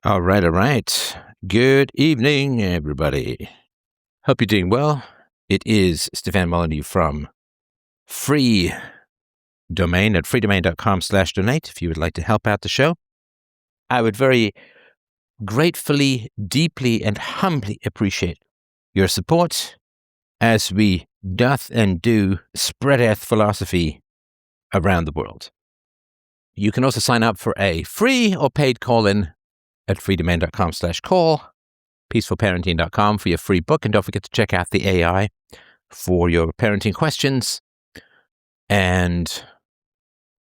All right. Good evening, everybody. Hope you're doing well. It is Stefan Molyneux from Free Domain at freedomain.com/donate if you would like to help out the show. I would very gratefully, deeply, and humbly appreciate your support as we doth and do spreadeth philosophy around the world. You can also sign up for a free or paid call-in at freedomain.com/call, peacefulparenting.com for your free book, and don't forget to check out the AI for your parenting questions, and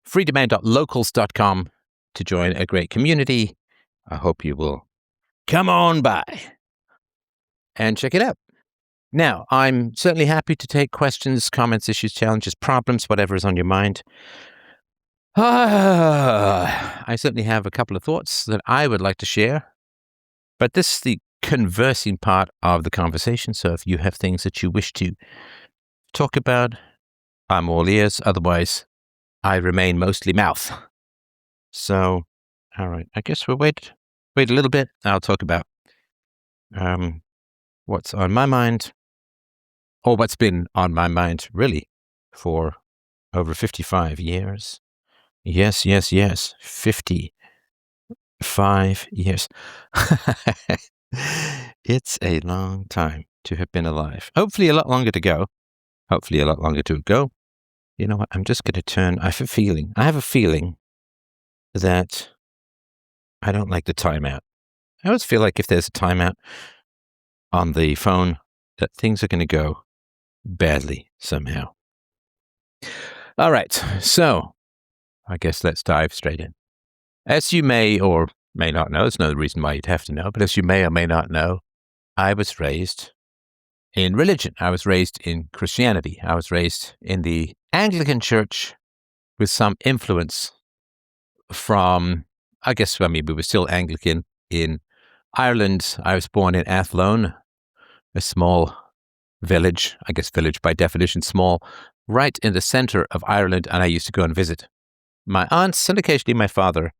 freedomain.locals.com to join a great community. I hope you will come on by and check it out. Now, I'm certainly happy to take questions, comments, issues, challenges, problems, whatever is on your mind. I certainly have a couple of thoughts that I would like to share, but this is the conversing part of the conversation, so if you have things that you wish to talk about, I'm all ears. Otherwise, I remain mostly mouth. So, all right, I guess we'll wait a little bit. I'll talk about what's on my mind, or what's been on my mind, really, for over 55 years. Yes, 55 years. It's a long time to have been alive. Hopefully a lot longer to go. You know what? I'm just going to turn. I have a feeling that I don't like the timeout. I always feel like if there's a timeout on the phone, that things are going to go badly somehow. All right. So I guess let's dive straight in. As you may or may not know, there's no reason why you'd have to know, but as you may or may not know, I was raised in religion. I was raised in Christianity. I was raised in the Anglican Church with some influence from, we were still Anglican in Ireland. I was born in Athlone, a small village, village by definition small, right in the center of Ireland, and I used to go and visit my aunts and occasionally my father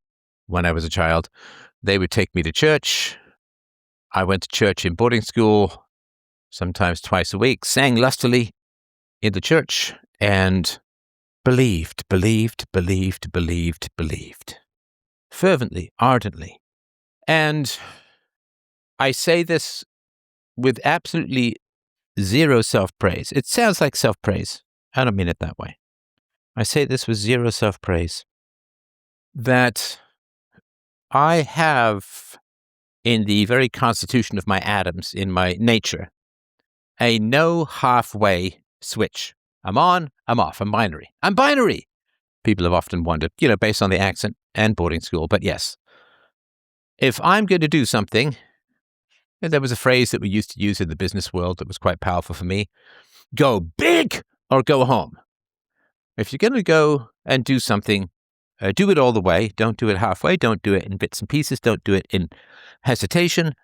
when I was a child. They would take me to church. I went to church in boarding school, sometimes twice a week, sang lustily in the church, and believed, fervently, ardently. And I say this with absolutely zero self-praise. It sounds like self-praise. I don't mean it that way. I say this with zero self-praise, that I have in the very constitution of my atoms, in my nature, a no halfway switch. I'm on, I'm off, I'm binary. I'm binary! People have often wondered, based on the accent and boarding school, but yes. If I'm going to do something, and there was a phrase that we used to use in the business world that was quite powerful for me, go big or go home. If you're going to go and do something, do it all the way. Don't do it halfway. Don't do it in bits and pieces. Don't do it in hesitation.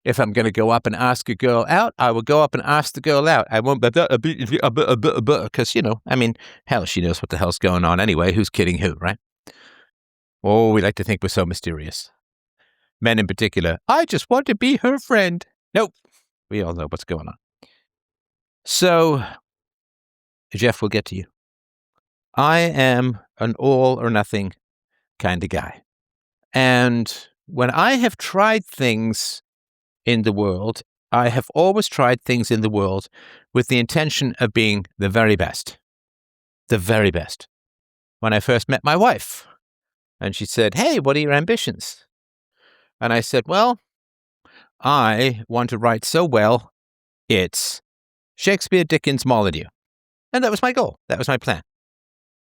If I'm going to go up and ask a girl out, I will go up and ask the girl out. I won't because, hell, she knows what the hell's going on anyway. Who's kidding who, right? Oh, we like to think we're so mysterious. Men in particular, I just want to be her friend. Nope. We all know what's going on. So, Jeff, we'll get to you. I am an all or nothing kind of guy. And when I have tried things in the world, I have always tried things in the world with the intention of being the very best. The very best. When I first met my wife, and she said, "Hey, what are your ambitions?" And I said, "Well, I want to write so well, it's Shakespeare, Dickens, Molyneux." And that was my goal. That was my plan.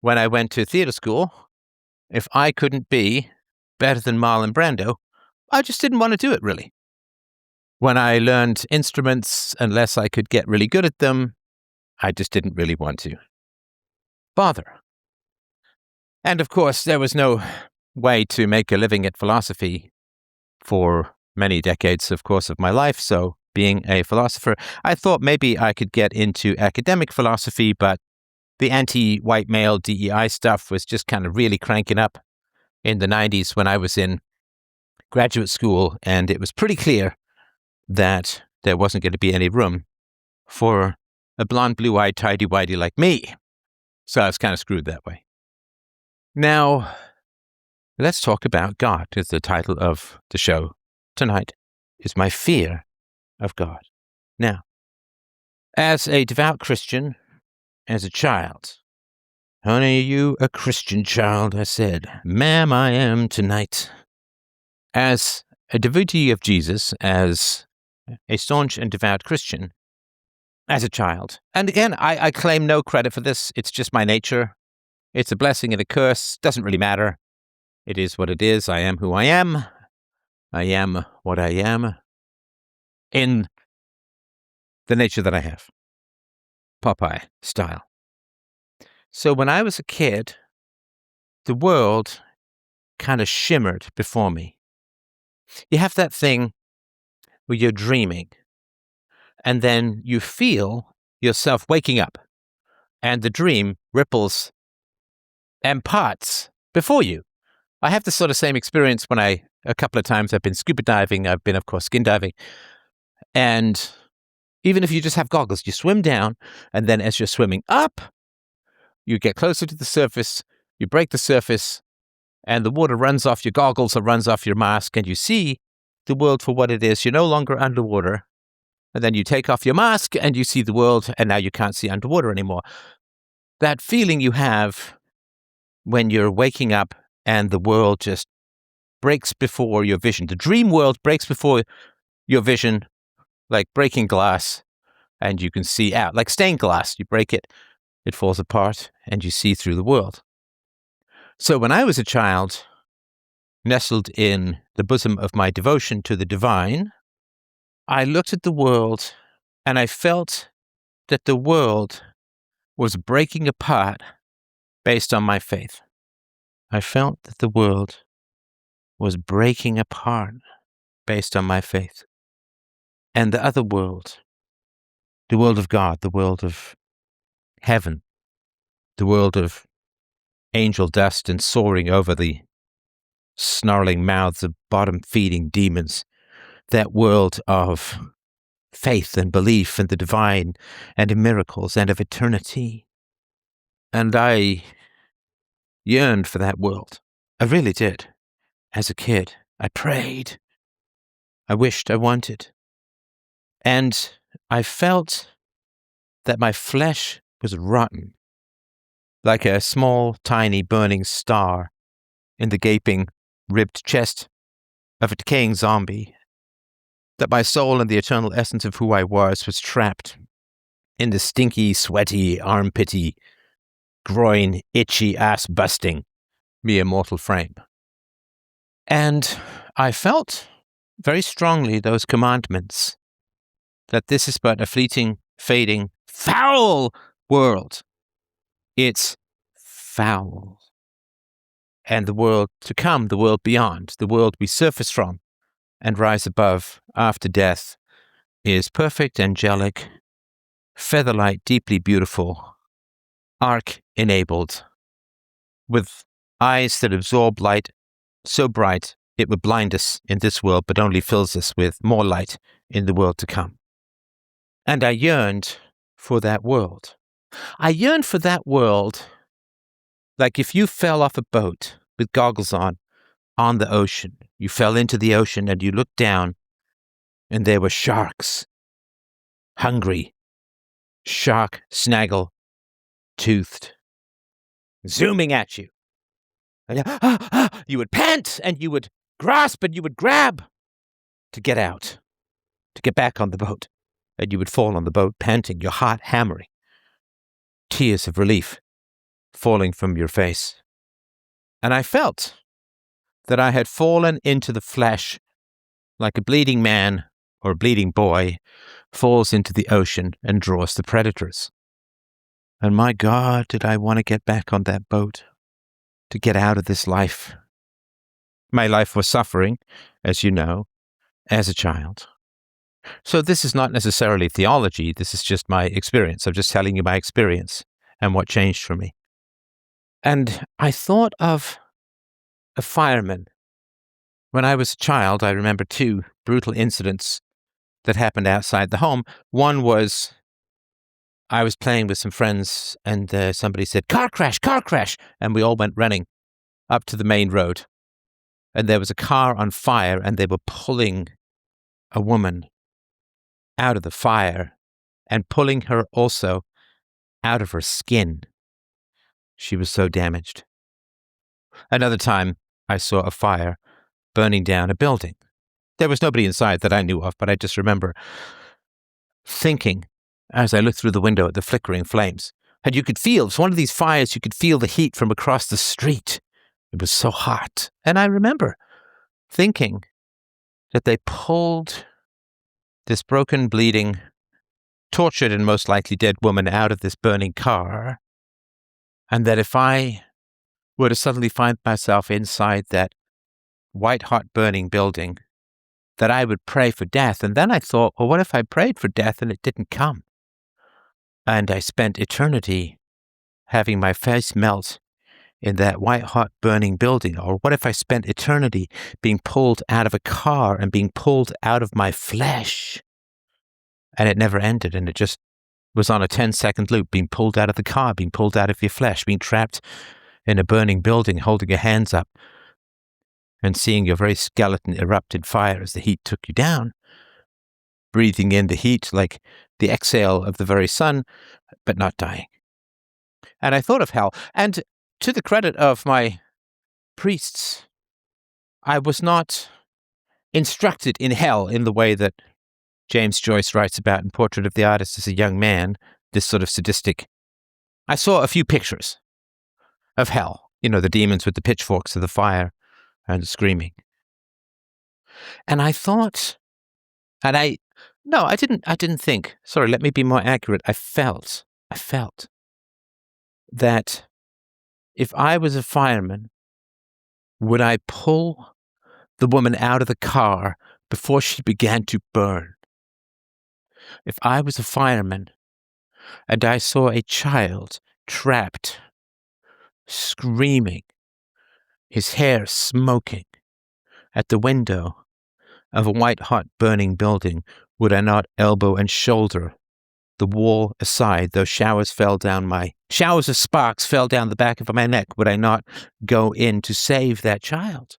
When I went to theater school, if I couldn't be better than Marlon Brando, I just didn't want to do it, really. When I learned instruments, unless I could get really good at them, I just didn't really want to bother. And of course, there was no way to make a living at philosophy for many decades, of course, of my life. So being a philosopher, I thought maybe I could get into academic philosophy, but the anti-white male DEI stuff was just kind of really cranking up in the 90s when I was in graduate school, and it was pretty clear that there wasn't going to be any room for a blonde, blue-eyed, tidy-whitey like me. So I was kind of screwed that way. Now, let's talk about God, is the title of the show tonight, is my fear of God. Now, as a devout Christian, as a child, honey, you a Christian child, I said, ma'am, I am tonight. As a devotee of Jesus, as a staunch and devout Christian, as a child, and again, I claim no credit for this, it's just my nature. It's a blessing and a curse, doesn't really matter. It is what it is, I am who I am what I am, in the nature that I have. Popeye style. So when I was a kid, the world kind of shimmered before me. You have that thing where you're dreaming, and then you feel yourself waking up, and the dream ripples and parts before you. I have the sort of same experience when a couple of times I've been scuba diving, I've been, of course, skin diving, and even if you just have goggles, you swim down, and then as you're swimming up, you get closer to the surface, you break the surface, and the water runs off your goggles or runs off your mask, and you see the world for what it is. You're no longer underwater. And then you take off your mask, and you see the world, and now you can't see underwater anymore. That feeling you have when you're waking up and the world just breaks before your vision. The dream world breaks before your vision, like breaking glass, and you can see out. Like stained glass, you break it, it falls apart, and you see through the world. So when I was a child, nestled in the bosom of my devotion to the divine, I looked at the world and I felt that the world was breaking apart based on my faith. I felt that the world was breaking apart based on my faith. And the other world, the world of God, the world of heaven, the world of angel dust and soaring over the snarling mouths of bottom-feeding demons, that world of faith and belief in the divine and in miracles and of eternity. And I yearned for that world. I really did. As a kid, I prayed. I wished, I wanted. And I felt that my flesh was rotten, like a small, tiny, burning star in the gaping, ribbed chest of a decaying zombie, that my soul and the eternal essence of who I was trapped in the stinky, sweaty, armpity, groin, itchy, ass-busting, mere mortal frame. And I felt very strongly those commandments, that this is but a fleeting, fading, foul world. It's foul. And the world to come, the world beyond, the world we surface from and rise above after death, is perfect, angelic, featherlight, deeply beautiful, arc-enabled, with eyes that absorb light so bright it would blind us in this world, but only fills us with more light in the world to come. And I yearned for that world. I yearned for that world like if you fell off a boat with goggles on the ocean. You fell into the ocean and you looked down and there were sharks, hungry, shark snaggle toothed, zooming at you. And you would pant and you would grasp and you would grab to get out, to get back on the boat. And you would fall on the boat panting, your heart hammering, tears of relief falling from your face. And I felt that I had fallen into the flesh like a bleeding man or a bleeding boy falls into the ocean and draws the predators. And my God, did I want to get back on that boat, to get out of this life. My life was suffering, as you know, as a child. So this is not necessarily theology, this is just my experience. I'm just telling you my experience and what changed for me. And I thought of a fireman When I was a child, I remember 2 brutal incidents that happened outside the home. One was I was playing with some friends and somebody said, car crash, and we all went running up to the main road. And there was a car on fire and they were pulling a woman out of the fire and pulling her also out of her skin. She was so damaged. Another time, I saw a fire burning down a building. There was nobody inside that I knew of, but I just remember thinking, as I looked through the window at the flickering flames, and you could feel, it's one of these fires, you could feel the heat from across the street. It was so hot. And I remember thinking that they pulled this broken, bleeding, tortured and most likely dead woman out of this burning car, and that if I were to suddenly find myself inside that white-hot burning building, that I would pray for death. And then I thought, well, what if I prayed for death and it didn't come? And I spent eternity having my face melt in that white-hot burning building? Or what if I spent eternity being pulled out of a car and being pulled out of my flesh? And it never ended, and it just was on a 10-second loop, being pulled out of the car, being pulled out of your flesh, being trapped in a burning building, holding your hands up, and seeing your very skeleton erupt in fire as the heat took you down, breathing in the heat like the exhale of the very sun, but not dying. And I thought of hell, and to the credit of my priests, I was not instructed in hell in the way that James Joyce writes about in Portrait of the Artist as a young man, this sort of sadistic. I saw a few pictures of hell, the demons with the pitchforks of the fire and the screaming. And I thought, I didn't think, sorry, let me be more accurate. I felt that if I was a fireman, would I pull the woman out of the car before she began to burn? If I was a fireman and I saw a child trapped, screaming, his hair smoking, at the window of a white-hot burning building, would I not elbow and shoulder the wall aside, though showers of sparks fell down the back of my neck? Would I not go in to save that child?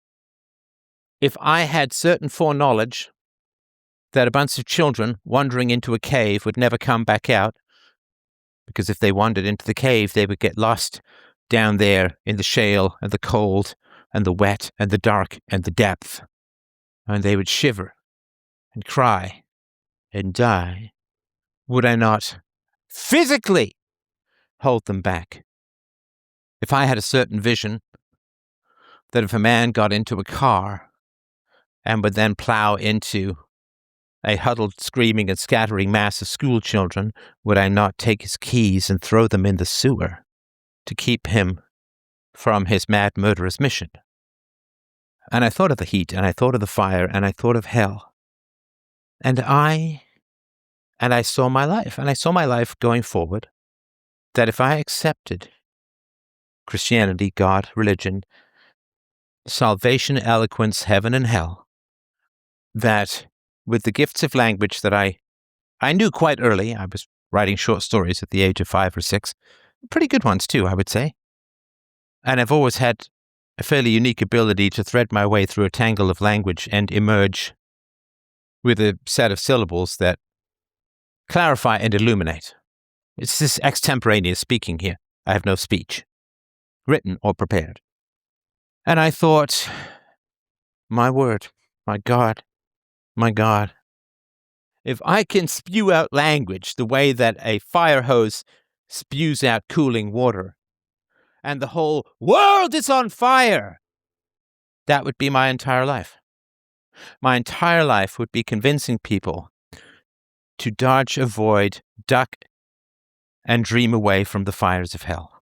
If I had certain foreknowledge that a bunch of children wandering into a cave would never come back out, because if they wandered into the cave, they would get lost down there in the shale and the cold and the wet and the dark and the depth, and they would shiver and cry and die, would I not physically hold them back? If I had a certain vision that if a man got into a car and would then plow into a huddled, screaming and scattering mass of school children, would I not take his keys and throw them in the sewer to keep him from his mad murderous mission? And I thought of the heat, and I thought of the fire, and I thought of hell. And I saw my life, and I saw my life going forward, that if I accepted Christianity, God, religion, salvation, eloquence, heaven and hell, that with the gifts of language that I knew quite early, I was writing short stories at the age of 5 or 6, pretty good ones too, I would say. And I've always had a fairly unique ability to thread my way through a tangle of language and emerge with a set of syllables that clarify and illuminate. It's this extemporaneous speaking here. I have no speech, written or prepared. And I thought, my word, my God, if I can spew out language the way that a fire hose spews out cooling water, and the whole world is on fire, that would be my entire life. My entire life would be convincing people to dodge, avoid, duck, and dream away from the fires of hell.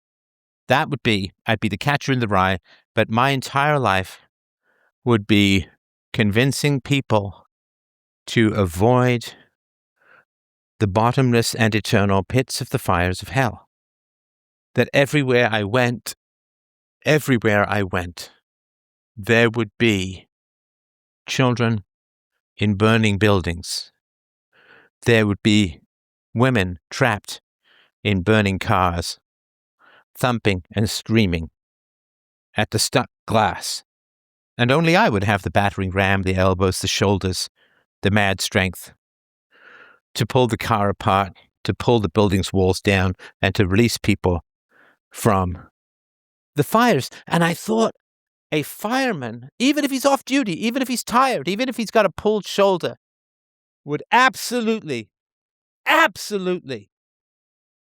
I'd be the catcher in the rye, but my entire life would be convincing people to avoid the bottomless and eternal pits of the fires of hell. That everywhere I went, there would be children in burning buildings. There would be women trapped in burning cars, thumping and screaming at the stuck glass. And only I would have the battering ram, the elbows, the shoulders, the mad strength to pull the car apart, to pull the building's walls down, and to release people from the fires. And I thought, a fireman, even if he's off duty, even if he's tired, even if he's got a pulled shoulder, would absolutely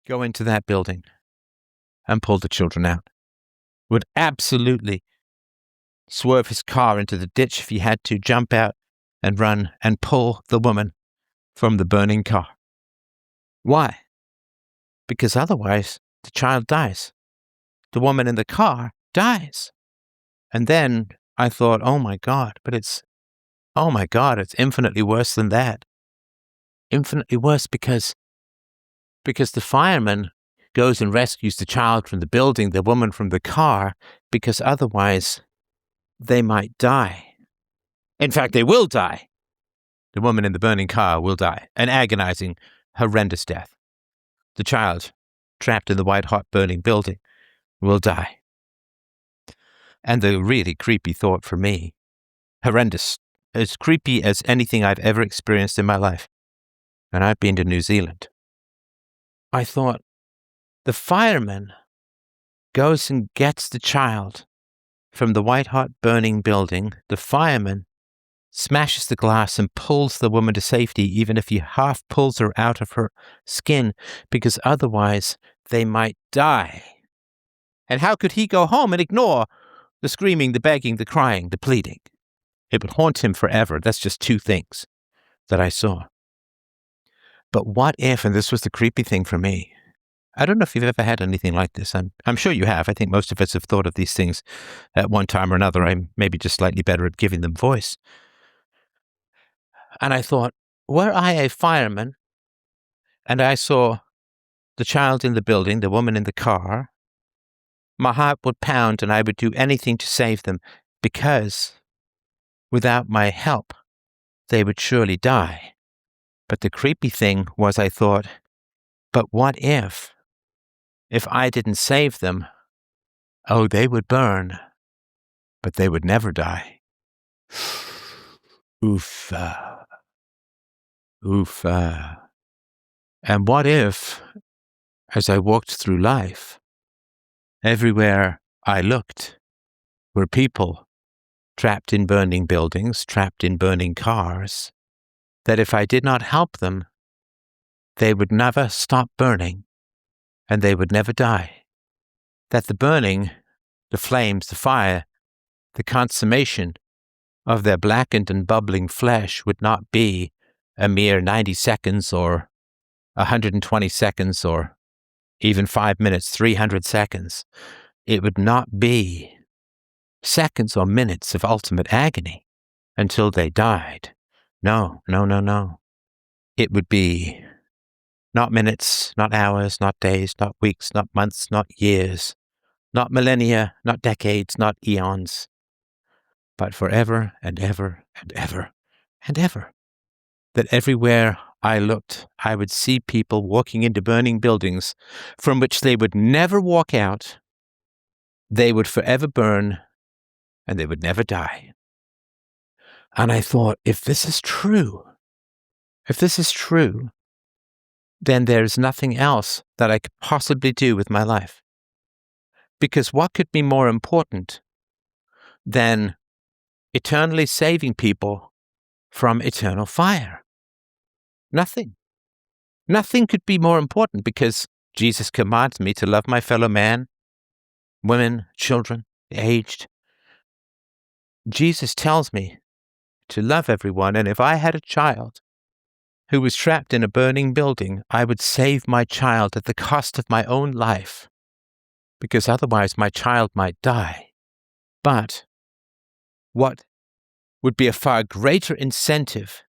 go into that building and pull the children out. Would absolutely swerve his car into the ditch if he had to, jump out and run and pull the woman from the burning car. Why? Because otherwise the child dies. The woman in the car dies. And then I thought, oh my God, it's infinitely worse than that. Infinitely worse because the fireman goes and rescues the child from the building, the woman from the car, because otherwise they might die. In fact, they will die. The woman in the burning car will die, an agonizing, horrendous death. The child, trapped in the white-hot burning building, will die. And the really creepy thought for me, horrendous, as creepy as anything I've ever experienced in my life, and I've been to New Zealand, I thought, the fireman goes and gets the child from the white-hot burning building. The fireman smashes the glass and pulls the woman to safety, even if he half pulls her out of her skin, because otherwise they might die. And how could he go home and ignore the screaming, the begging, the crying, the pleading? It would haunt him forever. That's just two things that I saw. But what if, and this was the creepy thing for me, I don't know if you've ever had anything like this. I'm sure you have. I think most of us have thought of these things at one time or another. I'm maybe just slightly better at giving them voice. And I thought, were I a fireman and I saw the child in the building, the woman in the car, my heart would pound and I would do anything to save them, because without my help, they would surely die. But the creepy thing was, I thought, but what if I didn't save them, oh, they would burn, but they would never die. Oof. Oof. And what if, as I walked through life, everywhere I looked were people trapped in burning buildings, trapped in burning cars, that if I did not help them, they would never stop burning, and they would never die. That the burning, the flames, the fire, the consummation of their blackened and bubbling flesh would not be a mere 90 seconds or 120 seconds or even 5 minutes, 300 seconds. It would not be seconds or minutes of ultimate agony until they died. No. It would be not minutes, not hours, not days, not weeks, not months, not years, not millennia, not decades, not eons, but forever and ever and ever and ever. That everywhere I looked, I would see people walking into burning buildings from which they would never walk out. They would forever burn, and they would never die. And I thought, if this is true, then there's nothing else that I could possibly do with my life. Because what could be more important than eternally saving people from eternal fire? Nothing. Nothing could be more important, because Jesus commands me to love my fellow man, women, children, the aged. Jesus tells me to love everyone, and if I had a child who was trapped in a burning building, I would save my child at the cost of my own life, because otherwise my child might die. But what would be a far greater incentive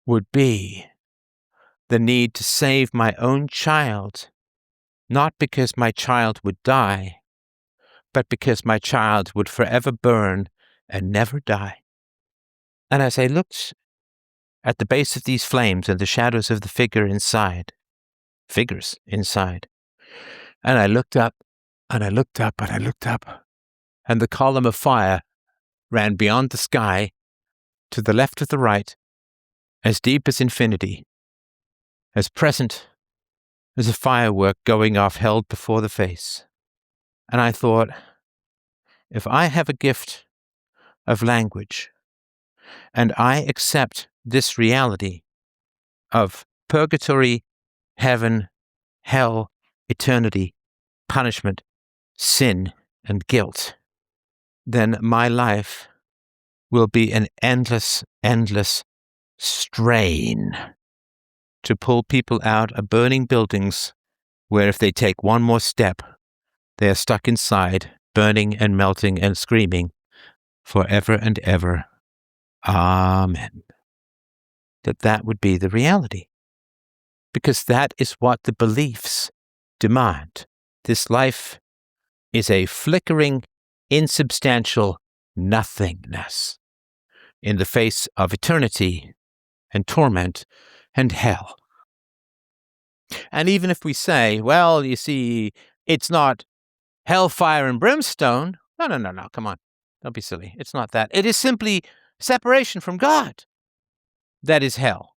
would be the need to save my own child, not because my child would die, but because my child would forever burn and never die. And as I looked at the base of these flames and the shadows of the figures inside, and I looked up, and I looked up, and I looked up, and the column of fire ran beyond the sky, to the left of the right, as deep as infinity, as present as a firework going off held before the face. And I thought, if I have a gift of language, and I accept this reality of purgatory, heaven, hell, eternity, punishment, sin, and guilt, then my life will be an endless, endless strain to pull people out of burning buildings where if they take one more step, they are stuck inside, burning and melting and screaming forever and ever. Amen. That would be the reality. Because that is what the beliefs demand. This life is a flickering, insubstantial nothingness in the face of eternity and torment and hell. And even if we say, well, you see, it's not hellfire and brimstone. No, come on. Don't be silly. It's not that. It is simply separation from God. That is hell.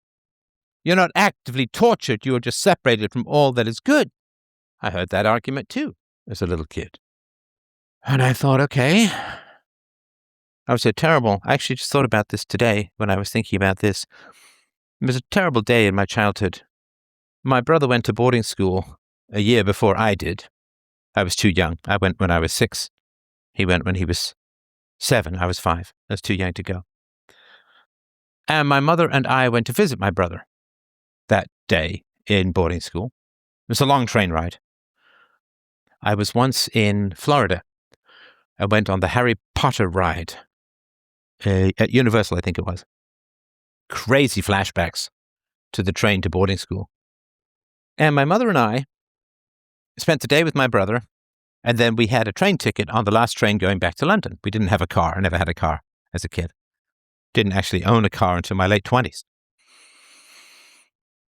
You're not actively tortured. You are just separated from all that is good. I heard that argument too as a little kid. And I thought, okay. I was terrible. I actually just thought about this today when I was thinking about this. It was a terrible day in my childhood. My brother went to boarding school a year before I did. I was too young. I went when I was 6. He went when he was 7. I was 5. I was too young to go. And my mother and I went to visit my brother that day in boarding school. It was a long train ride. I was once in Florida. I went on the Harry Potter ride at Universal, I think it was. Crazy flashbacks to the train to boarding school. And my mother and I spent the day with my brother, and then we had a train ticket on the last train going back to London. We didn't have a car. I never had a car as a kid. Didn't actually own a car until my late 20s.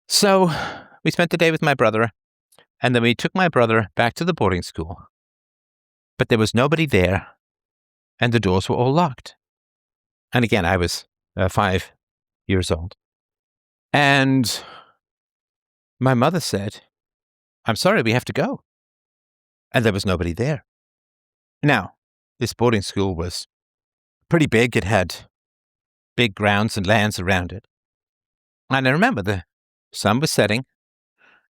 So we spent the day with my brother, and then we took my brother back to the boarding school. But there was nobody there, and the doors were all locked. And again, I was 5 years old. And my mother said, I'm sorry, we have to go. And there was nobody there. Now, this boarding school was pretty big. It had big grounds and lands around it. And I remember the sun was setting.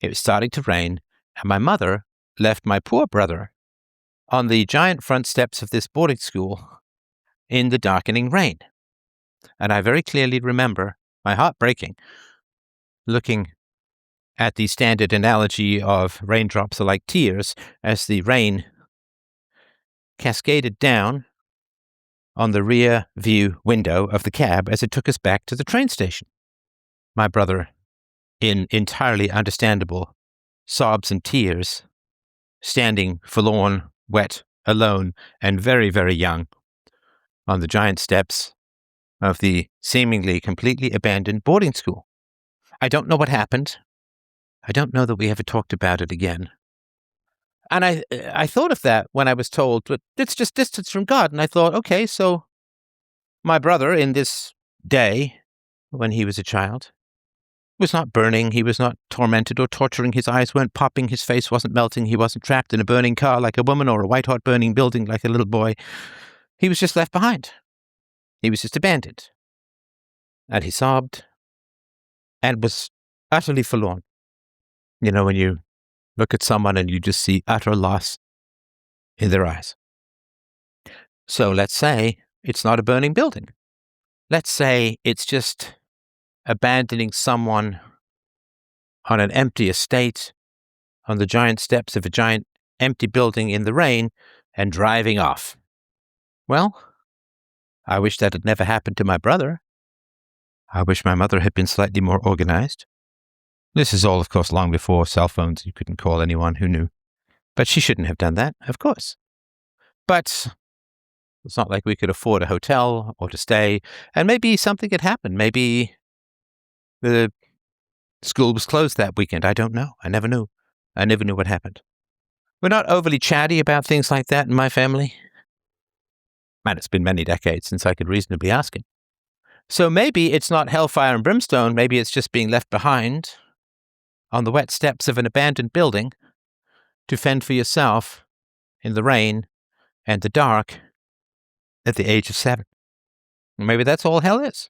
It was starting to rain. And my mother left my poor brother on the giant front steps of this boarding school in the darkening rain. And I very clearly remember my heart breaking, looking at the standard analogy of raindrops are like tears as the rain cascaded down on the rear view window of the cab as it took us back to the train station. My brother, in entirely understandable sobs and tears, standing forlorn, wet, alone, and very, very young on the giant steps of the seemingly completely abandoned boarding school. I don't know what happened. I don't know that we ever talked about it again. And I thought of that when I was told, but it's just distance from God. And I thought, okay, so my brother in this day, when he was a child, was not burning. He was not tormented or torturing. His eyes weren't popping. His face wasn't melting. He wasn't trapped in a burning car like a woman or a white-hot burning building like a little boy. He was just left behind. He was just abandoned. And he sobbed and was utterly forlorn. You know, when you look at someone and you just see utter loss in their eyes. So let's say it's not a burning building. Let's say it's just abandoning someone on an empty estate on the giant steps of a giant empty building in the rain and driving off. Well, I wish that had never happened to my brother. I wish my mother had been slightly more organized. This is all, of course, long before cell phones. You couldn't call anyone who knew. But she shouldn't have done that, of course. But It's not like we could afford a hotel or to stay, and maybe something had happened. Maybe the school was closed that weekend. I don't know. I never knew. I never knew what happened. We're not overly chatty about things like that in my family. Man, it's been many decades since I could reasonably ask it. So maybe it's not hellfire and brimstone. Maybe it's just being left behind on the wet steps of an abandoned building to fend for yourself in the rain and the dark at the age of 7. Maybe that's all hell is.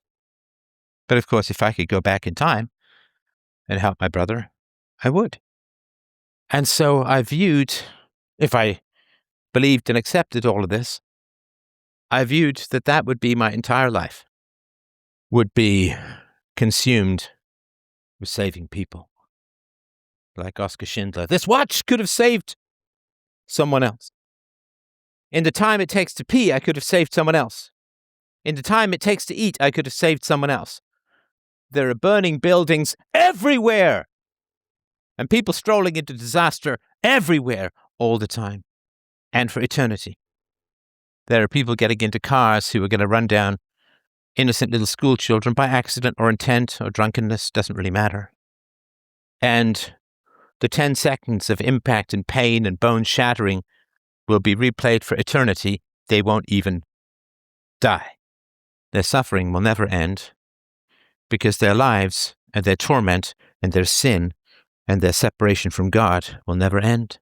But of course, if I could go back in time and help my brother, I would. And so I viewed, if I believed and accepted all of this, I viewed that that would be my entire life, would be consumed with saving people. Like Oskar Schindler, this watch could have saved someone else. In the time it takes to pee, I could have saved someone else. In the time it takes to eat, I could have saved someone else. There are burning buildings everywhere, and people strolling into disaster everywhere all the time, and for eternity. There are people getting into cars who are going to run down innocent little school children by accident or intent or drunkenness, doesn't really matter. And the 10 seconds of impact and pain and bone shattering will be replayed for eternity. They won't even die. Their suffering will never end because their lives and their torment and their sin and their separation from God will never end.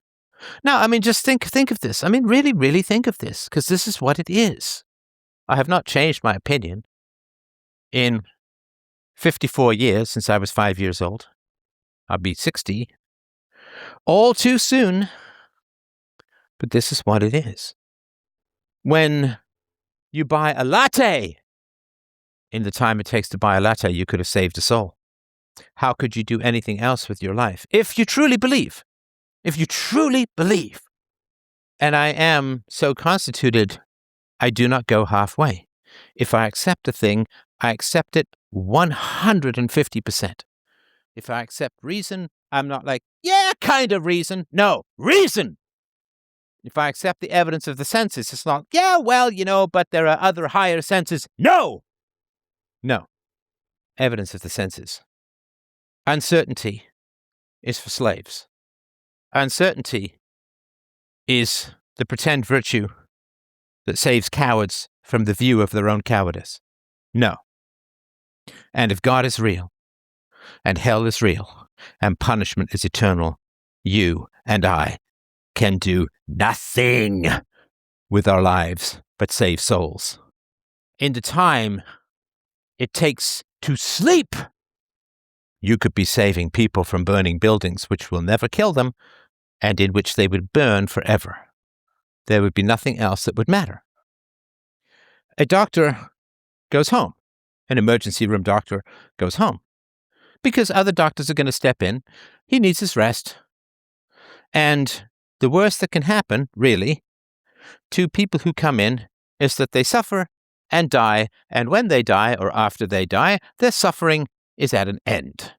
Now, I mean, just think of this. I mean, really, really think of this, because this is what it is. I have not changed my opinion in 54 years since I was 5 years old. I'll be 60 all too soon, but this is what it is. When you buy a latte, in the time it takes to buy a latte, you could have saved a soul. How could you do anything else with your life? If you truly believe, and I am so constituted, I do not go halfway. If I accept a thing, I accept it 150%. If I accept reason, I'm not like, yeah, kind of reason. No, reason. If I accept the evidence of the senses, it's not, yeah, well, but there are other higher senses. No. Evidence of the senses. Uncertainty is for slaves. Uncertainty is the pretend virtue that saves cowards from the view of their own cowardice. No. And if God is real, and hell is real, and punishment is eternal, you and I can do nothing with our lives but save souls. In the time it takes to sleep, you could be saving people from burning buildings which will never kill them, and in which they would burn forever. There would be nothing else that would matter. A doctor goes home. An emergency room doctor goes home because other doctors are going to step in. He needs his rest. And the worst that can happen, really, to people who come in is that they suffer and die. And when they die or after they die, their suffering is at an end.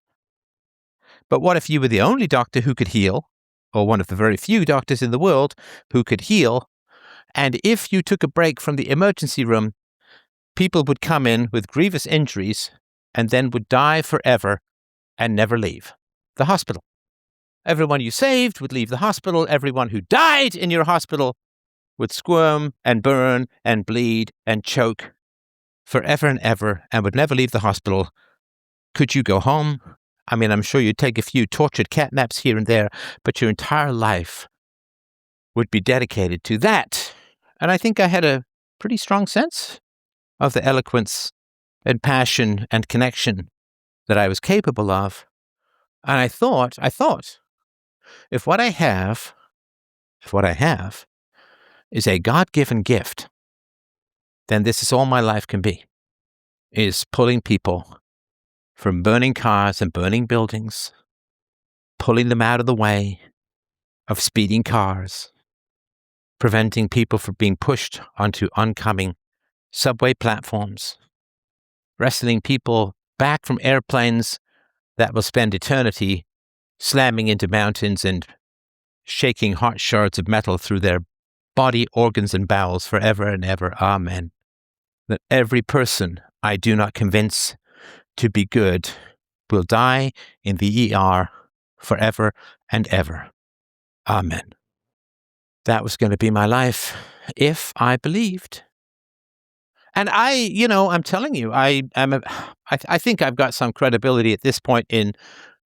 But what if you were the only doctor who could heal, or one of the very few doctors in the world who could heal, and if you took a break from the emergency room, people would come in with grievous injuries and then would die forever and never leave the hospital. Everyone you saved would leave the hospital. Everyone who died in your hospital would squirm and burn and bleed and choke forever and ever and would never leave the hospital. Could you go home? I mean, I'm sure you'd take a few tortured cat naps here and there, but your entire life would be dedicated to that. And I think I had a pretty strong sense of the eloquence and passion and connection that I was capable of. And I thought, if what I have is a God-given gift, then this is all my life can be, is pulling people from burning cars and burning buildings, pulling them out of the way of speeding cars, preventing people from being pushed onto oncoming subway platforms, wrestling people back from airplanes that will spend eternity slamming into mountains and shaking hot shards of metal through their body, organs, and bowels forever and ever. Amen. That every person I do not convince to be good will die in the ER forever and ever. Amen. That was going to be my life if I believed. And I'm telling you, I think I've got some credibility at this point in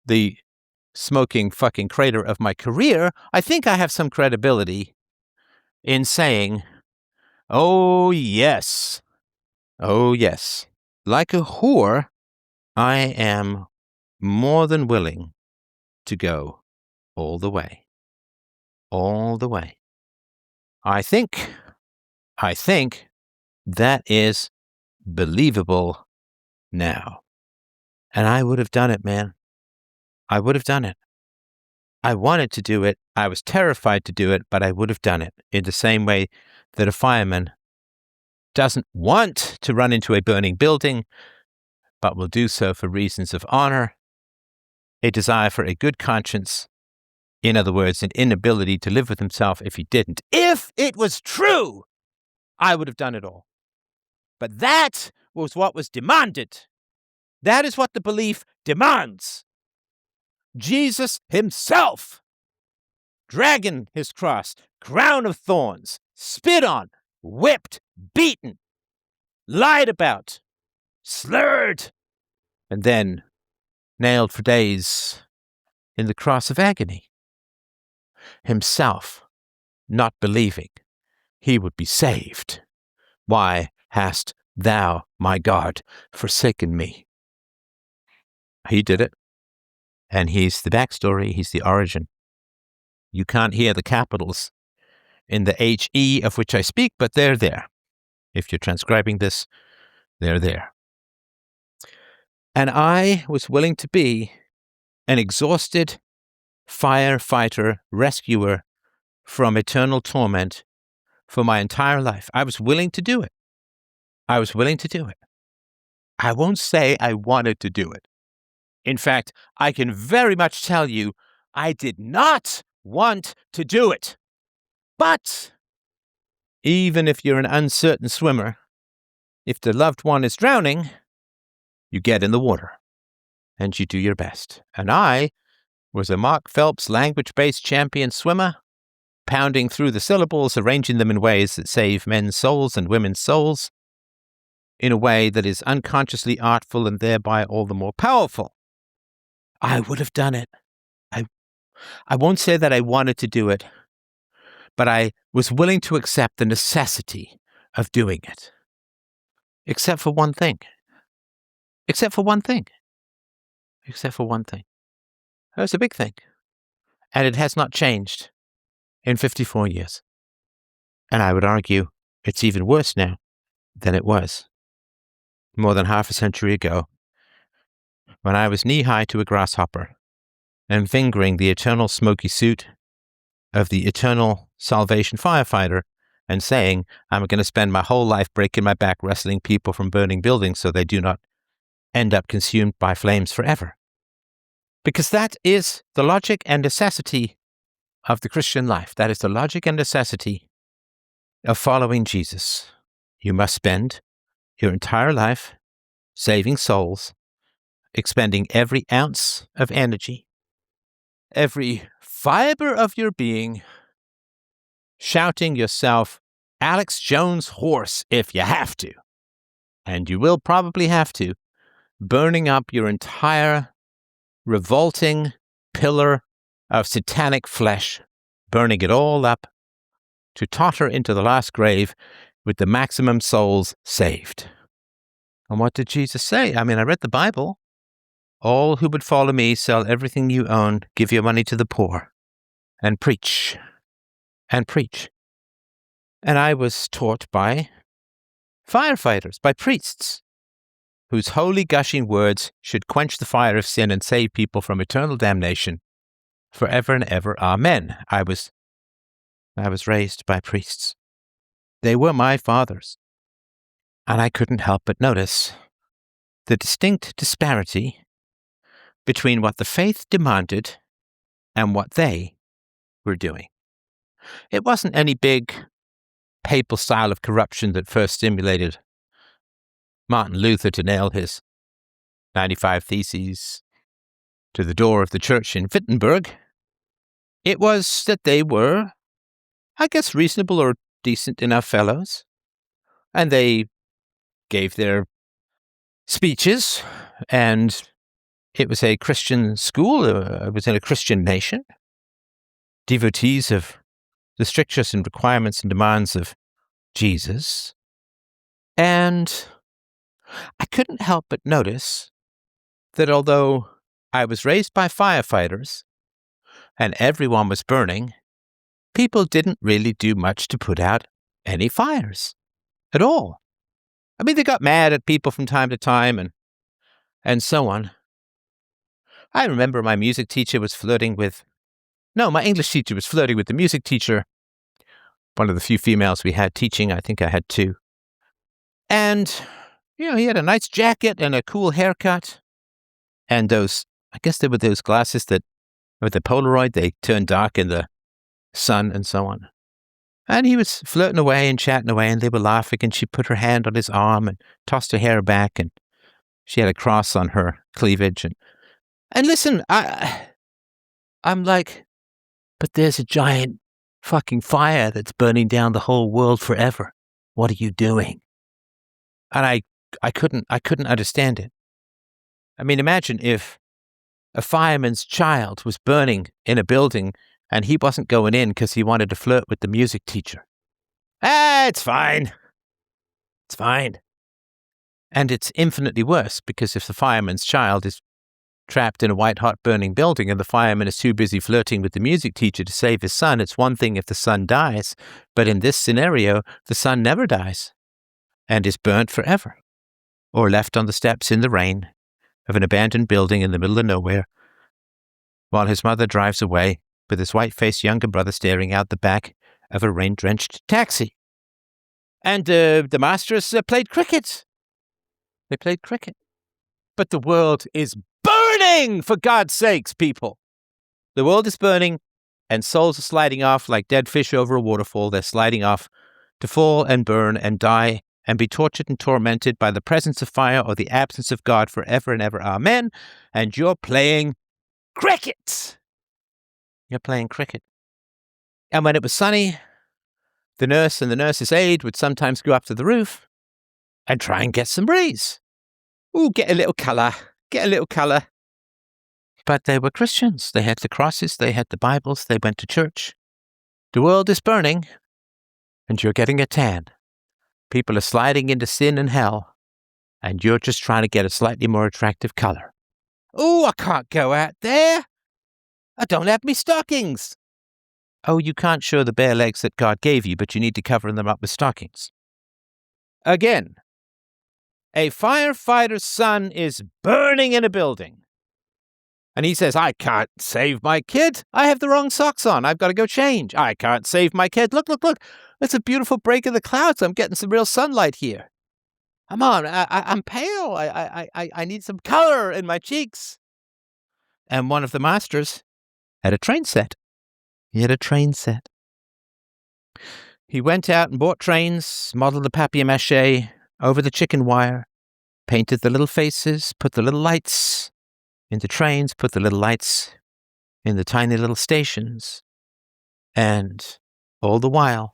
the smoking fucking crater of my career. I think I have some credibility in saying, oh yes, like a whore, I am more than willing to go all the way. All the way. I think that is believable now. And I would have done it, man. I would have done it. I wanted to do it. I was terrified to do it, but I would have done it in the same way that a fireman doesn't want to run into a burning building, but will do so for reasons of honor, a desire for a good conscience, in other words, an inability to live with himself if he didn't. If it was true, I would have done it all. But that was what was demanded. That is what the belief demands. Jesus himself, dragging his cross, crown of thorns, spit on, whipped, beaten, lied about, slurred, and then nailed for days in the cross of agony. Himself not believing he would be saved. Why hast thou, my God, forsaken me? He did it. And he's the backstory. He's the origin. You can't hear the capitals in the HE of which I speak, but they're there. If you're transcribing this, they're there. And I was willing to be an exhausted firefighter, rescuer from eternal torment for my entire life. I was willing to do it. I was willing to do it. I won't say I wanted to do it. In fact, I can very much tell you I did not want to do it. But even if you're an uncertain swimmer, if the loved one is drowning, you get in the water and you do your best. And I was a Mark Phelps language-based champion swimmer, pounding through the syllables, arranging them in ways that save men's souls and women's souls, in a way that is unconsciously artful and thereby all the more powerful. I would have done it. I won't say that I wanted to do it, but I was willing to accept the necessity of doing it. Except for one thing. Except for one thing. Except for one thing. That was a big thing. And it has not changed in 54 years. And I would argue it's even worse now than it was more than half a century ago, when I was knee-high to a grasshopper and fingering the eternal smoky suit of the eternal salvation firefighter and saying, I'm going to spend my whole life breaking my back wrestling people from burning buildings so they do not end up consumed by flames forever. Because that is the logic and necessity of the Christian life. That is the logic and necessity of following Jesus. You must spend your entire life saving souls, expending every ounce of energy, every fiber of your being, shouting yourself, Alex Jones horse if you have to. And you will probably have to, burning up your entire revolting pillar of satanic flesh, burning it all up to totter into the last grave with the maximum souls saved. And what did Jesus say? I read the Bible. All who would follow me, sell everything you own, give your money to the poor, and preach. And preach. And I was taught by firefighters, by priests, whose holy gushing words should quench the fire of sin and save people from eternal damnation forever and ever. Amen. I was raised by priests. They were my fathers. And I couldn't help but notice the distinct disparity between what the faith demanded and what they were doing. It wasn't any big papal style of corruption that first stimulated Martin Luther to nail his 95 Theses to the door of the church in Wittenberg. It was that they were, I guess, reasonable or decent enough fellows, and they gave their speeches, and it was a Christian school. It was in a Christian nation. Devotees of the strictures and requirements and demands of Jesus. And I couldn't help but notice that although I was raised by firefighters and everyone was burning, people didn't really do much to put out any fires at all. I mean, they got mad at people from time to time and so on. I remember my music teacher was flirting with... No, my English teacher was flirting with the music teacher, one of the few females we had teaching. I think I had two. And, he had a nice jacket and a cool haircut. And those, I guess they were those glasses that, with the Polaroid, they turn dark in the sun and so on. And he was flirting away and chatting away, and they were laughing, and she put her hand on his arm and tossed her hair back, and she had a cross on her cleavage. And listen, I'm like, but there's a giant fucking fire that's burning down the whole world forever. What are you doing? And I couldn't understand it. I mean, imagine if a fireman's child was burning in a building and he wasn't going in because he wanted to flirt with the music teacher. It's fine. It's fine. And it's infinitely worse because if the fireman's child is trapped in a white-hot burning building and the fireman is too busy flirting with the music teacher to save his son, it's one thing if the son dies, but in this scenario, the son never dies and is burnt forever, or left on the steps in the rain of an abandoned building in the middle of nowhere, while his mother drives away with his white-faced younger brother staring out the back of a rain-drenched taxi. And the masters played cricket. They played cricket. But the world is burning, for God's sakes, people. The world is burning, and souls are sliding off like dead fish over a waterfall. They're sliding off to fall and burn and die and be tortured and tormented by the presence of fire or the absence of God forever and ever. Amen. And you're playing cricket. You're playing cricket. And when it was sunny, the nurse and the nurse's aide would sometimes go up to the roof and try and get some breeze. Ooh, get a little colour. Get a little colour. But they were Christians. They had the crosses. They had the Bibles. They went to church. The world is burning, and you're getting a tan. People are sliding into sin and hell, and you're just trying to get a slightly more attractive colour. Ooh, I can't go out there. I don't have me stockings. Oh, you can't show the bare legs that God gave you, but you need to cover them up with stockings. Again, a firefighter's son is burning in a building. And he says, I can't save my kid. I have the wrong socks on. I've got to go change. I can't save my kid. Look. It's a beautiful break in the clouds. I'm getting some real sunlight here. Come on. I'm pale. I need some color in my cheeks. And one of the masters had a train set. He had a train set. He went out and bought trains, modeled the papier-mâché over the chicken wire, painted the little faces, put the little lights in the trains, put the little lights in the tiny little stations. And all the while,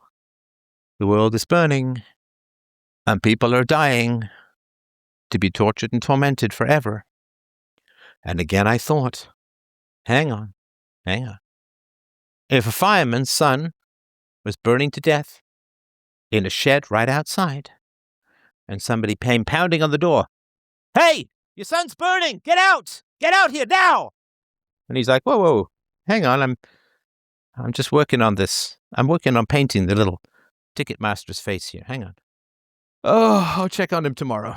the world is burning, and people are dying to be tortured and tormented forever. And again I thought, hang on. If a fireman's son was burning to death in a shed right outside, and somebody came pounding on the door, hey, your son's burning, get out here now. And he's like, whoa, hang on, I'm just working on this. I'm working on painting the little Ticketmaster's face here. Hang on. Oh, I'll check on him tomorrow.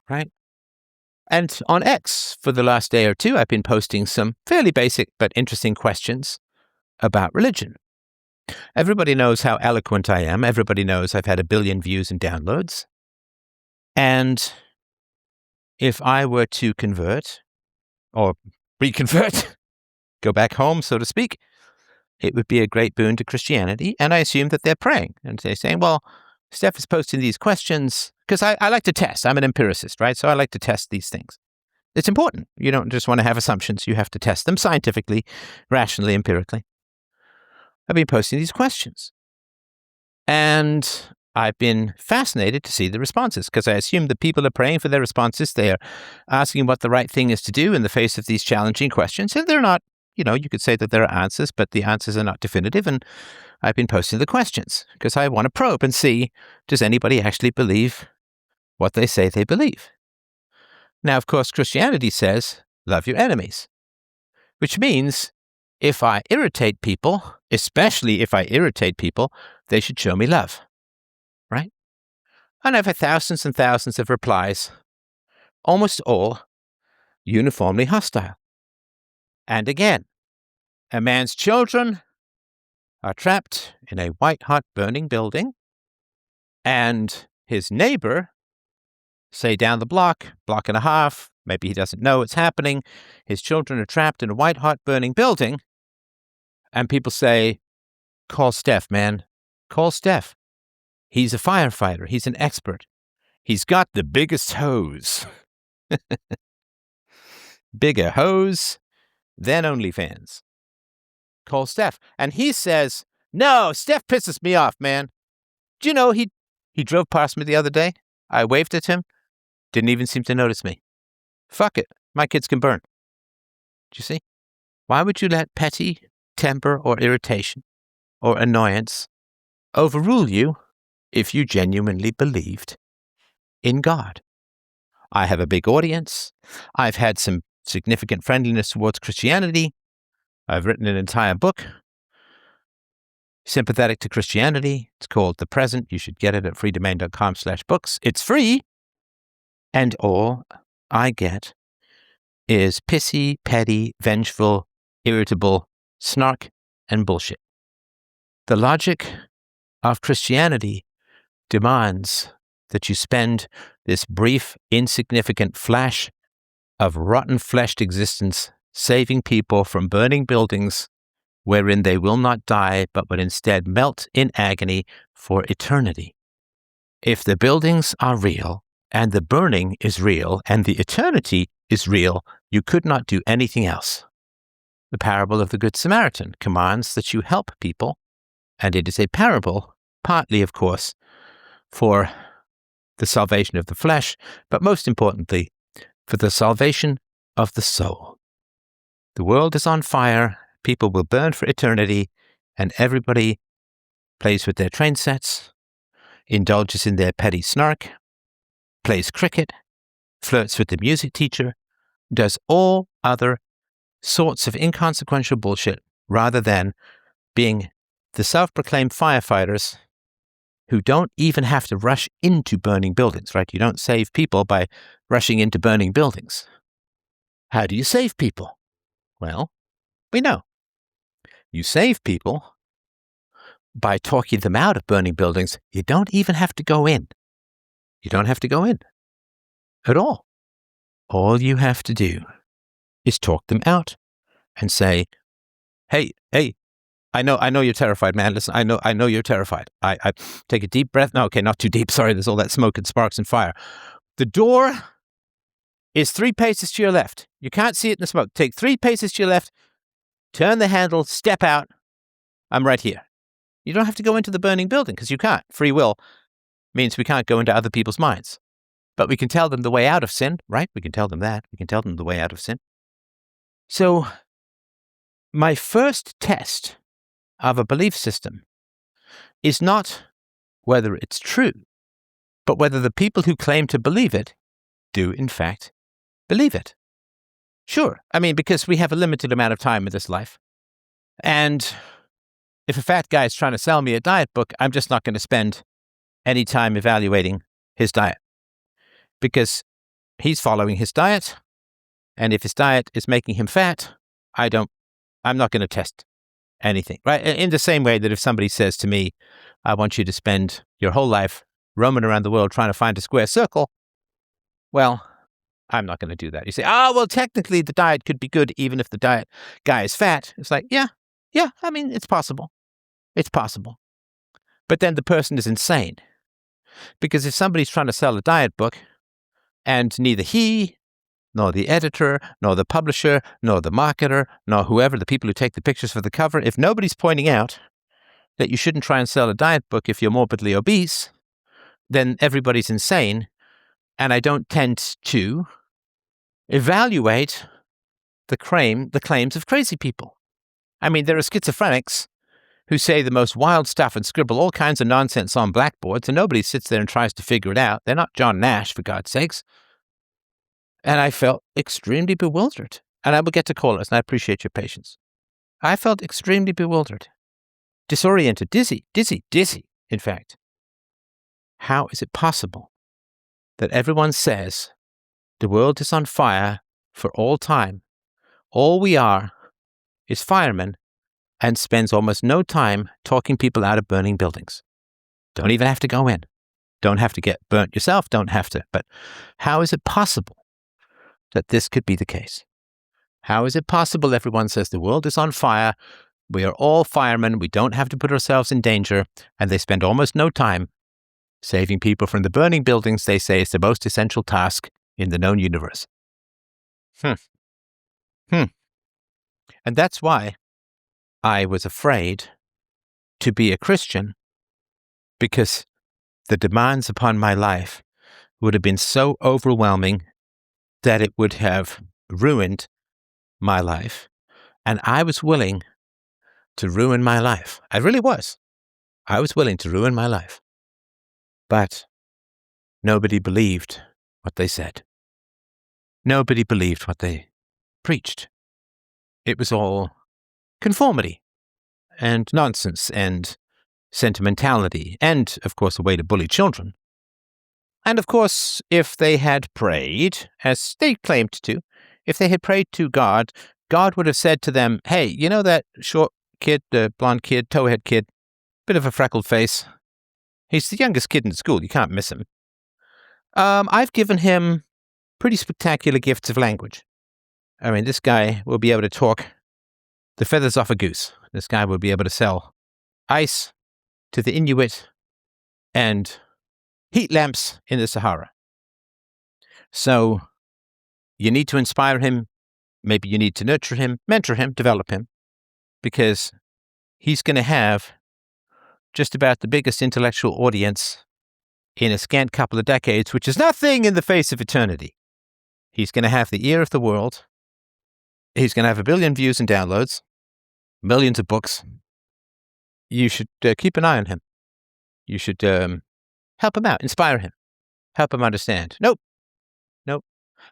Right? And on X, for the last day or two, I've been posting some fairly basic but interesting questions about religion. Everybody knows how eloquent I am. Everybody knows I've had 1 billion views and downloads. And if I were to convert, or reconvert, go back home, so to speak, it would be a great boon to Christianity. And I assume that they're praying and they're saying, well, Steph is posting these questions because I like to test. I'm an empiricist, right? So I like to test these things. It's important. You don't just want to have assumptions. You have to test them scientifically, rationally, empirically. I've been posting these questions. And I've been fascinated to see the responses because I assume that people are praying for their responses. They are asking what the right thing is to do in the face of these challenging questions. And they're not, you could say that there are answers, but the answers are not definitive. And I've been posting the questions because I want to probe and see, does anybody actually believe what they say they believe? Now, of course, Christianity says, love your enemies, which means if I irritate people, especially if I irritate people, they should show me love, right? And I've had thousands and thousands of replies, almost all uniformly hostile. And again, a man's children are trapped in a white-hot burning building, and his neighbor, say down the block and a half, maybe he doesn't know it's happening, his children are trapped in a white-hot burning building, and people say, call Steph, man. Call Steph. He's a firefighter. He's an expert. He's got the biggest hose. Bigger hose than OnlyFans. Call Steph. And he says, no, Steph pisses me off, man. Do you know he drove past me the other day? I waved at him. Didn't even seem to notice me. Fuck it. My kids can burn. Do you see? Why would you let petty temper or irritation or annoyance overrule you if you genuinely believed in God? I have a big audience. I've had some significant friendliness towards Christianity. I've written an entire book sympathetic to Christianity. It's called The Present. You should get it at freedomain.com/books. It's free. And all I get is pissy, petty, vengeful, irritable snark and bullshit. The logic of Christianity demands that you spend this brief, insignificant flash of rotten-fleshed existence saving people from burning buildings wherein they will not die but would instead melt in agony for eternity. If the buildings are real, and the burning is real, and the eternity is real, you could not do anything else. The parable of the Good Samaritan commands that you help people, and it is a parable, partly, of course, for the salvation of the flesh, but most importantly, for the salvation of the soul. The world is on fire, people will burn for eternity, and everybody plays with their train sets, indulges in their petty snark, plays cricket, flirts with the music teacher, does all other sorts of inconsequential bullshit rather than being the self-proclaimed firefighters who don't even have to rush into burning buildings, right? You don't save people by rushing into burning buildings. How do you save people? Well, we know. You save people by talking them out of burning buildings. You don't even have to go in. You don't have to go in at all. All you have to do is talk them out and say, hey, I know you're terrified, man. Listen, I know you're terrified. I take a deep breath. No, okay, not too deep. Sorry, there's all that smoke and sparks and fire. The door is 3 paces to your left. You can't see it in the smoke. Take 3 paces to your left, turn the handle, step out. I'm right here. You don't have to go into the burning building because you can't. Free will means we can't go into other people's minds. But we can tell them the way out of sin, right? We can tell them that. We can tell them the way out of sin. So my first test of a belief system is not whether it's true, but whether the people who claim to believe it do, in fact, believe it. Sure. I mean, because we have a limited amount of time in this life. And if a fat guy is trying to sell me a diet book, I'm just not going to spend any time evaluating his diet because he's following his diet. And if his diet is making him fat, I'm not going to test anything, right? In the same way that if somebody says to me, I want you to spend your whole life roaming around the world trying to find a square circle, well, I'm not going to do that. You say, well, technically the diet could be good even if the diet guy is fat. It's like, yeah, Yeah, I mean, it's possible. It's possible. But then the person is insane. Because if somebody's trying to sell a diet book, and neither he, nor the editor, nor the publisher, nor the marketer, nor whoever, the people who take the pictures for the cover, if nobody's pointing out that you shouldn't try and sell a diet book if you're morbidly obese, then everybody's insane. And I don't tend to evaluate the claims of crazy people. I mean, there are schizophrenics who say the most wild stuff and scribble all kinds of nonsense on blackboards, and nobody sits there and tries to figure it out. They're not John Nash, for God's sakes. And I felt extremely bewildered. And I will get to callers, and I appreciate your patience. I felt extremely bewildered, disoriented, dizzy, in fact. How is it possible that everyone says the world is on fire for all time? All we are is firemen, and spends almost no time talking people out of burning buildings. Don't even have to go in. Don't have to get burnt yourself, don't have to. But how is it possible that this could be the case? How is it possible everyone says the world is on fire, we are all firemen, we don't have to put ourselves in danger, and they spend almost no time saving people from the burning buildings they say is the most essential task in the known universe? And that's why I was afraid to be a Christian, because the demands upon my life would have been so overwhelming that it would have ruined my life. And I was willing to ruin my life. I really was. I was willing to ruin my life. But nobody believed what they said. Nobody believed what they preached. It was all conformity and nonsense and sentimentality and, of course, a way to bully children. And, of course, if they had prayed, as they claimed to, if they had prayed to God, God would have said to them, hey, you know that short kid, the blonde kid, towhead kid, bit of a freckled face? He's the youngest kid in the school. You can't miss him. I've given him pretty spectacular gifts of language. I mean, this guy will be able to talk the feathers off a goose. This guy will be able to sell ice to the Inuit and heat lamps in the Sahara. So you need to inspire him. Maybe you need to nurture him, mentor him, develop him, because he's going to have just about the biggest intellectual audience in a scant couple of decades, which is nothing in the face of eternity. He's going to have the ear of the world. He's going to have 1 billion views and downloads, millions of books. You should keep an eye on him. You should help him out, inspire him, help him understand. Nope.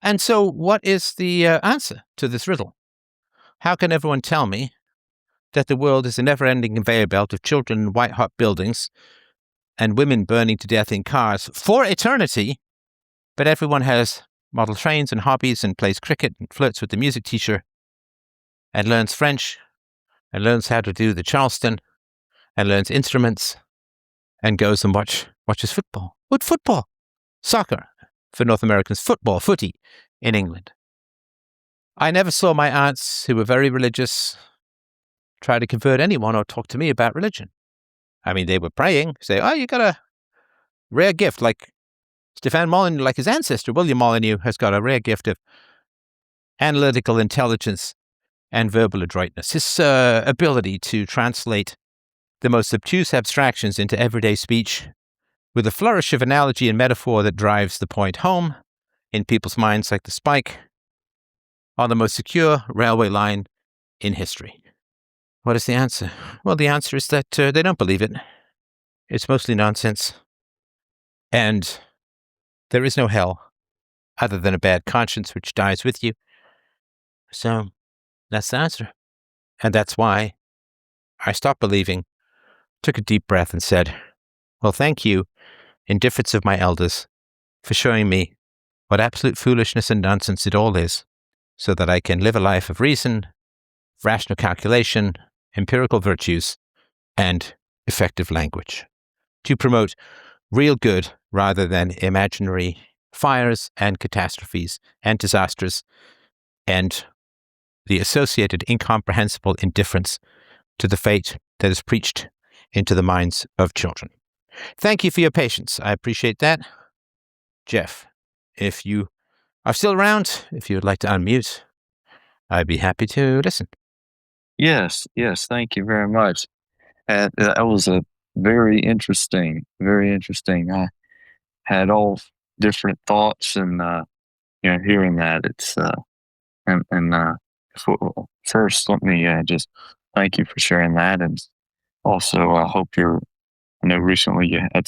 And so what is the answer to this riddle? How can everyone tell me that the world is a never-ending conveyor belt of children in white-hot buildings and women burning to death in cars for eternity, but everyone has model trains and hobbies and plays cricket and flirts with the music teacher and learns French and learns how to do the Charleston and learns instruments and goes and watches football? What football? Soccer for North Americans, football, footy in England. I never saw my aunts, who were very religious, try to convert anyone or talk to me about religion. I mean, they were praying, say, oh, you got a rare gift, like Stefan Molyneux, like his ancestor, William Molyneux, has got a rare gift of analytical intelligence and verbal adroitness. His ability to translate the most obtuse abstractions into everyday speech with a flourish of analogy and metaphor that drives the point home in people's minds like the spike on the most secure railway line in history. What is the answer? Well, the answer is that they don't believe it. It's mostly nonsense. And there is no hell other than a bad conscience which dies with you. So that's the answer. And that's why I stopped believing, took a deep breath and said, well, thank you, indifference of my elders, for showing me what absolute foolishness and nonsense it all is, so that I can live a life of reason, rational calculation, empirical virtues, and effective language, to promote real good rather than imaginary fires and catastrophes and disasters and the associated incomprehensible indifference to the fate that is preached into the minds of children. Thank you for your patience. I appreciate that. Jeff, if you are still around, if you would like to unmute, I'd be happy to listen. Yes, thank you very much. And that was a very interesting. I had all different thoughts, and hearing that, it's first, let me just thank you for sharing that, and also I hope I know recently you had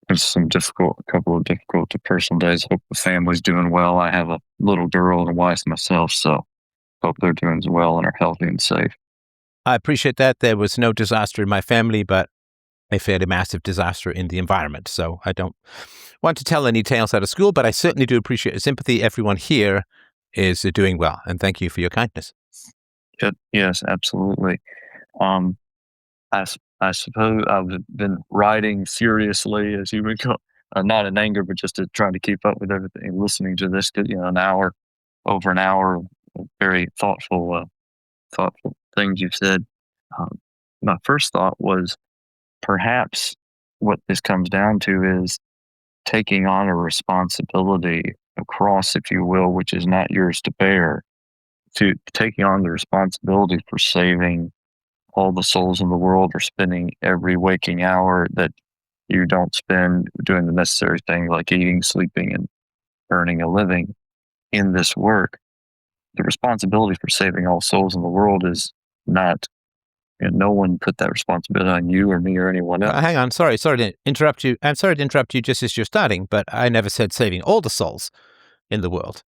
a couple of difficult personal days. Hope the family's doing well. I have a little girl and a wife myself, so hope they're doing well and are healthy and safe. I appreciate that. There was no disaster in my family, but a fairly massive disaster in the environment. So I don't want to tell any tales out of school, but I certainly do appreciate your sympathy. Everyone here is doing well, and thank you for your kindness. Yes, absolutely. I suppose I've been writing furiously, as you would call, not in anger, but just to try to keep up with everything, listening to this, over an hour of very thoughtful things you've said. My first thought was perhaps what this comes down to is taking on a responsibility, a cross, if you will, which is not yours to bear, to taking on the responsibility for saving all the souls in the world, or spending every waking hour that you don't spend doing the necessary things like eating, sleeping, and earning a living in this work. The responsibility for saving all souls in the world is not, no one put that responsibility on you or me or anyone else. Hang on, sorry to interrupt you. I'm sorry to interrupt you just as you're starting, but I never said saving all the souls in the world.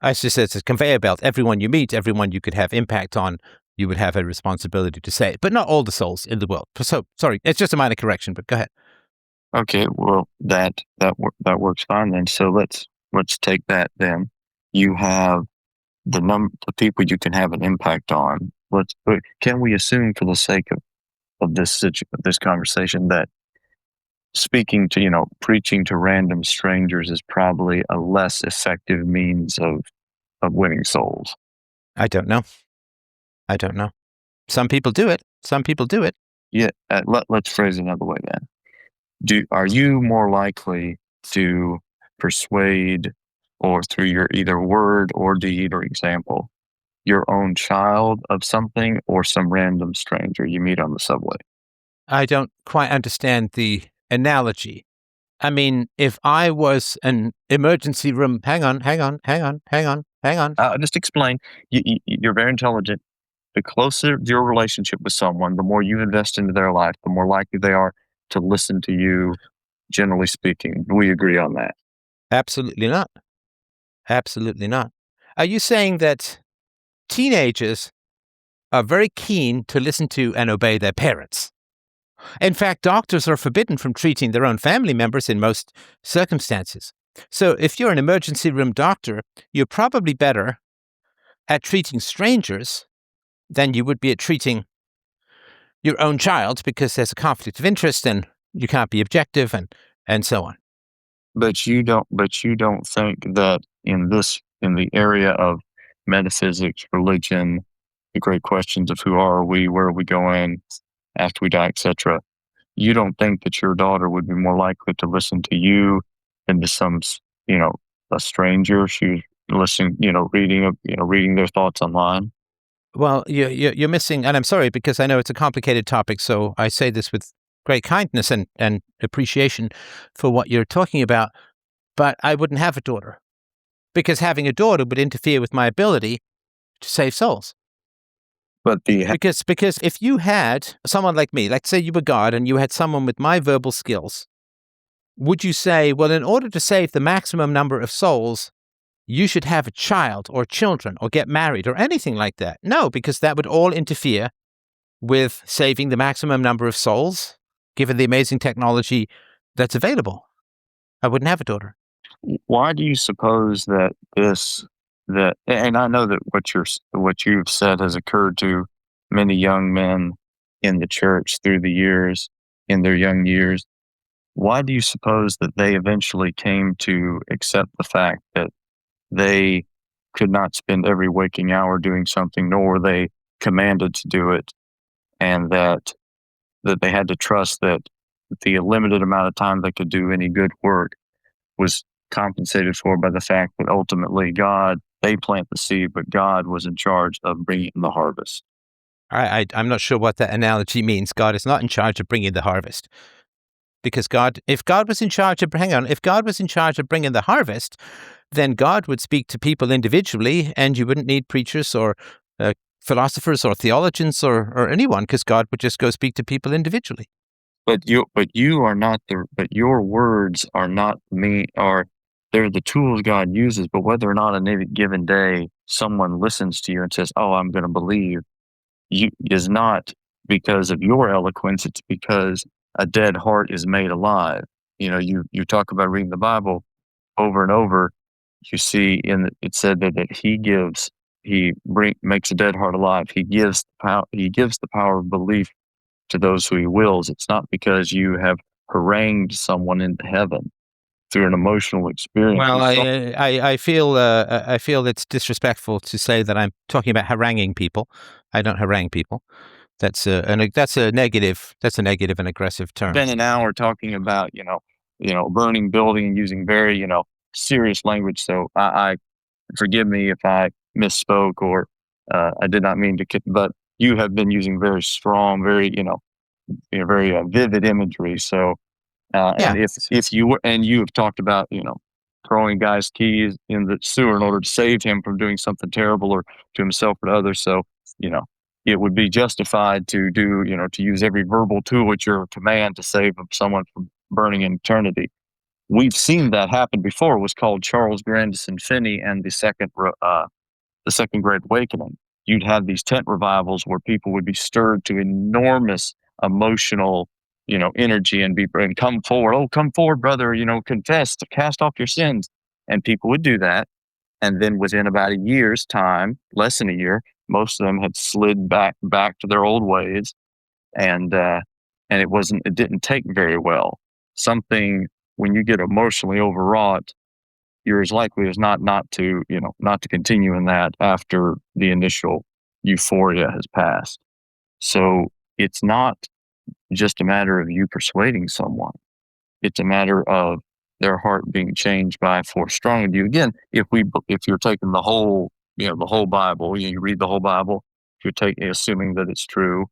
I just said it's a conveyor belt. Everyone you meet, everyone you could have impact on, you would have a responsibility to save, but not all the souls in the world. So, sorry, it's just a minor correction, but go ahead. Okay, well, that works fine then. So let's take that then. You have the people you can have an impact on. Can we assume, for the sake of this conversation, that preaching to random strangers is probably a less effective means of winning souls? I don't know. Some people do it. Yeah. Let's phrase it another way then. Are you more likely to persuade, or through your either word or deed or example, your own child of something, or some random stranger you meet on the subway? I don't quite understand the analogy. I mean, if I was an emergency room, hang on. Just explain. You're very intelligent. The closer your relationship with someone, the more you invest into their life, the more likely they are to listen to you, generally speaking. We agree on that. Absolutely not. Are you saying that teenagers are very keen to listen to and obey their parents? In fact, doctors are forbidden from treating their own family members in most circumstances. So if you're an emergency room doctor, you're probably better at treating strangers than you would be at treating your own child, because there's a conflict of interest and you can't be objective and so on. But you don't think that in the area of metaphysics, religion, the great questions of who are we, where are we going after we die, etc., you don't think that your daughter would be more likely to listen to you than to some, a stranger? She's listening, reading their thoughts online. Well, you're missing, and I'm sorry, because I know it's a complicated topic, so I say this with great kindness and appreciation for what you're talking about, but I wouldn't have a daughter, because having a daughter would interfere with my ability to save souls. But because if you had someone like me, like say you were God and you had someone with my verbal skills, would you say, well, in order to save the maximum number of souls, you should have a child or children or get married or anything like that? No, because that would all interfere with saving the maximum number of souls, given the amazing technology that's available. I wouldn't have a daughter. Why do you suppose that and I know that what you've said has occurred to many young men in the church through the years, in their young years. Why do you suppose that they eventually came to accept the fact that they could not spend every waking hour doing something, nor were they commanded to do it, and that they had to trust that the limited amount of time they could do any good work was compensated for by the fact that ultimately they plant the seed, but God was in charge of bringing the harvest. I'm not sure what that analogy means. God is not in charge of bringing the harvest. Because if God was in charge of bringing the harvest, then God would speak to people individually, and you wouldn't need preachers or philosophers or theologians or anyone, because God would just go speak to people individually. But you are not but your words are not they're the tools God uses, but whether or not on any given day someone listens to you and says, "Oh, I'm going to believe," is not because of your eloquence. It's because a dead heart is made alive. You talk about reading the Bible over and over. You see it said that he makes a dead heart alive. He gives the power of belief to those who he wills. It's not because you have harangued someone into heaven through an emotional experience. Well, I feel it's disrespectful to say that I'm talking about haranguing people. I don't harangue people. That's a negative and aggressive term. Spend an hour talking about burning building and using very serious language. So I forgive me if I misspoke or I did not mean to. But you have been using very strong, very very vivid imagery. So and if you were, and you have talked about throwing guys' keys in the sewer in order to save him from doing something terrible or to himself or to others. So it would be justified to to use every verbal tool at your command to save someone from burning in eternity. We've seen that happen before. It was called Charles Grandison Finney and the Second Great Awakening. You'd have these tent revivals where people would be stirred to enormous emotional energy and come forward. Oh, come forward, brother, confess, to cast off your sins. And people would do that. And then within about a year's time, less than a year, most of them had slid back to their old ways. And it didn't take very well. When you get emotionally overwrought, you're as likely as not to continue in that after the initial euphoria has passed. So it's not just a matter of you persuading someone. It's a matter of their heart being changed by a force strong in you. Again, if you're taking the whole Bible, you read the whole Bible, if you're assuming that it's true.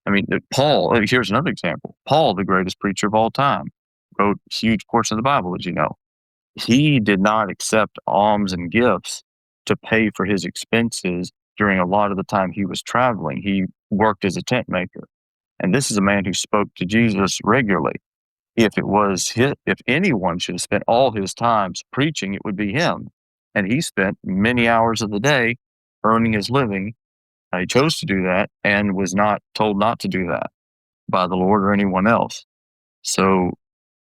I mean, Paul, here's another example. Paul, the greatest preacher of all time, wrote a huge portion of the Bible, as you know. He did not accept alms and gifts to pay for his expenses during a lot of the time he was traveling. He worked as a tent maker. And this is a man who spoke to Jesus regularly. If anyone should have spent all his time preaching, it would be him. And he spent many hours of the day earning his living. He chose to do that and was not told not to do that by the Lord or anyone else. So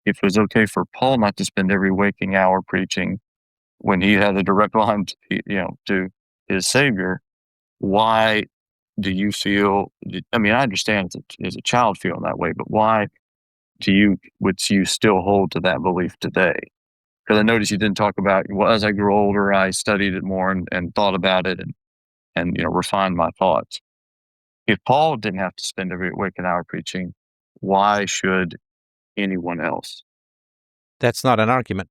if it was okay for Paul not to spend every waking hour preaching when he had a direct line to his Savior, why do you feel? I mean, I understand as a child feeling that way, but why would you still hold to that belief today? Because I noticed you didn't talk about, well, as I grew older, I studied it more and thought about it and refined my thoughts. If Paul didn't have to spend every waking hour preaching, why should anyone else? That's not an argument.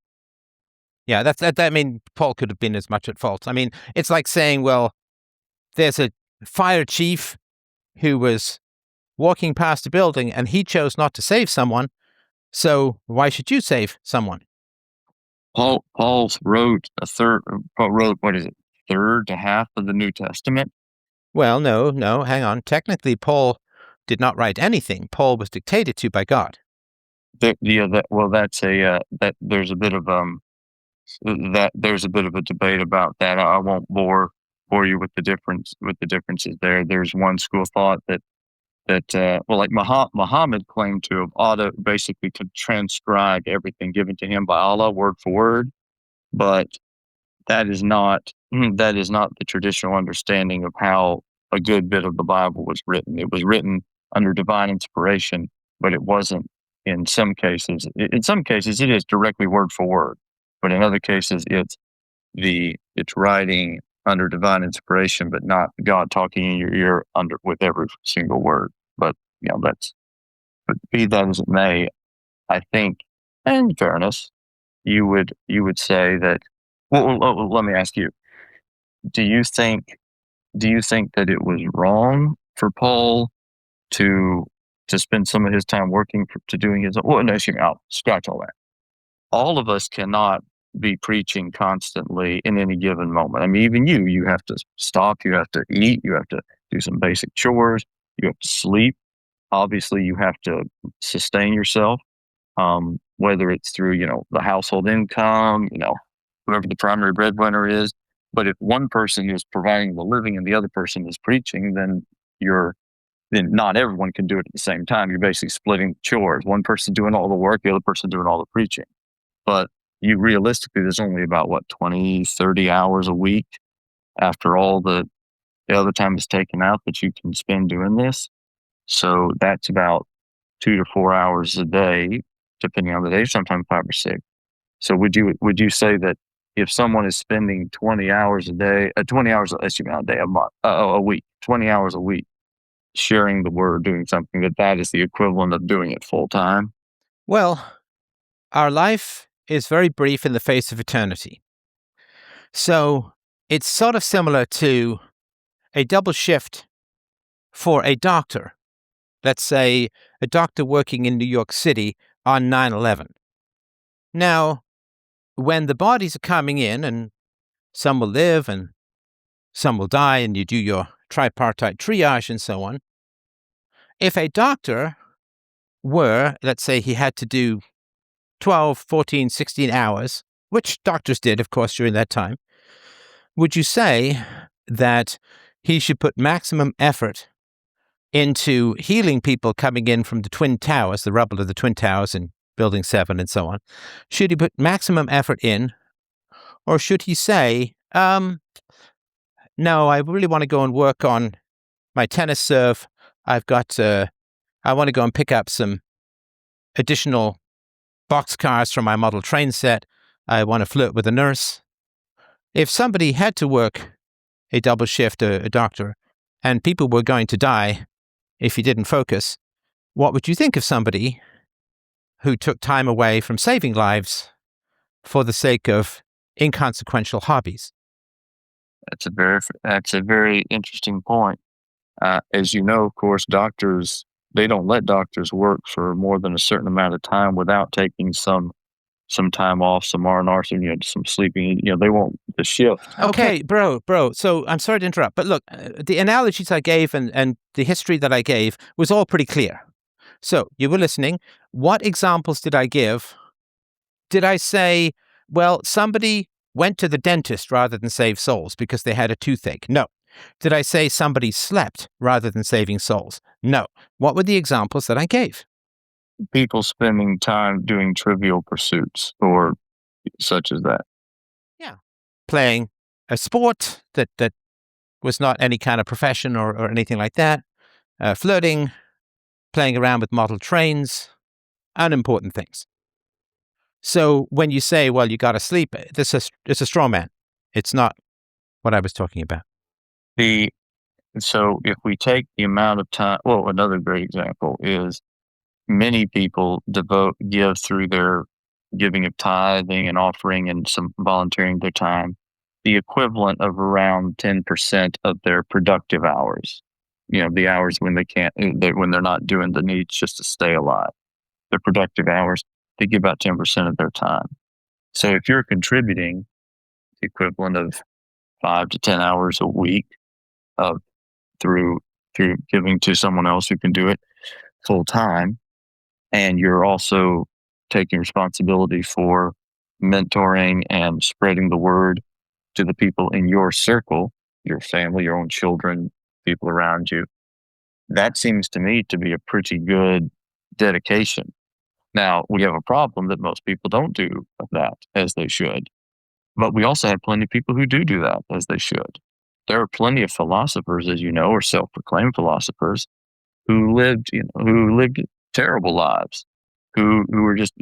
Yeah, I mean, Paul could have been as much at fault. I mean, it's like saying, well, there's a fire chief who was walking past a building and he chose not to save someone, so why should you save someone? Paul wrote third to half of the New Testament? Well, no, hang on. Technically, Paul did not write anything. Paul was dictated to by God. There's a bit of there's a bit of a debate about that. I won't bore you with the differences there. There's one school of thought that like Muhammad claimed to have basically to transcribe everything given to him by Allah word for word, but that is not the traditional understanding of how a good bit of the Bible was written. It was written under divine inspiration, but it wasn't in some cases. In some cases, it is directly word for word, but in other cases, it's writing under divine inspiration, but not God talking in your ear with every single word. But but be that as it may, I think, in fairness, you would say that. Well, let me ask you: Do you think that it was wrong for Paul to spend some of his time working to doing his? Well, no, I'll scratch all that. All of us cannot be preaching constantly in any given moment. I mean, even you have to stop, you have to eat, you have to do some basic chores, you have to sleep. Obviously, you have to sustain yourself, whether it's through, the household income, whoever the primary breadwinner is. But if one person is providing the living and the other person is preaching, then not everyone can do it at the same time. You're basically splitting chores. One person doing all the work, the other person doing all the preaching. But you realistically, there's only about 20, 30 hours a week after all the other time is taken out that you can spend doing this. So that's about 2 to 4 hours a day, depending on the day, sometimes 5 or 6. So would you say that if someone is spending 20 hours a day, 20 hours a day, a week, 20 hours a week, sharing the word, doing something, that is the equivalent of doing it full time? Well, our life is very brief in the face of eternity. So it's sort of similar to a double shift for a doctor. Let's say a doctor working in New York City on 9/11. Now, when the bodies are coming in, and some will live and some will die, and you do your tripartite triage and so on, if a doctor were, let's say he had to do 12, 14, 16 hours, which doctors did, of course, during that time, would you say that he should put maximum effort into healing people coming in from the Twin Towers, the rubble of the Twin Towers in Building 7 and so on? Should he put maximum effort in, or should he say, no, I really want to go and work on my tennis serve. I want to go and pick up some additional boxcars from my model train set. I want to flirt with a nurse. If somebody had to work a double shift, a doctor, and people were going to die if he didn't focus, what would you think of somebody who took time away from saving lives for the sake of inconsequential hobbies? That's a very interesting point. As you know, of course, they don't let doctors work for more than a certain amount of time without taking some time off, some R&R, some sleeping. They won't the shift. Okay, bro. So I'm sorry to interrupt, but look, the analogies I gave and the history that I gave was all pretty clear. So you were listening. What examples did I give? Did I say, well, somebody went to the dentist rather than save souls because they had a toothache? No. Did I say somebody slept rather than saving souls? No. What were the examples that I gave? People spending time doing trivial pursuits or such as that. Yeah. Playing a sport that was not any kind of profession or anything like that. Flirting, playing around with model trains, unimportant things. So when you say, well, you got to sleep, it's a straw man. It's not what I was talking about. So if we take the amount of time, well, another great example is many people give through their giving of tithing and offering and some volunteering their time, the equivalent of around 10% of their productive hours. The hours when when they're not doing the needs just to stay alive. Their productive hours, they give about 10% of their time. So if you're contributing the equivalent of 5 to 10 hours a week of through giving to someone else who can do it full time, and you're also taking responsibility for mentoring and spreading the word to the people in your circle, your family, your own children, people around you, that seems to me to be a pretty good dedication. Now, we have a problem that most people don't do that as they should, but we also have plenty of people who do that as they should. There are plenty of philosophers, as you know, or self-proclaimed philosophers who lived terrible lives, who were just,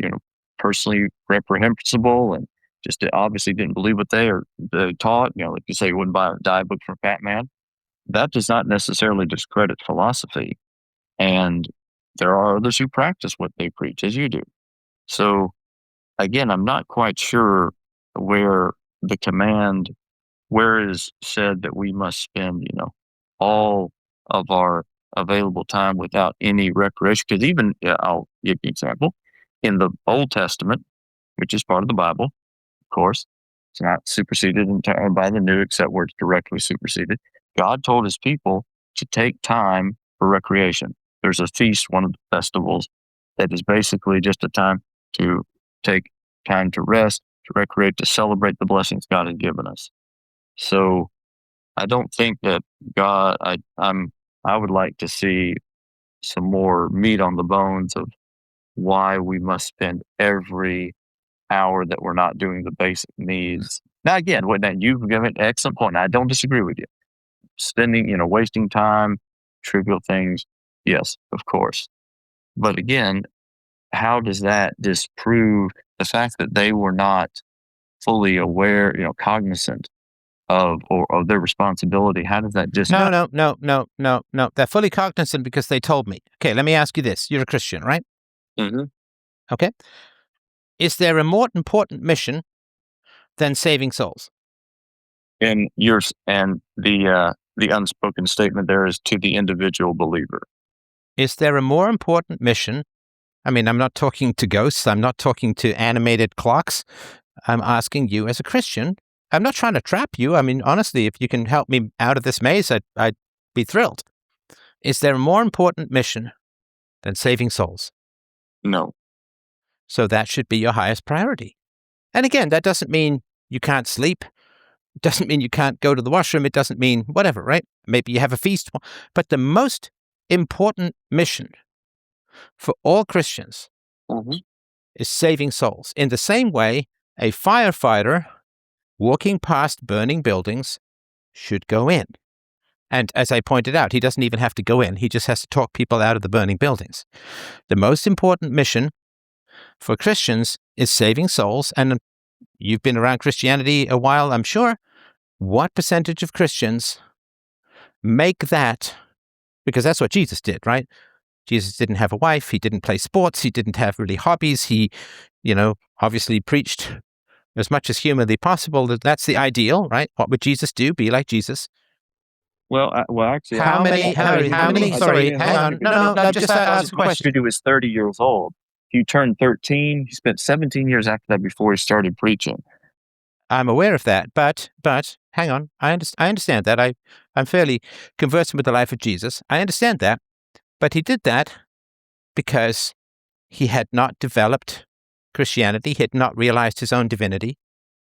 personally reprehensible and just obviously didn't believe what they taught. Like you say, you wouldn't buy a diet book from Fat Man. That does not necessarily discredit philosophy. And there are others who practice what they preach, as you do. So again, I'm not quite sure where the command, where is said that we must spend, all of our available time without any recreation. Because even, I'll give you an example. In the Old Testament, which is part of the Bible, of course, it's not superseded entirely by the New, except where it's directly superseded. God told his people to take time for recreation. There's a feast, one of the festivals, that is basically just a time to take time to rest, to recreate, to celebrate the blessings God has given us. So I don't think that God, I would like to see some more meat on the bones of why we must spend every hour that we're not doing the basic needs. Now, again, you've given an excellent point. I don't disagree with you. Spending, wasting time, trivial things. Yes, of course. But again, how does that disprove the fact that they were not fully aware, cognizant of their responsibility? How does that just No. They're fully cognizant because they told me. Okay, let me ask you this. You're a Christian, right? Mm-hmm. Okay. Is there a more important mission than saving souls? And the unspoken statement there is to the individual believer. Is there a more important mission? I mean, I'm not talking to ghosts. I'm not talking to animated clocks. I'm asking you as a Christian. I'm not trying to trap you. I mean, honestly, if you can help me out of this maze, I'd be thrilled. Is there a more important mission than saving souls? No. So that should be your highest priority. And again, that doesn't mean you can't sleep. It doesn't mean you can't go to the washroom. It doesn't mean whatever, right? Maybe you have a feast. But the most important mission for all Christians is saving souls. In the same way, a firefighter walking past burning buildings should go in. And as I pointed out, he doesn't even have to go in. He just has to talk people out of the burning buildings. The most important mission for Christians is saving souls. And you've been around Christianity a while, I'm sure. What percentage of Christians make that, because that's what Jesus did, right? Jesus didn't have a wife. He didn't play sports. He didn't have really hobbies. He, obviously preached as much as humanly possible. That's the ideal, right? What would Jesus do? Be like Jesus. Well, actually, How many? Sorry, hang on. No, just ask a question. He was 30 years old. He turned 13. He spent 17 years after that before he started preaching. I'm aware of that, but hang on. I understand that. I'm fairly conversant with the life of Jesus. I understand that, but he did that because he had not developed Christianity. He had not realized his own divinity.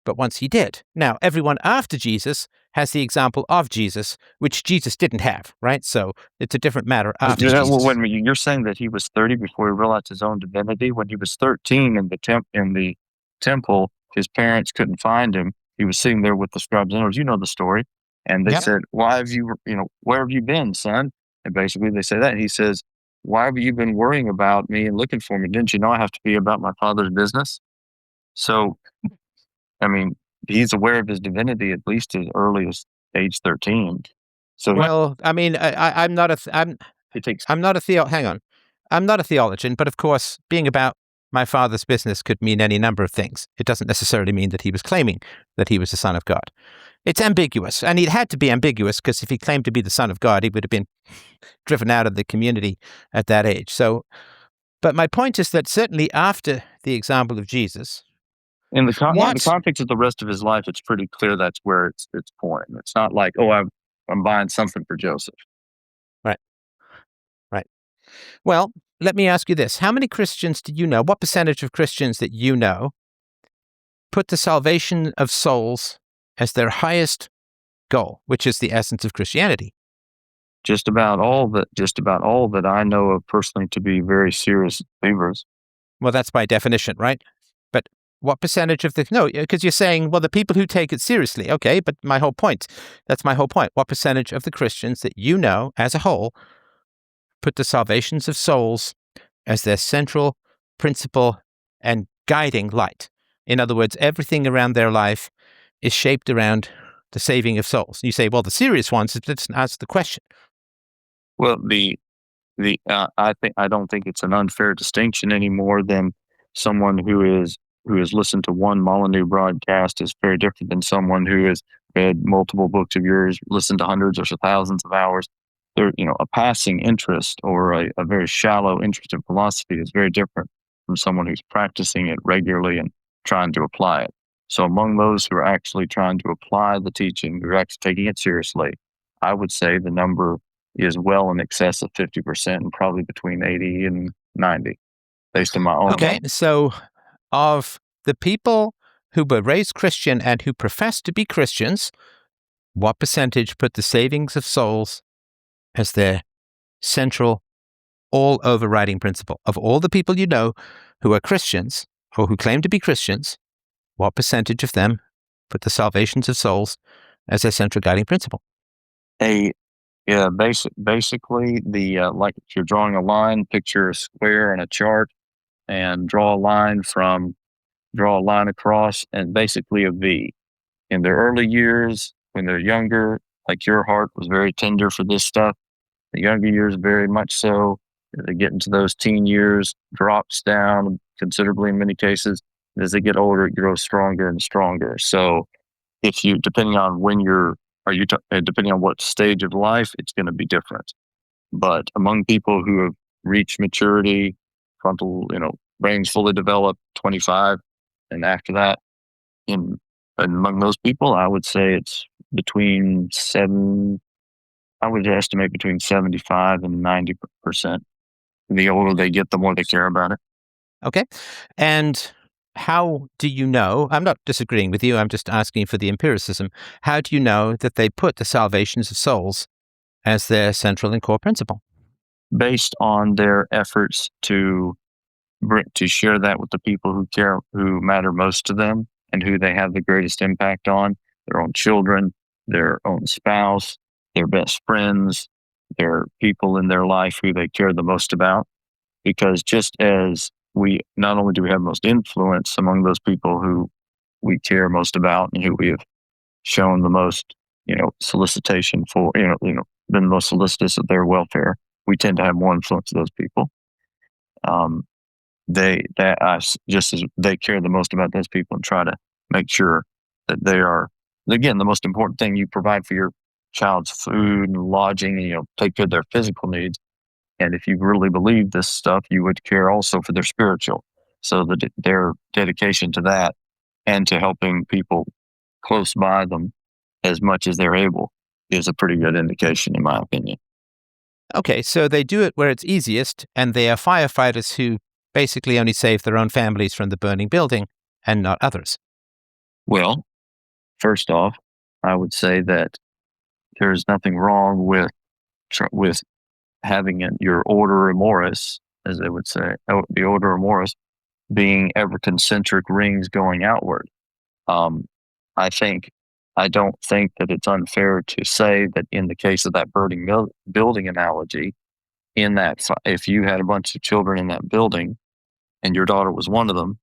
But once he did. Now, everyone after Jesus has the example of Jesus, which Jesus didn't have, right? So it's a different matter after Jesus. Well, wait a minute. You're saying that he was 30 before he realized his own divinity? When he was 13 in the temple, his parents couldn't find him. He was sitting there with the scribes and elders. You know the story. And they said, why have you, where have you been, son? And basically they say that. And he says, why have you been worrying about me and looking for me? Didn't you know I have to be about my Father's business? So, I mean, he's aware of his divinity at least as early as age 13. So, well, I mean, I'm not a theologian, but of course, being about my Father's business could mean any number of things. It doesn't necessarily mean that he was claiming that he was the Son of God. It's ambiguous, and it had to be ambiguous because if he claimed to be the Son of God, he would have been driven out of the community at that age. So, but my point is that certainly after the example of Jesus, in the context of the rest of his life, it's pretty clear that's where it's pointing. It's not like, I'm buying something for Joseph. Right. Well, let me ask you this. How many Christians do you know? What percentage of Christians that you know put the salvation of souls as their highest goal, which is the essence of Christianity? Just about all that I know of personally to be very serious believers. Well, that's by definition, right? But what percentage of because you're saying, well, the people who take it seriously. Okay, but that's my whole point. What percentage of the Christians that you know as a whole put the salvations of souls as their central principle and guiding light? In other words, everything around their life is shaped around the saving of souls. You say, well, the serious ones, let's answer the question. Well, the I don't think it's an unfair distinction any more than someone who has listened to one Molyneux broadcast is very different than someone who has read multiple books of yours, listened to hundreds or thousands of hours. There, a passing interest or a very shallow interest in philosophy is very different from someone who's practicing it regularly and trying to apply it. So among those who are actually trying to apply the teaching, who are actually taking it seriously, I would say the number is well in excess of 50% and probably between 80 and 90 based on my own. Okay, so of the people who were raised Christian and who profess to be Christians, what percentage put the savings of souls as their central, all overriding principle? Of all the people you know who are Christians or who claim to be Christians, what percentage of them put the salvations of souls as their central guiding principle? Basically, like if you're drawing a line, picture a square and a chart, and draw a line across, and basically a V. In their early years, when they're younger, like your heart was very tender for this stuff. The younger years, very much so. As they get into those teen years, drops down considerably in many cases. As they get older, it grows stronger and stronger. So, if you, depending on when depending on what stage of life, it's going to be different. But among people who have reached maturity, frontal, brains fully developed, 25, and after that, and among those people, I would say it's I would estimate between 75 and 90%. The older they get, the more they care about it. Okay. And how do you know? I'm not disagreeing with you. I'm just asking for the empiricism. How do you know that they put the salvations of souls as their central and core principle? Based on their efforts to share that with the people who matter most to them and who they have the greatest impact on, their own children, their own spouse, their best friends, their people in their life who they care the most about. Because just as not only do we have most influence among those people who we care most about and who we have shown the most, solicitation for, been the most solicitous of their welfare, we tend to have more influence of those people. Just as they care the most about those people and try to make sure that they are, again, the most important thing, you provide for your child's food and lodging, and take care of their physical needs. And if you really believe this stuff, you would care also for their spiritual. So their dedication to that and to helping people close by them as much as they're able is a pretty good indication, in my opinion. Okay, so they do it where it's easiest, and they are firefighters who basically only save their own families from the burning building and not others. Well, first off, I would say that there's nothing wrong with having your order amoris, as they would say, the order amoris being ever concentric rings going outward. I don't think that it's unfair to say that in the case of that burning building analogy, in that if you had a bunch of children in that building and your daughter was one of them,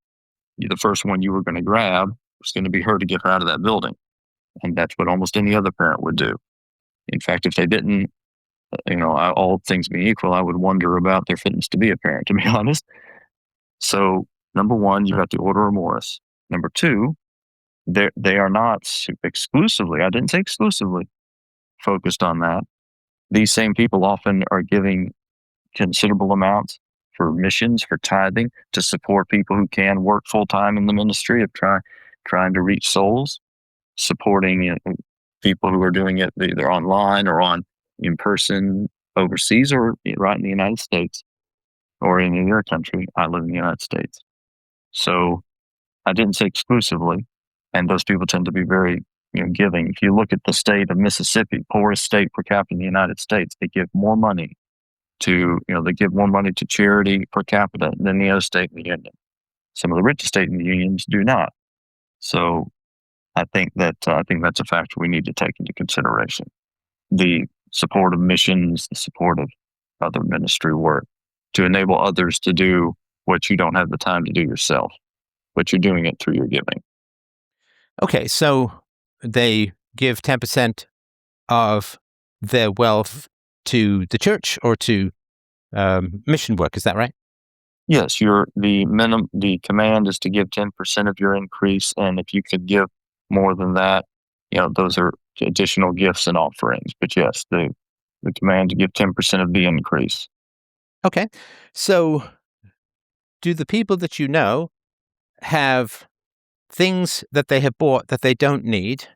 the first one you were going to grab was going to be her to get her out of that building. And that's what almost any other parent would do. In fact, if they didn't, all things being equal, I would wonder about their fitness to be a parent, to be honest. So, number one, you got the order amoris. Number two, they are not exclusively, I didn't say exclusively, focused on that. These same people often are giving considerable amounts for missions, for tithing, to support people who can work full-time in the ministry of trying to reach souls, supporting people who are doing it either online or in person overseas or right in the United States or in your country. I live in the United States. So I didn't say exclusively, and those people tend to be very giving. If you look at the state of Mississippi, poorest state per capita in the United States, they give more money to charity per capita than the other state in the union. Some of the richest states in the unions do not. So I think that's a factor we need to take into consideration. The support of missions, the support of other ministry work to enable others to do what you don't have the time to do yourself, but you're doing it through your giving. Okay, so they give 10% of their wealth to the church or to mission work. Is that right? Yes, the command is to give 10% of your increase, and if you could give more than that, those are additional gifts and offerings. But yes, the command to give 10% of the increase. Okay. So do the people that you know have things that they have bought that they don't need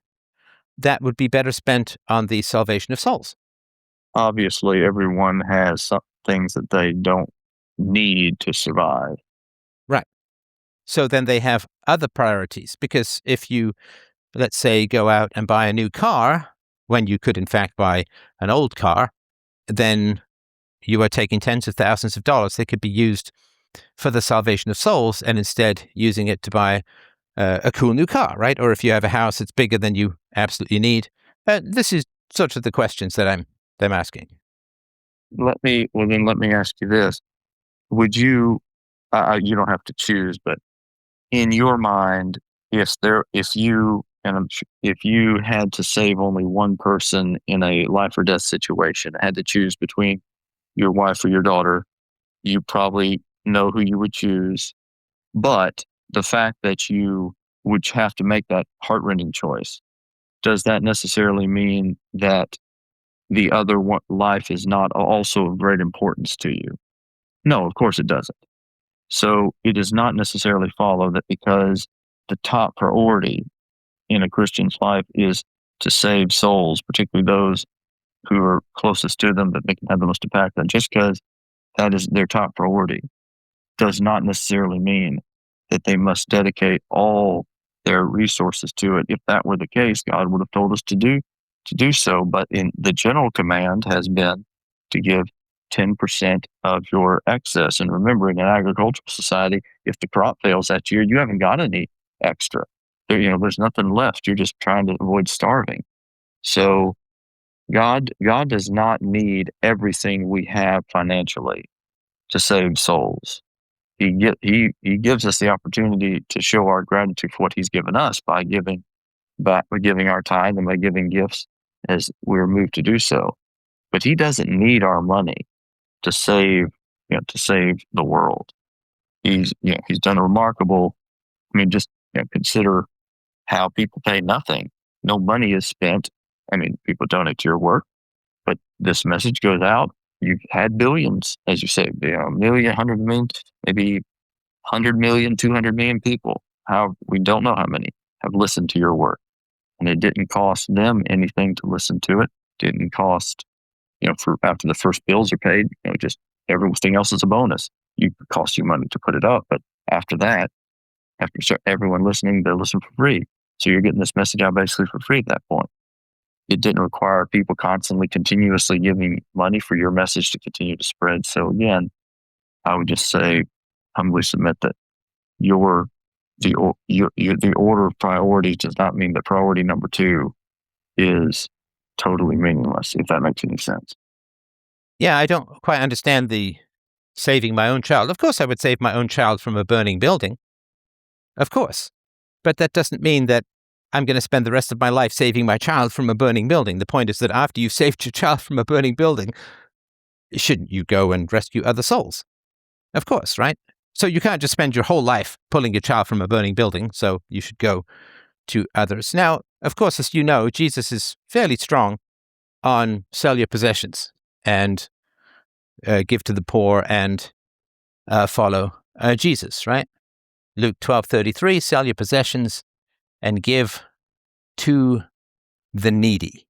that would be better spent on the salvation of souls? Obviously, everyone has some things that they don't need to survive. Right. So then they have other priorities, because if you, let's say, go out and buy a new car when you could in fact buy an old car, then you are taking tens of thousands of dollars that could be used for the salvation of souls and instead using it to buy a cool new car, right? Or if you have a house that's bigger than you absolutely need. This is sort of the questions that I'm asking. Let me ask you this: Would you? You don't have to choose, but in your mind, if you had to save only one person in a life or death situation, had to choose between your wife or your daughter, you probably know who you would choose. But the fact that you would have to make that heart-rending choice, does that necessarily mean that the other life is not also of great importance to you? No, of course it doesn't. So it does not necessarily follow that because the top priority in a Christian's life is to save souls, particularly those who are closest to them that they can have the most impact on. Just because that is their top priority does not necessarily mean that they must dedicate all their resources to it. If that were the case, God would have told us to do so. But in the general command has been to give 10% of your excess. And remember, in an agricultural society, if the crop fails that year, you haven't got any extra. There's nothing left. You're just trying to avoid starving. So God does not need everything we have financially to save souls. He gives us the opportunity to show our gratitude for what He's given us by giving our time and by giving gifts as we're moved to do so. But He doesn't need our money to save the world. He's done a remarkable. Just consider how people pay nothing. No money is spent. People donate to your work, but this message goes out. You've had billions, as you say, a million, 100 million, maybe 100 million, 200 million people. We don't know how many have listened to your work. And it didn't cost them anything to listen to it. Didn't cost, for after the first bills are paid, just everything else is a bonus. It costs you money to put it up. But after that, after everyone listening, they're listening for free. So you're getting this message out basically for free at that point. It didn't require people continuously giving money for your message to continue to spread. So again, I would just say, humbly submit that the order of priority does not mean that priority number 2 is totally meaningless, if that makes any sense. Yeah, I don't quite understand the saving my own child. Of course, I would save my own child from a burning building. Of course. But that doesn't mean that I'm going to spend the rest of my life saving my child from a burning building. The point is that after you've saved your child from a burning building, shouldn't you go and rescue other souls? Of course, right? So you can't just spend your whole life pulling your child from a burning building, so you should go to others. Now, of course, as you know, Jesus is fairly strong on sell your possessions and give to the poor and follow Jesus, right? Luke 12:33, sell your possessions and give to the needy.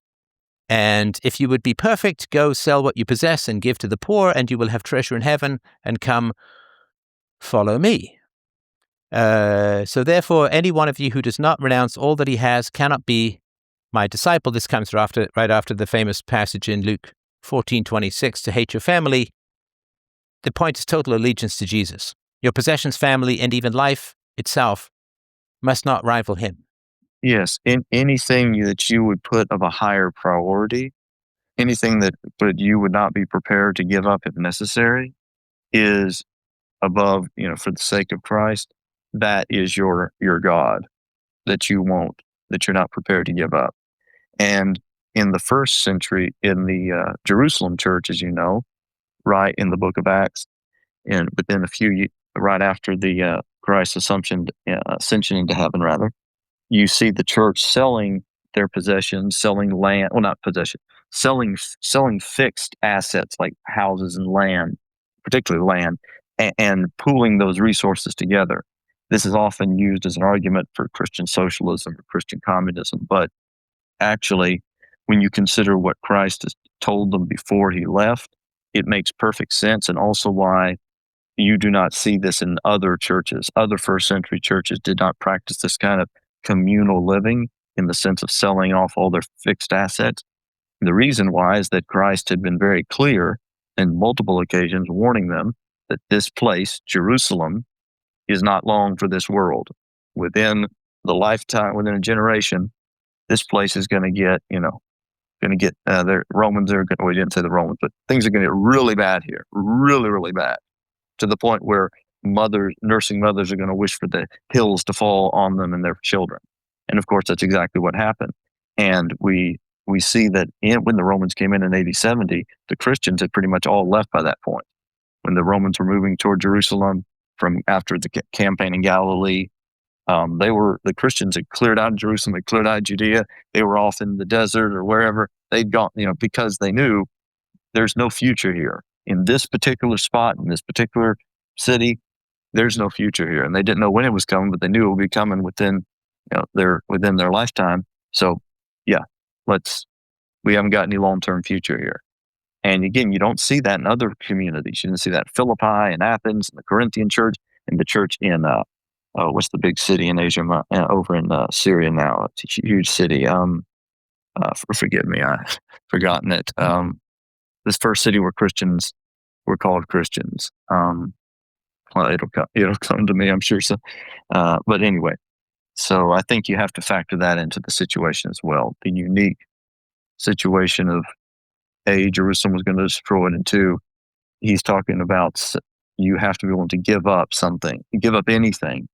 And if you would be perfect, go sell what you possess and give to the poor, and you will have treasure in heaven, and come follow me. So therefore, any one of you who does not renounce all that he has cannot be my disciple. This comes right after the famous passage in Luke 14:26, to hate your family. The point is total allegiance to Jesus. Your possessions, family, and even life itself must not rival him. Yes, in anything that you would put of a higher priority, anything that you would not be prepared to give up if necessary, is above, for the sake of Christ. That is your God that you're not prepared to give up. And in the first century, in the Jerusalem church, as you know, right in the book of Acts, and within right after the Christ's ascension into heaven, rather, you see the church selling their possessions, selling land. Well, not possession, selling fixed assets like houses and land, particularly land, and pooling those resources together. This is often used as an argument for Christian socialism or Christian communism, but actually, when you consider what Christ has told them before he left, it makes perfect sense, and also why you do not see this in other churches. Other first century churches did not practice this kind of communal living in the sense of selling off all their fixed assets. And the reason why is that Christ had been very clear in multiple occasions warning them that this place, Jerusalem, is not long for this world. Within the lifetime, within a generation, this place is going to get, the Romans are going to, we didn't say the Romans, but things are going to get really bad here, really, really bad, to the point where nursing mothers are going to wish for the hills to fall on them and their children. And of course, that's exactly what happened. And we see that when the Romans came in AD 70, the Christians had pretty much all left by that point. When the Romans were moving toward Jerusalem from after the campaign in Galilee, the Christians had cleared out of Jerusalem, had cleared out of Judea. They were off in the desert or wherever they'd gone, because they knew there's no future here in this particular spot, in this particular city. There's no future here, and they didn't know when it was coming, but they knew it would be coming within their lifetime. So, yeah, we haven't got any long-term future here. And again, you don't see that in other communities. You didn't see that in Philippi and Athens and the Corinthian church and the church in what's the big city in Asia over in Syria now? It's a huge city. Forgive me, I've forgotten it. This first city where Christians were called Christians. Well, it'll come to me, I'm sure. So, but anyway, so I think you have to factor that into the situation as well. The unique situation of Jerusalem was going to destroy it, and two, he's talking about you have to be willing to give up something, give up anything,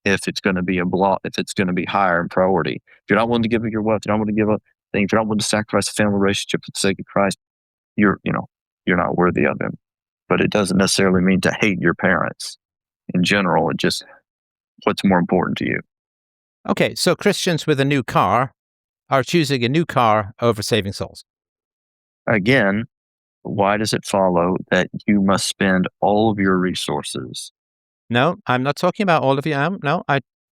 if it's going to be if it's going to be higher in priority. If you're not willing to give up your wealth, you don't want to give up things, if you're not willing to sacrifice a family relationship for the sake of Christ, you're not worthy of him. But it doesn't necessarily mean to hate your parents. In general, it just what's more important to you. Okay, so Christians with a new car are choosing a new car over saving souls. Again, why does it follow that you must spend all of your resources? No, I'm not talking about all of you.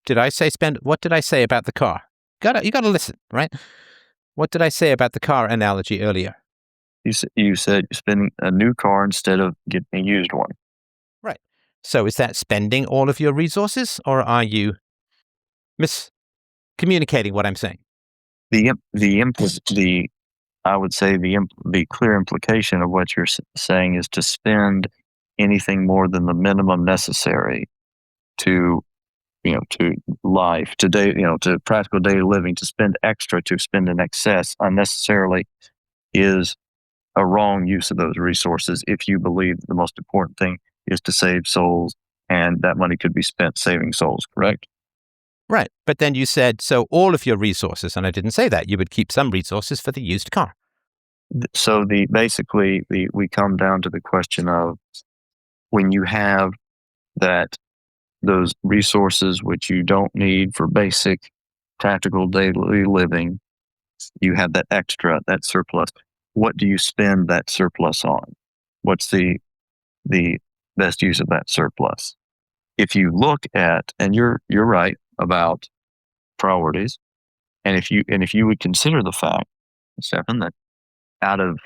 Did I say spend? What did I say about the car? You gotta listen, right? What did I say about the car analogy earlier? You said spending a new car instead of getting a used one. Right. So is that spending all of your resources, or are you miscommunicating what I'm saying? I would say the clear implication of what you're saying is to spend anything more than the minimum necessary to life, to practical daily living, to spend extra, to spend in excess unnecessarily is a wrong use of those resources if you believe the most important thing is to save souls and that money could be spent saving souls, correct? Right. But then you said, so all of your resources, and I didn't say that. You would keep some resources for the used car. So we come down to the question of when you have those resources which you don't need for basic practical daily living, you have that extra, that surplus. What do you spend that surplus on? What's the best use of that surplus? If you look at, and you're right about priorities, and if you would consider the fact, Stefan, that out of,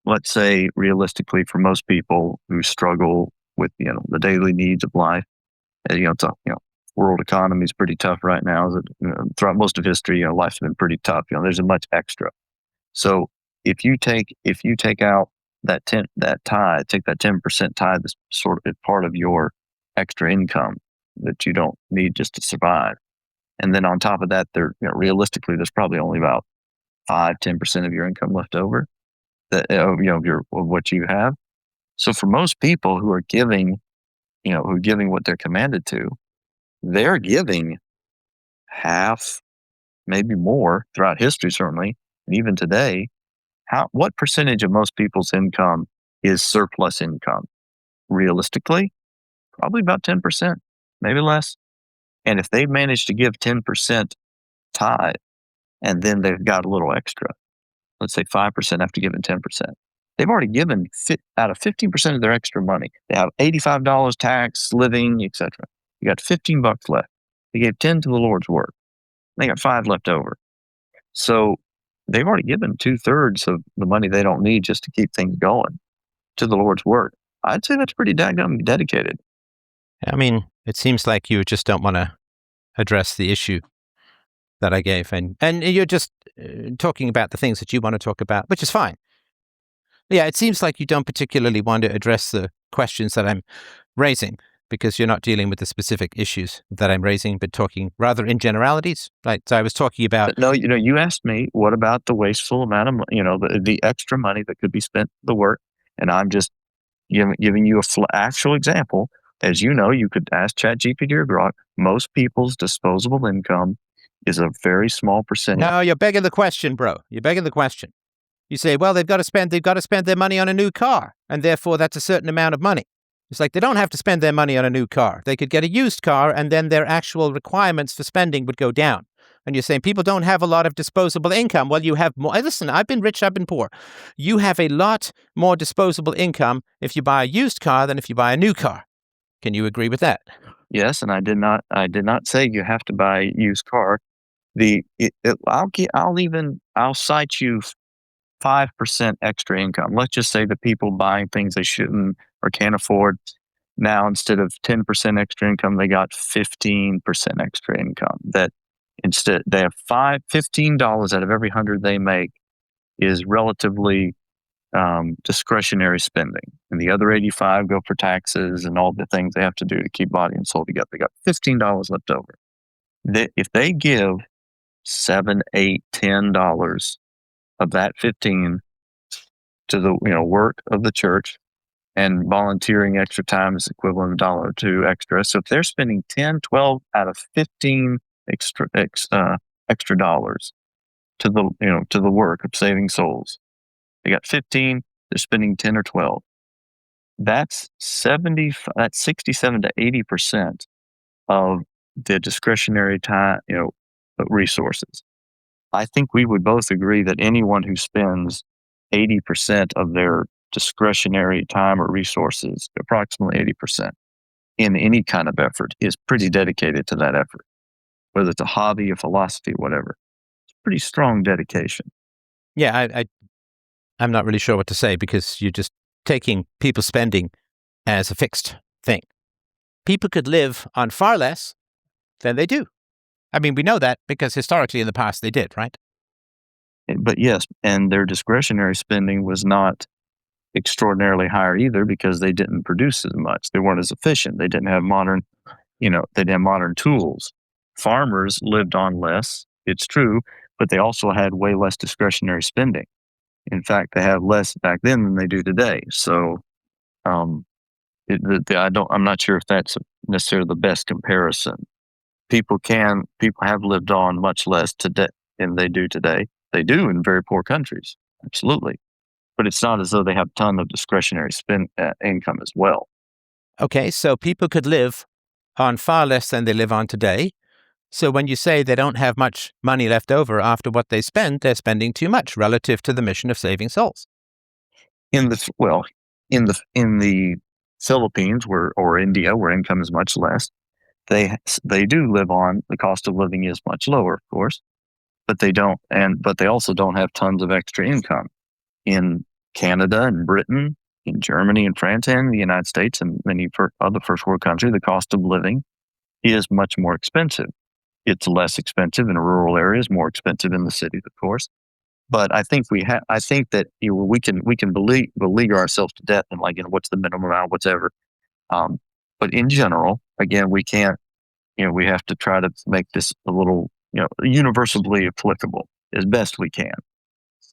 let's say, realistically, for most people who struggle with the daily needs of life, world economy is pretty tough right now. Throughout most of history, life's been pretty tough. There's a much extra. So if you take out that take that 10% tithe as sort of part of your extra income that you don't need just to survive, and then on top of that, realistically, there's probably only about 5-10% of your income left over, of what you have. So for most people who are giving, what they're commanded to, they're giving half, maybe more throughout history, certainly, and even today. What percentage of most people's income is surplus income. Realistically, probably about 10%, maybe less. And if they manage to give 10% tithe, and then they've got a little extra, let's say 5% after giving 10%, they've already given out of 15% of their extra money. They have $85 tax, living, etc. You got $15 left. They gave 10 to the Lord's work. They got 5 left over. So they've already given 2/3 of the money they don't need just to keep things going to the Lord's work. I'd say that's pretty daggum dedicated. I mean, it seems like you just don't want to address the issue that I gave, and you're just talking about the things that you want to talk about, which is fine. Yeah, it seems like you don't particularly want to address the questions that I'm raising because you're not dealing with the specific issues that I'm raising, but talking rather in generalities. Right? So I was talking about. No, you asked me, what about the wasteful amount of, the extra money that could be spent the work, and I'm just giving you a actual example. As you know, you could ask ChatGPT or Grok. Most people's disposable income is a very small percentage. No, you're begging the question, bro. You're begging the question. You say, well, they've got to spend their money on a new car, and therefore that's a certain amount of money. It's like they don't have to spend their money on a new car. They could get a used car, and then their actual requirements for spending would go down. And you're saying people don't have a lot of disposable income. Well, you have more. Listen, I've been rich, I've been poor. You have a lot more disposable income if you buy a used car than if you buy a new car. Can you agree with that? Yes, and I did not say you have to buy a used car. I'll cite you 5% extra income. Let's just say the people buying things they shouldn't or can't afford. Now, instead of 10% extra income, they got 15% extra income. That instead they have $15 out of every 100 they make is relatively discretionary spending, and the other 85 go for taxes and all the things they have to do to keep body and soul together. They got $15 left over. If they give $7, $8, $10 of that 15 to the work of the church, and volunteering extra time is equivalent of $1 or $2 extra. So if they're spending 10, 12 out of 15 extra dollars to the work of saving souls, they got 15. They're spending 10 or 12. That's 67 to 80% of the discretionary time, resources. I think we would both agree that anyone who spends 80% of their discretionary time or resources, approximately 80%, in any kind of effort is pretty dedicated to that effort, whether it's a hobby, a philosophy, whatever. It's pretty strong dedication. Yeah, I'm not really sure what to say because you're just taking people spending as a fixed thing. People could live on far less than they do. I mean, we know that because historically in the past they did, right? But yes, and their discretionary spending was not extraordinarily higher either because they didn't produce as much. They weren't as efficient. They didn't have modern tools. Farmers lived on less, it's true, but they also had way less discretionary spending. In fact, they have less back then than they do today. So, I'm not sure if that's necessarily the best comparison. People have lived on much less today than they do today. They do in very poor countries, absolutely. But it's not as though they have a ton of discretionary income as well. Okay, so people could live on far less than they live on today. So when you say they don't have much money left over after what they spend, they're spending too much relative to the mission of saving souls. In the Philippines or India, where income is much less, they do live on, the cost of living is much lower, of course, but they also don't have tons of extra income. In Canada and Britain, in Germany and France and the United States and many other first world countries, the cost of living is much more expensive. It's less expensive in rural areas, more expensive in the cities, of course. But I think we can beleaguer ourselves to death and what's the minimum amount, whatever. But in general, again, we can't. We have to try to make this a little universally applicable as best we can.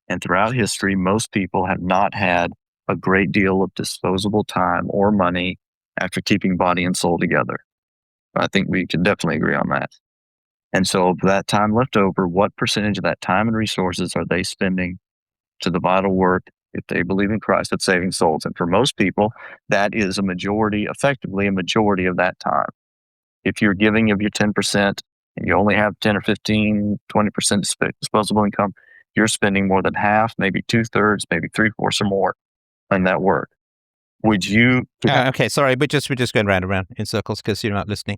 And throughout history, most people have not had a great deal of disposable time or money after keeping body and soul together. I think we can definitely agree on that. And so that time left over, what percentage of that time and resources are they spending to the vital work if they believe in Christ, that's saving souls. And for most people, that is effectively a majority of that time. If you're giving of your 10% and you only have 10 or 15, 20% disposable income, you're spending more than half, maybe 2/3, maybe 3/4 or more on that work. Would you? Okay, sorry, we're just going round and round in circles because you're not listening.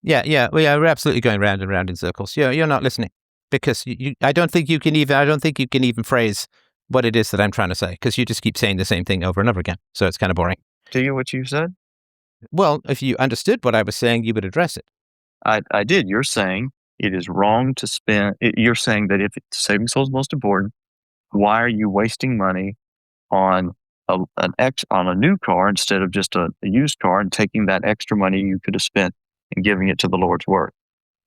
Yeah, we're absolutely going round and round in circles. You're not listening because I don't think you can even phrase what it is that I'm trying to say because you just keep saying the same thing over and over again. So it's kind of boring. Do you what you said? Well, if you understood what I was saying, you would address it. I did. You're saying it is wrong to spend. You're saying that if saving souls is most important, why are you wasting money on a new car instead of just a used car and taking that extra money you could have spent and giving it to the Lord's work?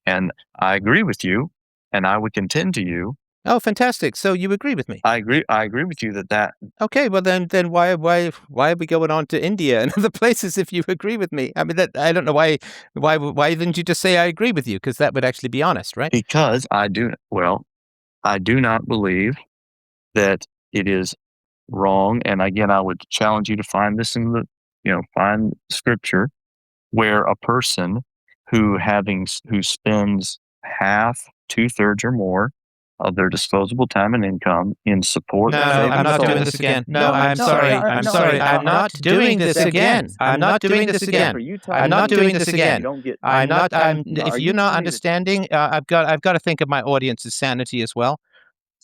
And I agree with you, and I would contend to you. Oh, fantastic! So you agree with me? I agree with you that. Okay, well then why are we going on to India and other places if you agree with me? I mean, I don't know why didn't you just say I agree with you? Because that would actually be honest, right? Because I do not believe that it is wrong. And again, I would challenge you to find this find scripture where a person who spends half, 2/3 or more of their disposable time and income in support. No, I'm not doing this again. No, I'm sorry. I'm not doing this again. I'm not doing this again. I'm not doing this again. If you're not understanding, I've got to think of my audience's sanity as well.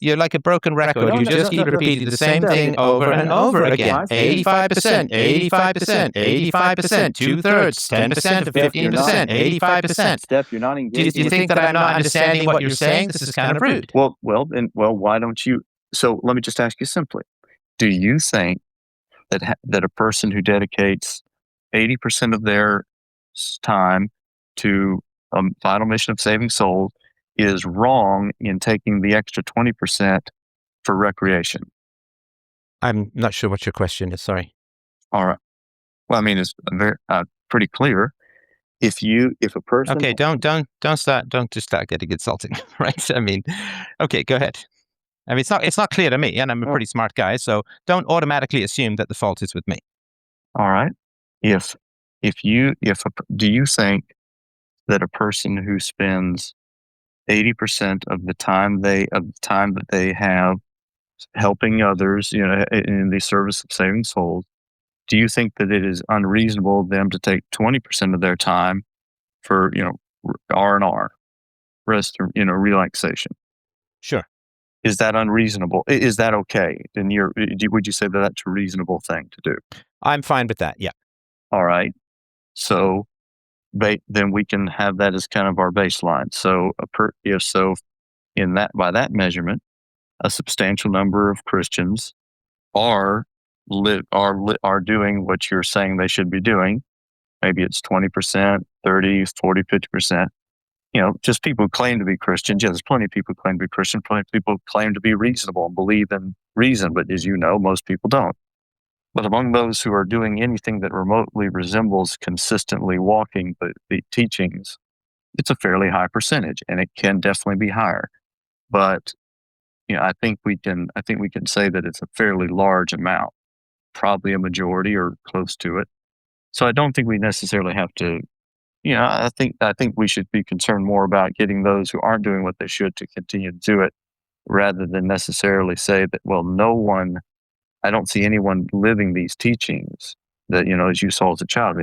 You're like a broken record. You just keep repeating the same thing over and over again. 85%, 85%, 85%, 2/3, 10%, 15%, 85%. Steph, you're not engaged. Do you think that I'm not understanding what you're saying? This is kind of rude. Well, why don't you? So let me just ask you simply: do you think that a person who dedicates 80% of their time to a vital mission of saving souls is wrong in taking the extra 20% for recreation? I'm not sure what your question is. Sorry. All right. Well, I mean, it's very pretty clear. If a person. Okay, don't just start getting insulting, right? I mean, okay, go ahead. I mean, it's not clear to me, and I'm a pretty smart guy, so don't automatically assume that the fault is with me. All right. Do you think that a person who spends 80% of the time that they have helping others, in the service of saving souls, do you think that it is unreasonable of them to take 20% of their time for, R&R, rest, or, relaxation? Sure. Is that unreasonable? Is that okay? Would you say that that's a reasonable thing to do? I'm fine with that. Yeah. All right. So then we can have that as kind of our baseline. So by that measurement, a substantial number of Christians are doing what you're saying they should be doing. Maybe it's 20%, 30, 40, 50%. Just people who claim to be Christians. Yeah, there's plenty of people who claim to be Christian. Plenty of people who claim to be reasonable and believe in reason. But as you know, most people don't. But among those who are doing anything that remotely resembles consistently walking the teachings, it's a fairly high percentage, and it can definitely be higher. But I think we can say that it's a fairly large amount, probably a majority or close to it. So I don't think we necessarily have to. I think we should be concerned more about getting those who aren't doing what they should to continue to do it, rather than necessarily say that, well, I don't see anyone living these teachings that, as you saw as a child,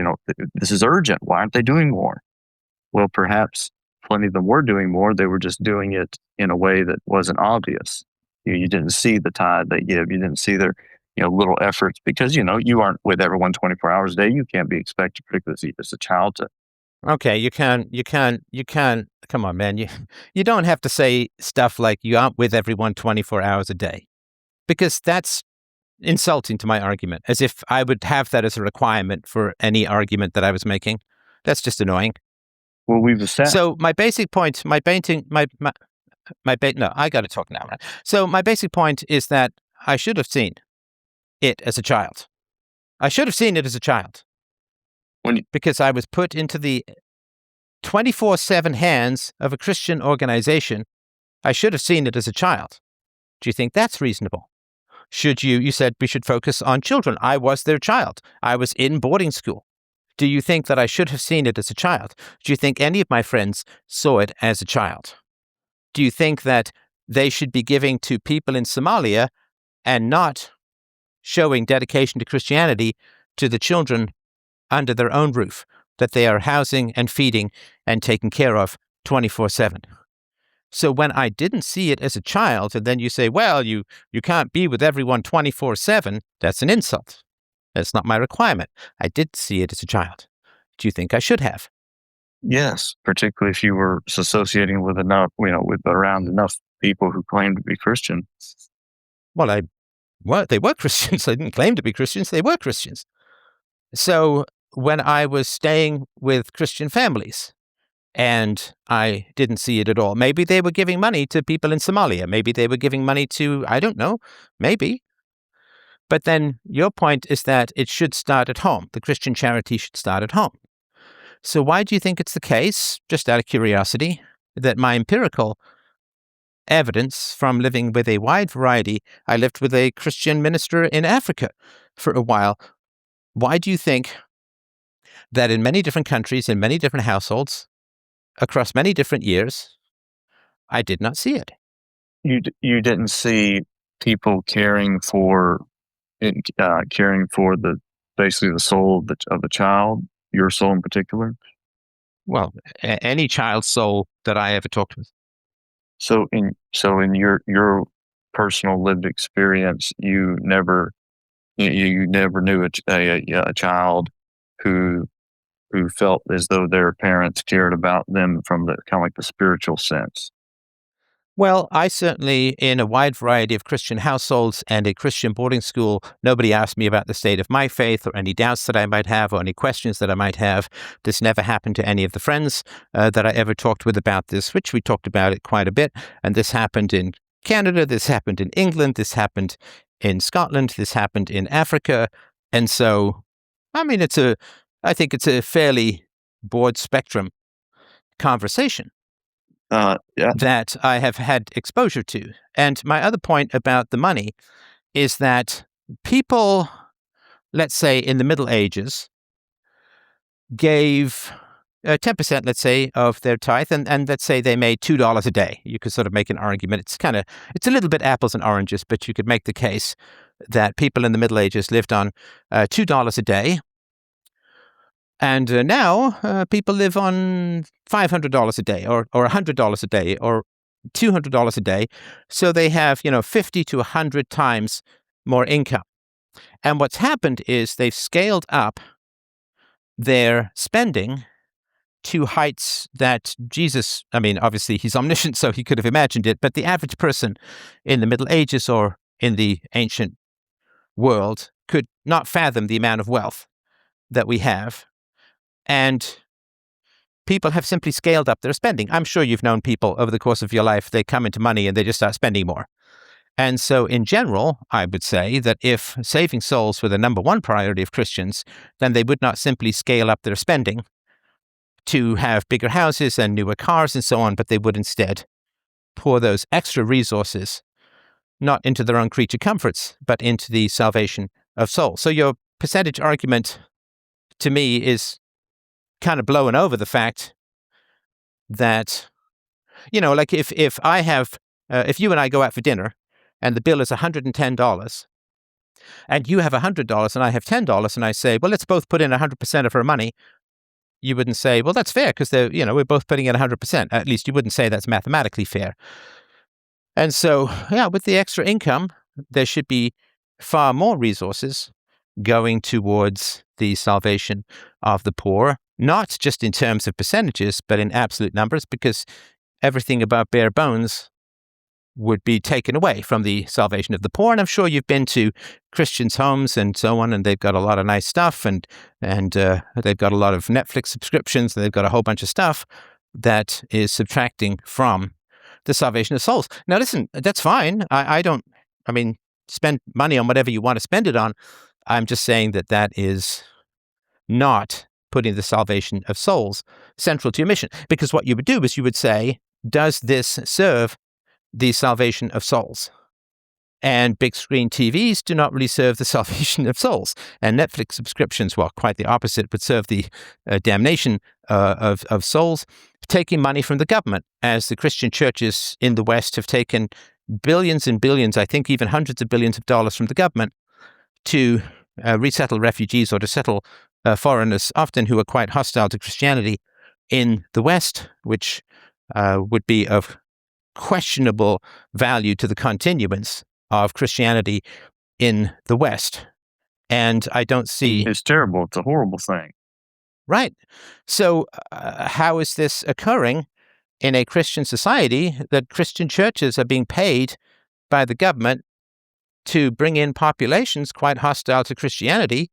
this is urgent. Why aren't they doing more? Well, perhaps plenty of them were doing more. They were just doing it in a way that wasn't obvious. You didn't see the tithe they give. You didn't see their, little efforts because, you aren't with everyone 24 hours a day. You can't be expected, particularly as a child, to. Okay, you can. Come on, man. You don't have to say stuff like you aren't with everyone 24 hours a day, because that's insulting to my argument, as if I would have that as a requirement for any argument that I was making. That's just annoying. Well, we've established. So my basic point, no, I got to talk now, right? So my basic point is that I should have seen it as a child. Because I was put into the 24/7 hands of a Christian organization. I should have seen it as a child. Do you think that's reasonable? You said we should focus on children. I was their child. I was in boarding school. Do you think that I should have seen it as a child? Do you think any of my friends saw it as a child? Do you think that they should be giving to people in Somalia and not showing dedication to Christianity to the children under their own roof that they are housing and feeding and taking care of 24/7? So when I didn't see it as a child, and then you say, well, you can't be with everyone 24/7, that's an insult. That's not my requirement. I did see it as a child. Do you think I should have? Yes, particularly if you were associating with with around enough people who claim to be Christian. Well, they were Christians. They didn't claim to be Christians. They were Christians. So when I was staying with Christian families and I didn't see it at all, maybe they were giving money to people in Somalia. Maybe they were giving money to, I don't know, maybe. But then your point is that it should start at home. The Christian charity should start at home. So why do you think it's the case, just out of curiosity, that my empirical evidence from living with a wide variety, I lived with a Christian minister in Africa for a while. Why do you think that in many different countries, in many different households, across many different years, I did not see it? You didn't see people caring for the basically the soul of the child, your soul in particular. Well, any child's soul that I ever talked with. So in your personal lived experience, you never knew a child who felt as though their parents cared about them from the kind of like the spiritual sense. Well, I certainly, in a wide variety of Christian households and a Christian boarding school, nobody asked me about the state of my faith or any doubts that I might have or any questions that I might have. This never happened to any of the friends that I ever talked with about this, which we talked about it quite a bit. And this happened in Canada, this happened in England, this happened in Scotland, this happened in Africa. And so, I mean, I think it's a fairly broad spectrum conversation. Yeah. That I have had exposure to. And my other point about the money is that people, let's say in the Middle Ages, gave 10%, let's say, of their tithe, and let's say they made $2 a day. You could sort of make an argument. It's a little bit apples and oranges, but you could make the case that people in the Middle Ages lived on $2 a day. And now people live on $500 a day or $100 a day or $200 a day. So they have, 50 to 100 times more income. And what's happened is they've scaled up their spending to heights that Jesus, I mean, obviously he's omniscient, so he could have imagined it, but the average person in the Middle Ages or in the ancient world could not fathom the amount of wealth that we have. And people have simply scaled up their spending. I'm sure you've known people over the course of your life, they come into money and they just start spending more. And so in general, I would say that if saving souls were the number one priority of Christians, then they would not simply scale up their spending to have bigger houses and newer cars and so on, but they would instead pour those extra resources not into their own creature comforts, but into the salvation of souls. So your percentage argument to me is kind of blowing over the fact that, like if I have, if you and I go out for dinner and the bill is $110 and you have $100 and I have $10 and I say, well, let's both put in 100% of our money, you wouldn't say, well, that's fair because we're both putting in 100%. At least you wouldn't say that's mathematically fair. And so, with the extra income, there should be far more resources going towards the salvation of the poor, not just in terms of percentages, but in absolute numbers, because everything above bare bones would be taken away from the salvation of the poor. And I'm sure you've been to Christians' homes and so on, and they've got a lot of nice stuff, and they've got a lot of Netflix subscriptions, and they've got a whole bunch of stuff that is subtracting from the salvation of souls. Now, listen, that's fine. Spend money on whatever you want to spend it on. I'm just saying that is not putting the salvation of souls central to your mission. Because what you would do is you would say, does this serve the salvation of souls? And big screen TVs do not really serve the salvation of souls. And Netflix subscriptions, well, quite the opposite, would serve the damnation of souls, taking money from the government, as the Christian churches in the West have taken billions and billions, I think even hundreds of billions of dollars from the government to resettle refugees or to settle foreigners, often who are quite hostile to Christianity in the West, which would be of questionable value to the continuance of Christianity in the West. And I don't see... It's terrible. It's a horrible thing. Right. So how is this occurring in a Christian society that Christian churches are being paid by the government to bring in populations quite hostile to Christianity,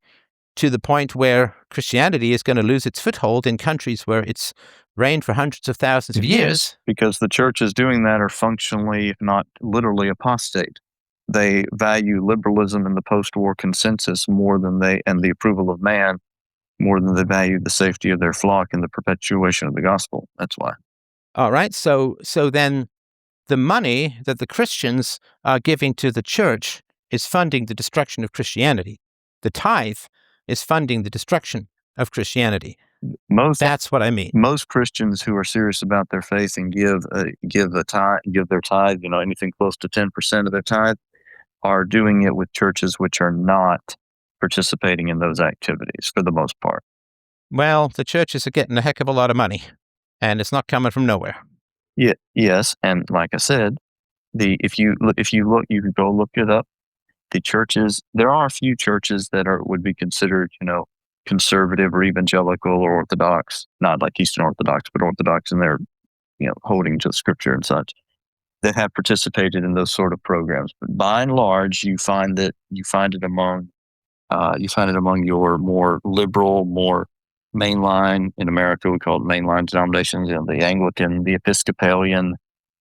to the point where Christianity is going to lose its foothold in countries where it's reigned for hundreds of thousands of years? Because the churches doing that are functionally, if not literally, apostate. They value liberalism and the post-war consensus more than and the approval of man more than they value the safety of their flock and the perpetuation of the gospel. That's why. All right. So then the money that the Christians are giving to the church is funding the destruction of Christianity. The tithe is funding the destruction of Christianity. That's what I mean. Most Christians who are serious about their faith and give their tithe, anything close to 10% of their tithe, are doing it with churches which are not participating in those activities for the most part. Well, the churches are getting a heck of a lot of money, and it's not coming from nowhere. Yeah, yes, and like I said, if you look, you can go look it up. The churches, there are a few churches that would be considered, conservative or evangelical or Orthodox, not like Eastern Orthodox, but Orthodox, and they're, holding to the Scripture and such, that have participated in those sort of programs. But by and large, you find it among your more liberal, more mainline. In America, we call it mainline denominations, the Anglican, the Episcopalian,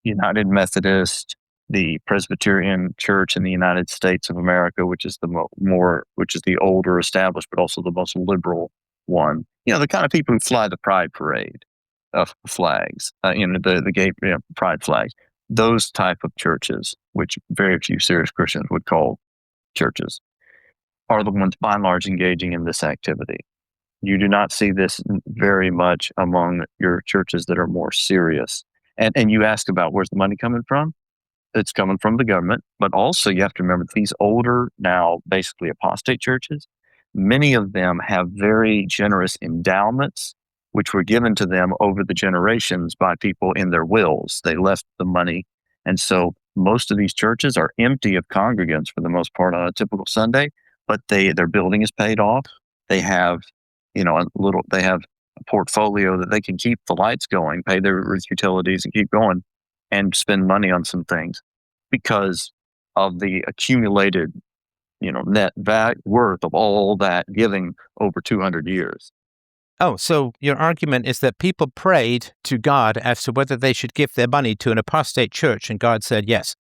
United Methodist, the Presbyterian Church in the United States of America, which is the older established, but also the most liberal one. The kind of people who fly the pride parade of flags, the gay pride flags. Those type of churches, which very few serious Christians would call churches, are the ones by and large engaging in this activity. You do not see this very much among your churches that are more serious. And you ask about where's the money coming from? It's coming from the government, but also you have to remember these older, now basically apostate churches, many of them have very generous endowments, which were given to them over the generations by people in their wills. They left the money. And so most of these churches are empty of congregants for the most part on a typical Sunday, but their building is paid off. They have, they have a portfolio that they can keep the lights going, pay their utilities and keep going, and spend money on some things because of the accumulated, net worth of all that giving over 200 years. Oh, so your argument is that people prayed to God as to whether they should give their money to an apostate church, and God said yes.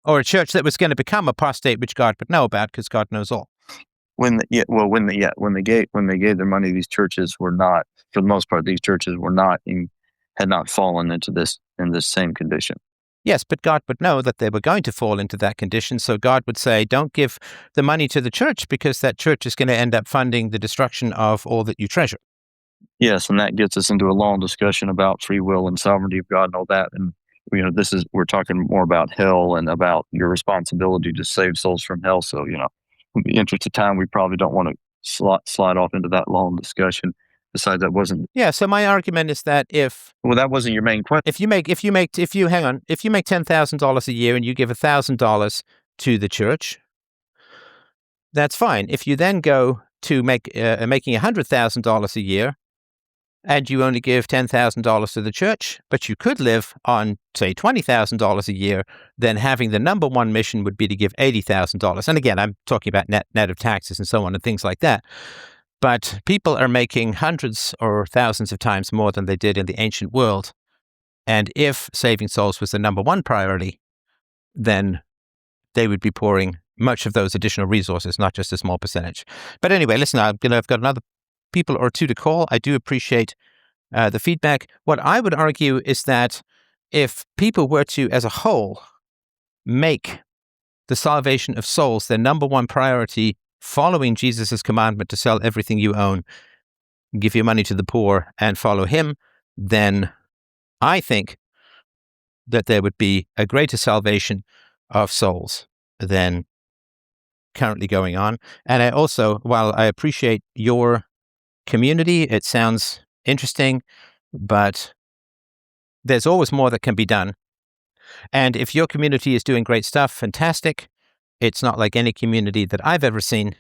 Or a church that was going to become apostate, which God would know about because God knows all. When they gave their money, these churches were not, for the most part, had not fallen into this same condition. Yes, but God would know that they were going to fall into that condition, so God would say, don't give the money to the church because that church is going to end up funding the destruction of all that you treasure. Yes, and that gets us into a long discussion about free will and sovereignty of God and all that. And we're talking more about hell and about your responsibility to save souls from hell. So, in the interest of time, we probably don't want to slide off into that long discussion. Besides, that wasn't. Yeah. So my argument is that that wasn't your main question. If you make $10,000 a year and you give $1,000 to the church, that's fine. If you then go to making $100,000 a year, and you only give $10,000 to the church, but you could live on, say, $20,000 a year, then having the number one mission would be to give $80,000. And again, I'm talking about net of taxes and so on and things like that. But people are making hundreds or thousands of times more than they did in the ancient world. And if saving souls was the number one priority, then they would be pouring much of those additional resources, not just a small percentage. But anyway, listen, I've got another people or two to call. I do appreciate the feedback. What I would argue is that if people were to, as a whole, make the salvation of souls, their number one priority, following Jesus' commandment to sell everything you own, give your money to the poor, and follow him, then I think that there would be a greater salvation of souls than currently going on. And I also, while I appreciate your community, it sounds interesting, but there's always more that can be done. And if your community is doing great stuff, fantastic. It's not like any community that I've ever seen.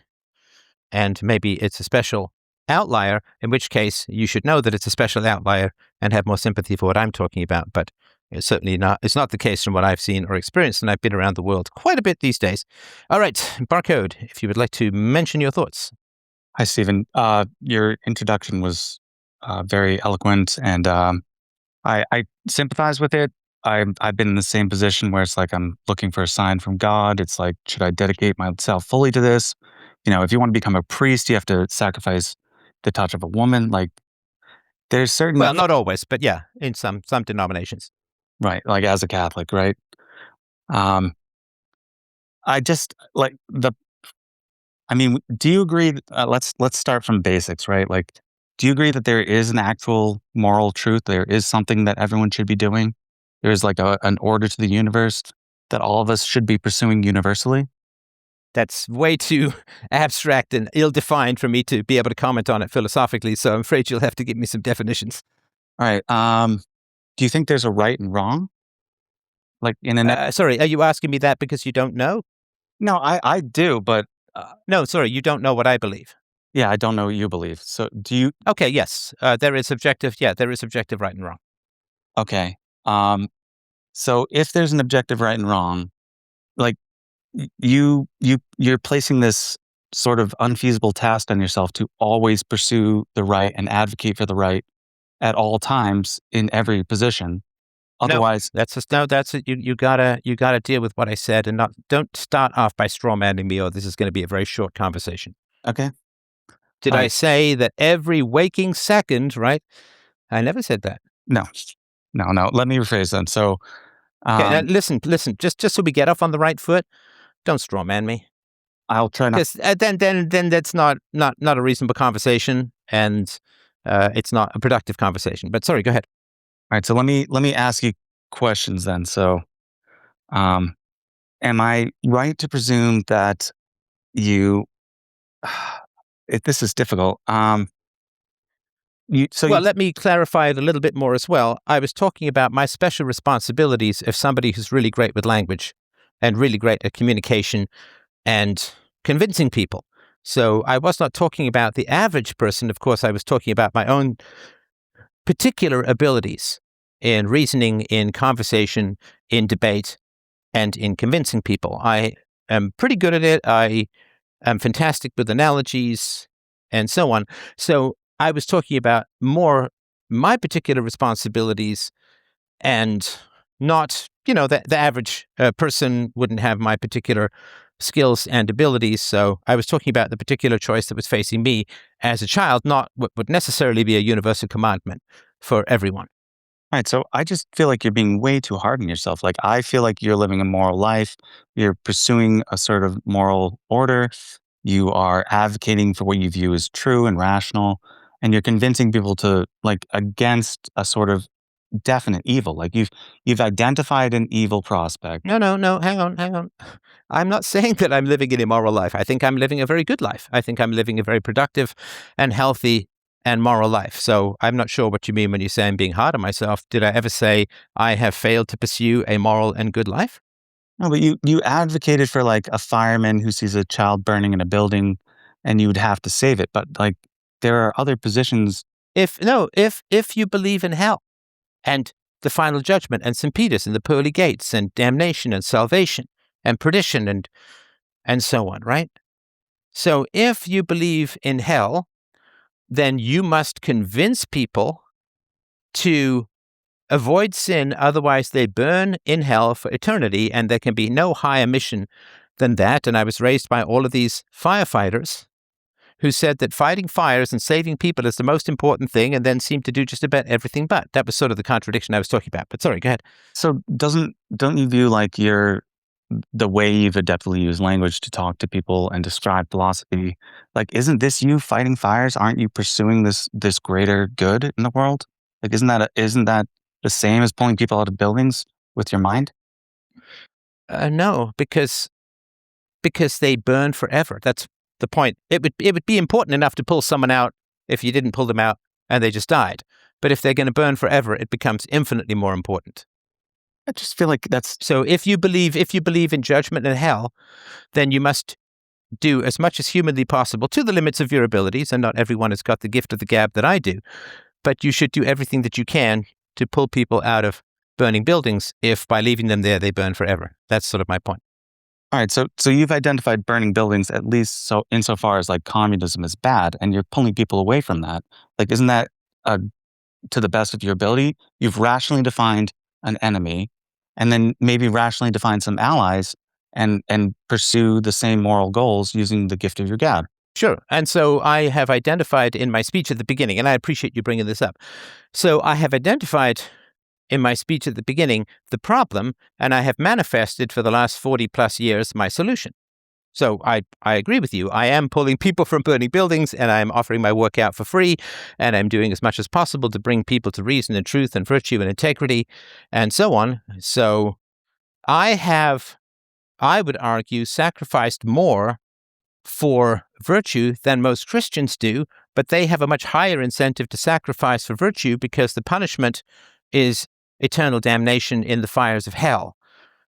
And maybe it's a special outlier, in which case you should know that it's a special outlier and have more sympathy for what I'm talking about. But it's certainly not. It's not the case from what I've seen or experienced, and I've been around the world quite a bit these days. All right, Barcode, if you would like to mention your thoughts. Hi, Stephen. Your introduction was very eloquent, and I sympathize with it. I've been in the same position where it's like I'm looking for a sign from God. It's like, should I dedicate myself fully to this? If you want to become a priest, you have to sacrifice the touch of a woman. Like, there's certain... Well, not always, but yeah, in some denominations. Right, like as a Catholic, right? I just like do you agree? Let's start from basics, right? Like, do you agree that there is an actual moral truth? There is something that everyone should be doing? There's like an order to the universe that all of us should be pursuing universally? That's way too abstract and ill-defined for me to be able to comment on it philosophically, so I'm afraid you'll have to give me some definitions. All right. Do you think there's a right and wrong? Like in sorry, are you asking me that because you don't know? No, I do, but... No, sorry, you don't know what I believe. Yeah, I don't know what you believe. So do you... Okay, yes. There is objective right and wrong. Okay. So if there's an objective right and wrong, like you're placing this sort of unfeasible task on yourself to always pursue the right and advocate for the right at all times in every position. Otherwise, you gotta deal with what I said and don't start off by strawmanning me, or this is going to be a very short conversation. Okay. Did I say that every waking second? Right? I never said that. No. Let me rephrase then. So, okay, now listen. Just so we get off on the right foot, don't strawman me. I'll try not. Because then that's not a reasonable conversation, and it's not a productive conversation. But sorry, go ahead. All right, so let me ask you questions then. So, am I right to presume that you? This is difficult. Let me clarify it a little bit more as well. I was talking about my special responsibilities of somebody who's really great with language and really great at communication and convincing people. So I was not talking about the average person. Of course, I was talking about my own particular abilities in reasoning, in conversation, in debate, and in convincing people. I am pretty good at it. I am fantastic with analogies and so on. So I was talking about more my particular responsibilities, and not, the average person wouldn't have my particular skills and abilities. So I was talking about the particular choice that was facing me as a child, not what would necessarily be a universal commandment for everyone. All right, so I just feel like you're being way too hard on yourself. Like, I feel like you're living a moral life. You're pursuing a sort of moral order. You are advocating for what you view as true and rational. And you're convincing people to, like, against a sort of definite evil. Like, you've identified an evil prospect. No, hang on. I'm not saying that I'm living an immoral life. I think I'm living a very good life. I think I'm living a very productive and healthy and moral life. So I'm not sure what you mean when you say I'm being hard on myself. Did I ever say I have failed to pursue a moral and good life? No, but you advocated for, like, a fireman who sees a child burning in a building and you would have to save it. But, like, there are other positions. If you believe in hell and the final judgment and St. Peter's and the pearly gates and damnation and salvation and perdition and so on, right? So if you believe in hell, then you must convince people to avoid sin, otherwise they burn in hell for eternity, and there can be no higher mission than that. And I was raised by all of these firefighters who said that fighting fires and saving people is the most important thing, and then seemed to do just about everything but. That was sort of the contradiction I was talking about. But sorry, go ahead. So don't you view, like, your the way you've adeptly used language to talk to people and describe philosophy, like, isn't this you fighting fires? Aren't you pursuing this greater good in the world? Like, isn't that the same as pulling people out of buildings with your mind? No, because they burn forever. That's the point. It would be important enough to pull someone out if you didn't pull them out and they just died. But if they're going to burn forever, it becomes infinitely more important. I just feel like that's So if you believe in judgment and hell, then you must do as much as humanly possible to the limits of your abilities, and not everyone has got the gift of the gab that I do, but you should do everything that you can to pull people out of burning buildings if by leaving them there they burn forever. That's sort of my point. all right. So you've identified burning buildings at least so insofar as like communism is bad, and you're pulling people away from that. Like, isn't that to the best of your ability? You've rationally defined an enemy, and then maybe rationally define some allies, and pursue the same moral goals using the gift of your gab. Sure. And so I have identified in my speech at the beginning, and I appreciate you bringing this up. So I have identified in my speech at the beginning the problem, and I have manifested for the last 40 plus years my solution. So I agree with you. I am pulling people from burning buildings, and I'm offering my work out for free, and I'm doing as much as possible to bring people to reason and truth and virtue and integrity and so on. So I would argue, sacrificed more for virtue than most Christians do, but they have a much higher incentive to sacrifice for virtue because the punishment is eternal damnation in the fires of hell.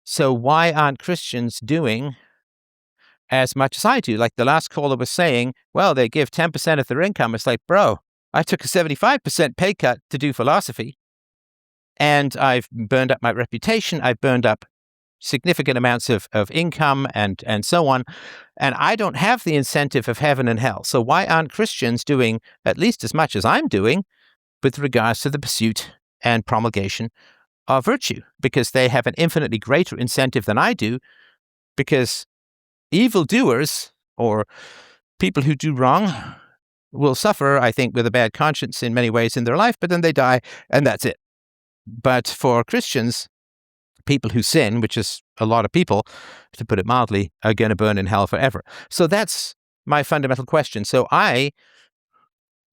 So why aren't Christians doing as much as I do? Like the last caller was saying, well, they give 10% of their income. It's like, bro, I took a 75% pay cut to do philosophy, and I've burned up my reputation. I've burned up significant amounts of income and so on. And I don't have the incentive of heaven and hell. So why aren't Christians doing at least as much as I'm doing with regards to the pursuit and promulgation of virtue? Because they have an infinitely greater incentive than I do, because evildoers or people who do wrong will suffer, I think, with a bad conscience in many ways in their life, but then they die and that's it. But for Christians, people who sin, which is a lot of people, to put it mildly, are going to burn in hell forever. So that's my fundamental question. So I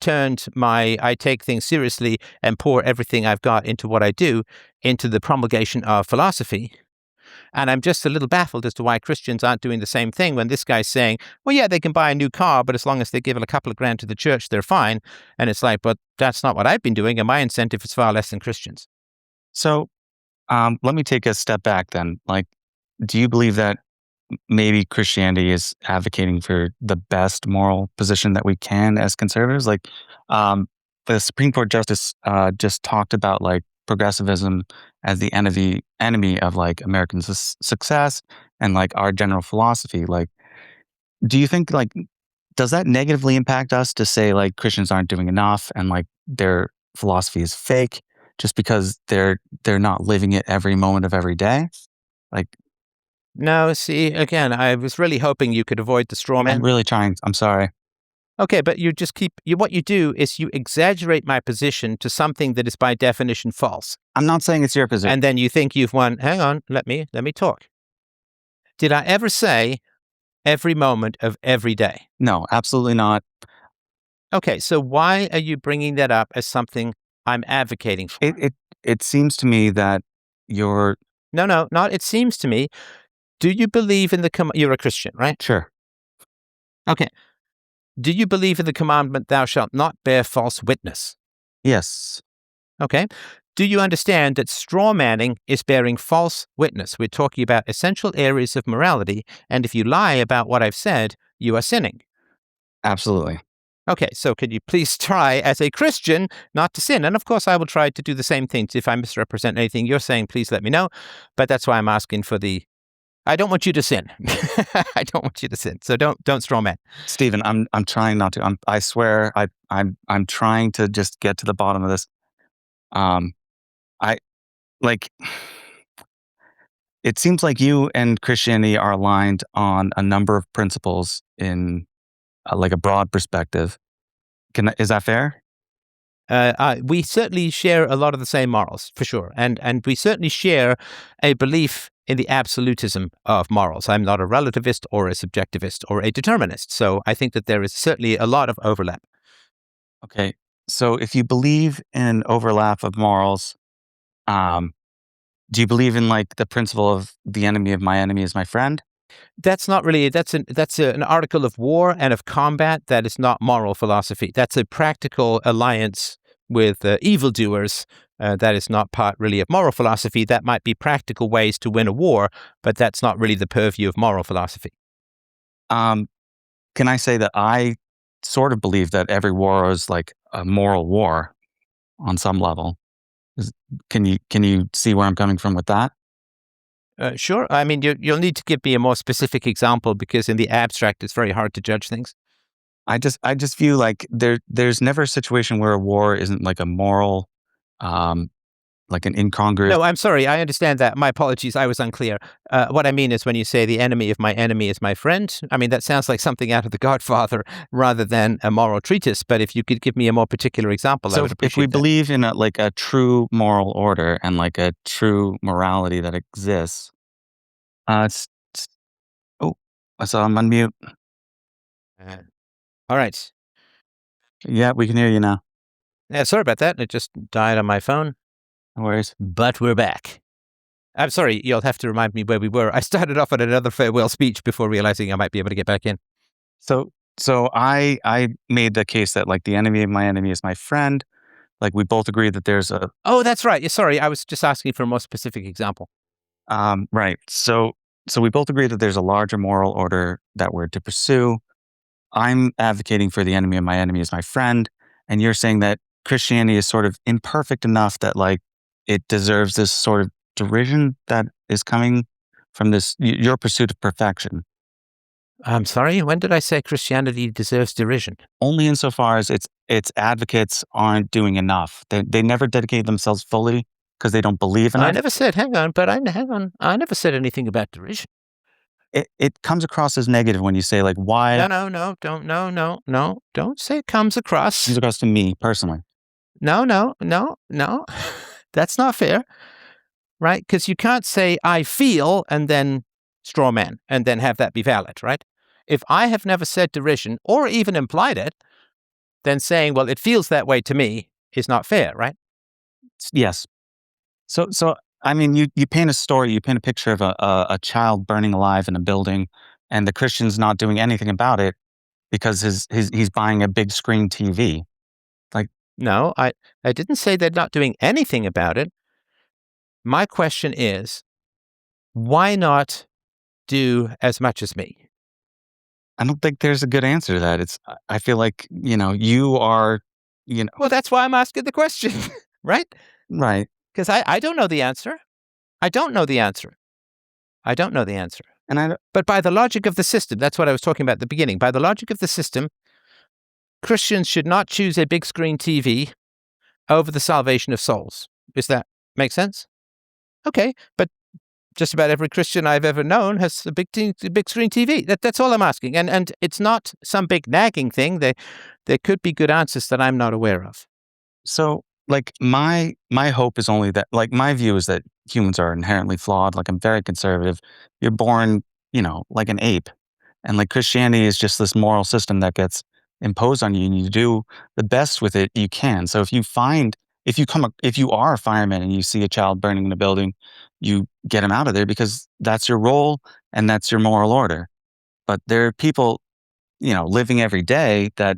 take things seriously and pour everything I've got into what I do, into the promulgation of philosophy. And I'm just a little baffled as to why Christians aren't doing the same thing when this guy's saying, well, yeah, they can buy a new car, but as long as they give it a couple of grand to the church, they're fine. And it's like, but that's not what I've been doing, and my incentive is far less than Christians. So let me take a step back then. Like, do you believe that maybe Christianity is advocating for the best moral position that we can as conservatives? Like, the Supreme Court justice just talked about like progressivism as the enemy of like American success and like our general philosophy. Like, do you think like, does that negatively impact us to say like Christians aren't doing enough and like their philosophy is fake just because they're not living it every moment of every day? Like, no, see, again, I was really hoping you could avoid the straw man. I'm really trying. I'm sorry. Okay, but you just what you do is you exaggerate my position to something that is by definition false. I'm not saying it's your position. And then you think you've won. Hang on, let me talk. Did I ever say every moment of every day? No, absolutely not. Okay, so why are you bringing that up as something I'm advocating for? It seems to me that you're... No, not it seems to me. Do you believe in you're a Christian, right? Sure. Okay. Do you believe in the commandment, thou shalt not bear false witness? Yes. Okay. Do you understand that straw manning is bearing false witness? We're talking about essential areas of morality, and if you lie about what I've said, you are sinning. Absolutely. Okay, so could you please try as a Christian not to sin? And of course, I will try to do the same things. If I misrepresent anything you're saying, please let me know. But that's why I'm asking for I don't want you to sin. I don't want you to sin. So don't straw man. Stephen, I'm trying not to. I swear I'm trying to just get to the bottom of this. It seems like you and Christianity are aligned on a number of principles in like a broad perspective. Is that fair? We certainly share a lot of the same morals, for sure. And we certainly share a belief in the absolutism of morals. I'm not a relativist or a subjectivist or a determinist. So I think that there is certainly a lot of overlap. Okay. So if you believe in overlap of morals, do you believe in like the principle of the enemy of my enemy is my friend? That's not really, that's an article of war and of combat. That is not moral philosophy. That's a practical alliance with evildoers. That is not part really of moral philosophy. That might be practical ways to win a war, but that's not really the purview of moral philosophy. Can I say that I sort of believe that every war is like a moral war on some level? Can you see where I'm coming from with that? Sure. I mean, you'll need to give me a more specific example because in the abstract, it's very hard to judge things. I just view like there's never a situation where a war isn't like a moral, um, like an incongruous. No, I'm sorry. I understand that. My apologies. I was unclear. What I mean is when you say the enemy of my enemy is my friend, I mean, that sounds like something out of The Godfather rather than a moral treatise. But if you could give me a more particular example, I So would if appreciate we that. believe in like a true moral order and like a true morality that exists, it's oh, I saw I'm on mute. Uh, all right. Yeah, we can hear you now. Yeah, sorry about that. It just died on my phone, No worries. but we're back. I'm sorry. You'll have to remind me where we were. I started off at another farewell speech before realizing I might be able to get back in. So I made the case that like the enemy of my enemy is my friend. Like we both agree that there's a Oh, that's right. Yeah, sorry. I was just asking for a more specific example. right. So we both agree that there's a larger moral order that we're to pursue. I'm advocating for the enemy of my enemy is my friend, and you're saying that Christianity is sort of imperfect enough that like it deserves this sort of derision that is coming from this your pursuit of perfection. I'm sorry. When did I say Christianity deserves derision? Only insofar as its advocates aren't doing enough. They never dedicate themselves fully because they don't believe I enough. never said, hang on, but hang on. I never said anything about derision. It comes across as negative when you say like why No, don't, no. Don't say it comes across. comes across to me personally. No. That's not fair, right? Because you can't say I feel and then straw man and then have that be valid, right? If I have never said derision or even implied it, then saying, well, it feels that way to me is not fair, right? Yes. So I mean, you paint a story, you paint a picture of a child burning alive in a building, and the Christian's not doing anything about it because he's buying a big screen TV. Like, No, I didn't say they're not doing anything about it. My question is, why not do as much as me? I don't think there's a good answer to that. I feel like you are, Well, that's why I'm asking the question, right? right, Because I don't know the answer. I don't know the answer. and But by the logic of the system, that's what I was talking about at the beginning. By the logic of the system, Christians should not choose a big screen TV over the salvation of souls. Does that make sense? Okay, but just about every Christian I've ever known has a big screen TV. That's all I'm asking. And it's not some big nagging thing. There could be good answers that I'm not aware of. So, like, my hope is only that, like, my view is that humans are inherently flawed. Like, I'm very conservative. You're born, like an ape, and like Christianity is just this moral system that gets imposed on you, and you do the best with it you can. So, if you are a fireman and you see a child burning in a building, you get him out of there because that's your role and that's your moral order. But there are people living every day that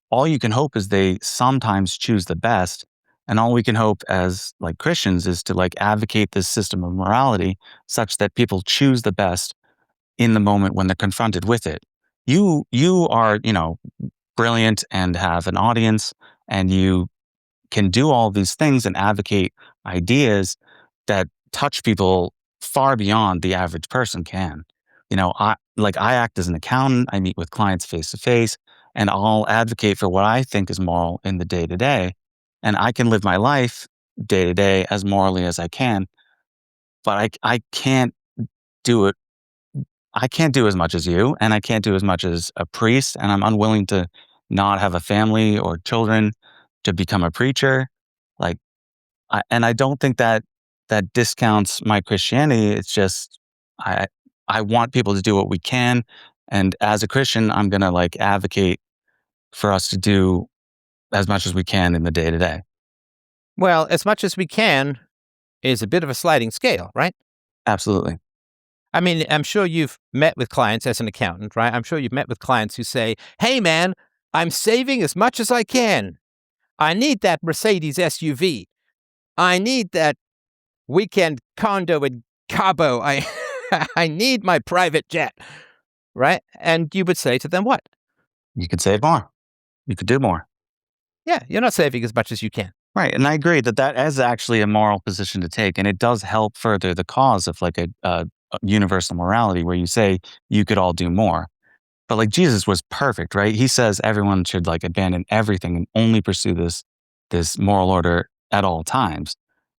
all you can hope is they sometimes choose the best. And all we can hope as like Christians is to like advocate this system of morality such that people choose the best in the moment when they're confronted with it. You are, brilliant and have an audience and you can do all these things and advocate ideas that touch people far beyond the average person can. I act as an accountant, I meet with clients face to face, and I'll advocate for what I think is moral in the day to day. And I can live my life day to day as morally as I can, but I can't do it. I can't do as much as you, and I can't do as much as a priest, and I'm unwilling to not have a family or children to become a preacher. Like, and I don't think that discounts my Christianity. It's just I want people to do what we can, and as a Christian, I'm gonna like advocate for us to do as much as we can in the day to day. Well, as much as we can is a bit of a sliding scale, right? Absolutely. I mean, I'm sure you've met with clients as an accountant, right? I'm sure you've met with clients who say, hey, man, I'm saving as much as I can. I need that Mercedes SUV. I need that weekend condo in Cabo. I need my private jet, right? And you would say to them, what? You could save more. You could do more. Yeah, you're not saving as much as you can. Right. And I agree that is actually a moral position to take. And it does help further the cause of like a universal morality where you say you could all do more. But like Jesus was perfect, right? He says everyone should like abandon everything and only pursue this moral order at all times.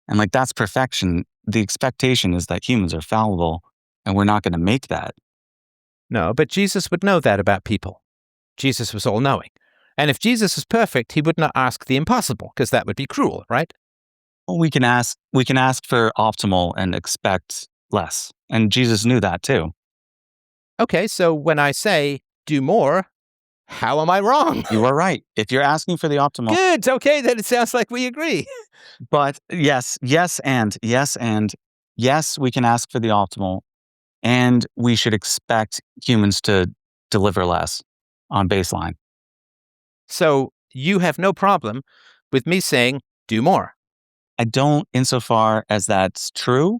And like that's perfection. The expectation is that humans are fallible and we're not going to make that. No, but Jesus would know that about people. Jesus was all-knowing. And if Jesus is perfect, he would not ask the impossible, because that would be cruel, right? Well, we can ask for optimal and expect less. And Jesus knew that too. Okay, so when I say do more, how am I wrong? You are right. If you're asking for the optimal. Good. Okay, then it sounds like we agree. But yes, and yes, we can ask for the optimal, and we should expect humans to deliver less on baseline. So you have no problem with me saying do more. I don't insofar as that's true.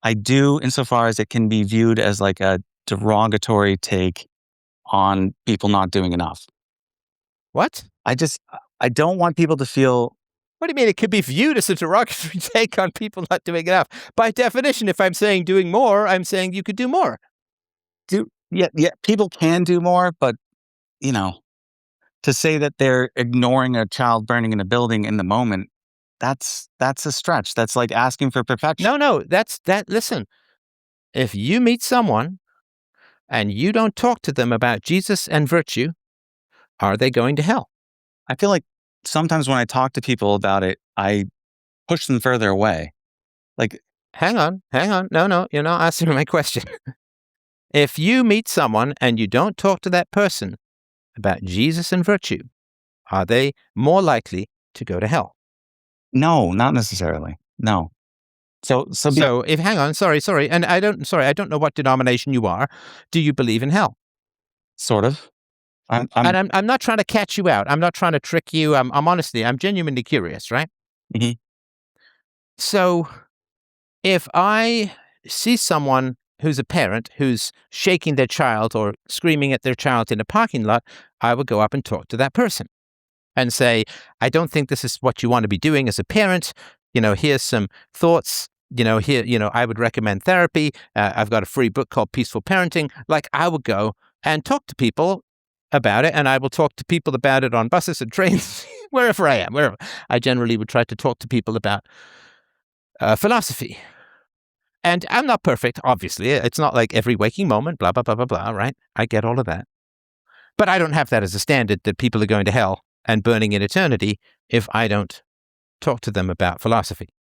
I do insofar as it can be viewed as like a derogatory take on people not doing enough. What? I don't want people to feel. What do you mean it could be viewed as a derogatory take on people not doing enough? By definition, if I'm saying doing more, I'm saying you could do more. Yeah, people can do more, but to say that they're ignoring a child burning in a building in the moment, that's a stretch. That's like asking for perfection. No, listen, if you meet someone and you don't talk to them about Jesus and virtue, are they going to hell? I feel like sometimes when I talk to people about it, I push them further away. Like, hang on. No, you're not answering my question. If you meet someone and you don't talk to that person about Jesus and virtue, are they more likely to go to hell? no, not necessarily. No. So if hang on, sorry, and I don't know what denomination you are. Do you believe in hell? Sort of. I'm not trying to catch you out. I'm not trying to trick you. I'm genuinely curious, right? Mhm. So if I see someone who's a parent who's shaking their child or screaming at their child in a parking lot, I would go up and talk to that person and say, I don't think this is what you want to be doing as a parent. Here's some thoughts. I would recommend therapy. I've got a free book called Peaceful Parenting. Like, I would go and talk to people about it, and I will talk to people about it on buses and trains, wherever I am. Wherever I generally would try to talk to people about philosophy. And I'm not perfect, obviously. It's not like every waking moment, blah, blah, blah, blah, blah, right? I get all of that. But I don't have that as a standard that people are going to hell and burning in eternity if I don't talk to them about philosophy.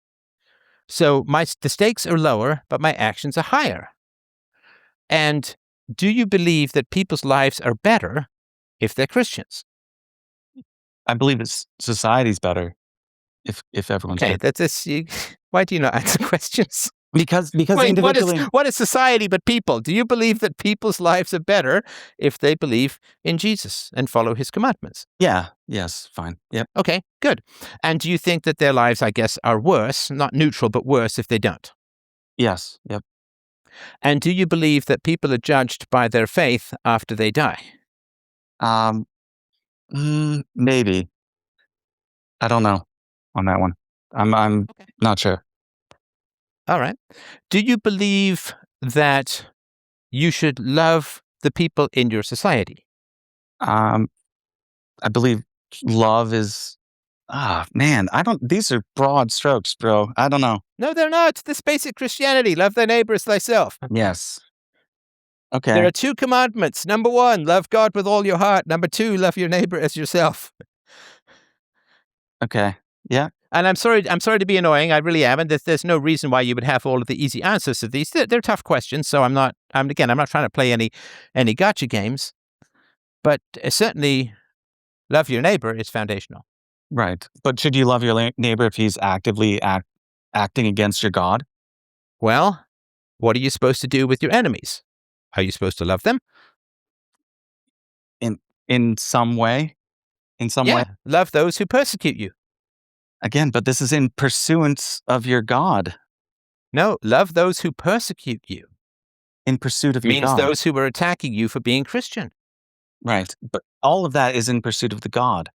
So the stakes are lower, but my actions are higher. And do you believe that people's lives are better if they're Christians? I believe society's better if everyone's okay. good. Why do you not answer questions? Because Wait, individually, what is society but people? Do you believe that people's lives are better if they believe in Jesus and follow his commandments? yeah, yes, fine, yep, Okay, good. And do you think that their lives, I guess, are worse, not neutral, but worse if they don't? yes, yep. And do you believe that people are judged by their faith after they die? Maybe. I don't know on that one. I'm Okay. not sure. All right. Do you believe that you should love the people in your society? I believe love is. Man, these are broad strokes, bro. I don't know. No, they're not. This basic Christianity. Love thy neighbor as thyself. Yes. There Okay. are 2 commandments. Number 1, love God with all your heart. Number 2, love your neighbor as yourself. Okay. Yeah. And I'm sorry to be annoying. I really am. And there's no reason why you would have all of the easy answers to these. They're tough questions. So I'm not trying to play any gotcha games, but certainly love your neighbor is foundational. Right. But should you love your neighbor if he's actively acting against your God? Well, what are you supposed to do with your enemies? Are you supposed to love them? In some way? In some way? Love those who persecute you. Again, but this is in pursuance of your God. No, love those who persecute you. In pursuit of your Means God. those who are attacking you for being Christian. Right. But all of that is in pursuit of the God.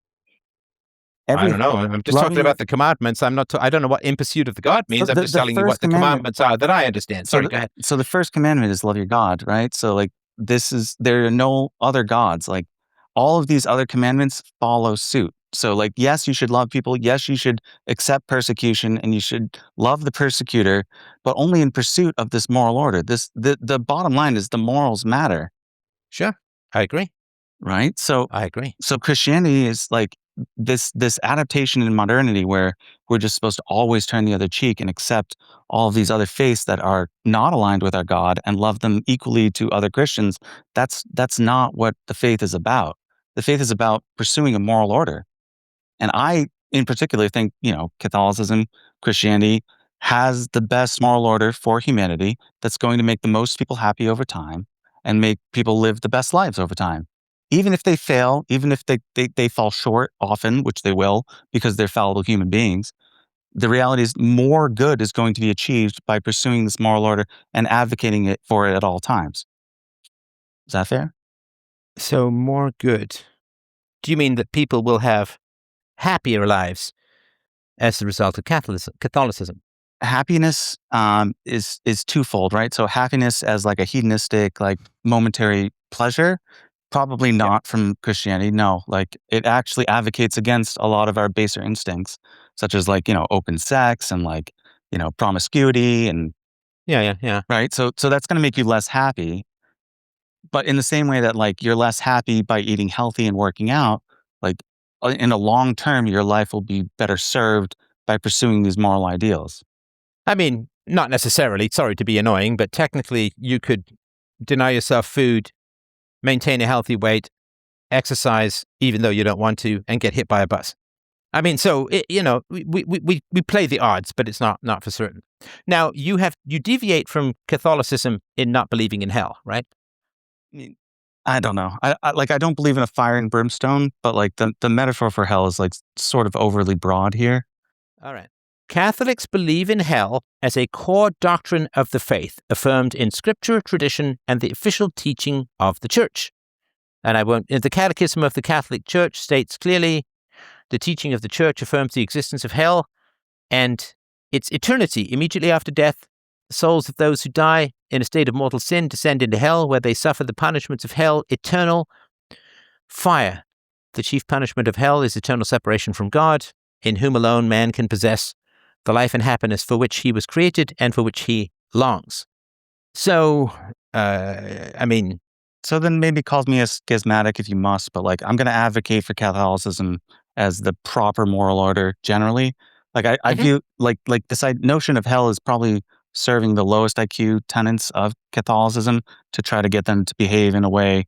I don't know. I'm just talking about the commandments. I don't know what in pursuit of the God means. I'm just telling you what the commandments are that I understand. Sorry, go ahead. So the first commandment is love your God, right? So like there are no other gods. Like all of these other commandments follow suit. So like, yes, you should love people. Yes, you should accept persecution and you should love the persecutor, but only in pursuit of this moral order. The bottom line is the morals matter. Sure. I agree. Right? So I agree. So Christianity is like this adaptation in modernity where we're just supposed to always turn the other cheek and accept all of these other faiths that are not aligned with our God and love them equally to other Christians. That's not what the faith is about. The faith is about pursuing a moral order. And I, in particular, think, Catholicism, Christianity has the best moral order for humanity that's going to make the most people happy over time and make people live the best lives over time. Even if they fail, even if they fall short often, which they will because they're fallible human beings, the reality is more good is going to be achieved by pursuing this moral order and advocating for it at all times. Is that fair? So more good. Do you mean that people will have happier lives as a result of Catholicism? Happiness is twofold, right? So happiness as like a hedonistic, like momentary pleasure, probably not from Christianity. No, like it actually advocates against a lot of our baser instincts, such as like, open sex and like, promiscuity and Yeah. right. So that's going to make you less happy. But in the same way that like you're less happy by eating healthy and working out, like in the long term, your life will be better served by pursuing these moral ideals. I mean, not necessarily. Sorry to be annoying, but technically you could deny yourself food, maintain a healthy weight, exercise even though you don't want to, and get hit by a bus. I mean, so we play the odds, but it's not for certain. Now you deviate from Catholicism in not believing in hell, right? I don't know. I don't believe in a fire and brimstone, but like the metaphor for hell is like sort of overly broad here. All right. Catholics believe in hell as a core doctrine of the faith, affirmed in scripture, tradition, and the official teaching of the Church. And the Catechism of the Catholic Church states clearly, the teaching of the Church affirms the existence of hell and its eternity. Immediately after death, the souls of those who die in a state of mortal sin descend into hell, where they suffer the punishments of hell, eternal fire. The chief punishment of hell is eternal separation from God, in whom alone man can possess the life and happiness for which he was created and for which he longs. So, So then maybe call me a schismatic if you must, but like I'm going to advocate for Catholicism as the proper moral order generally. Like I view like this notion of hell is probably serving the lowest IQ tenets of Catholicism to try to get them to behave in a way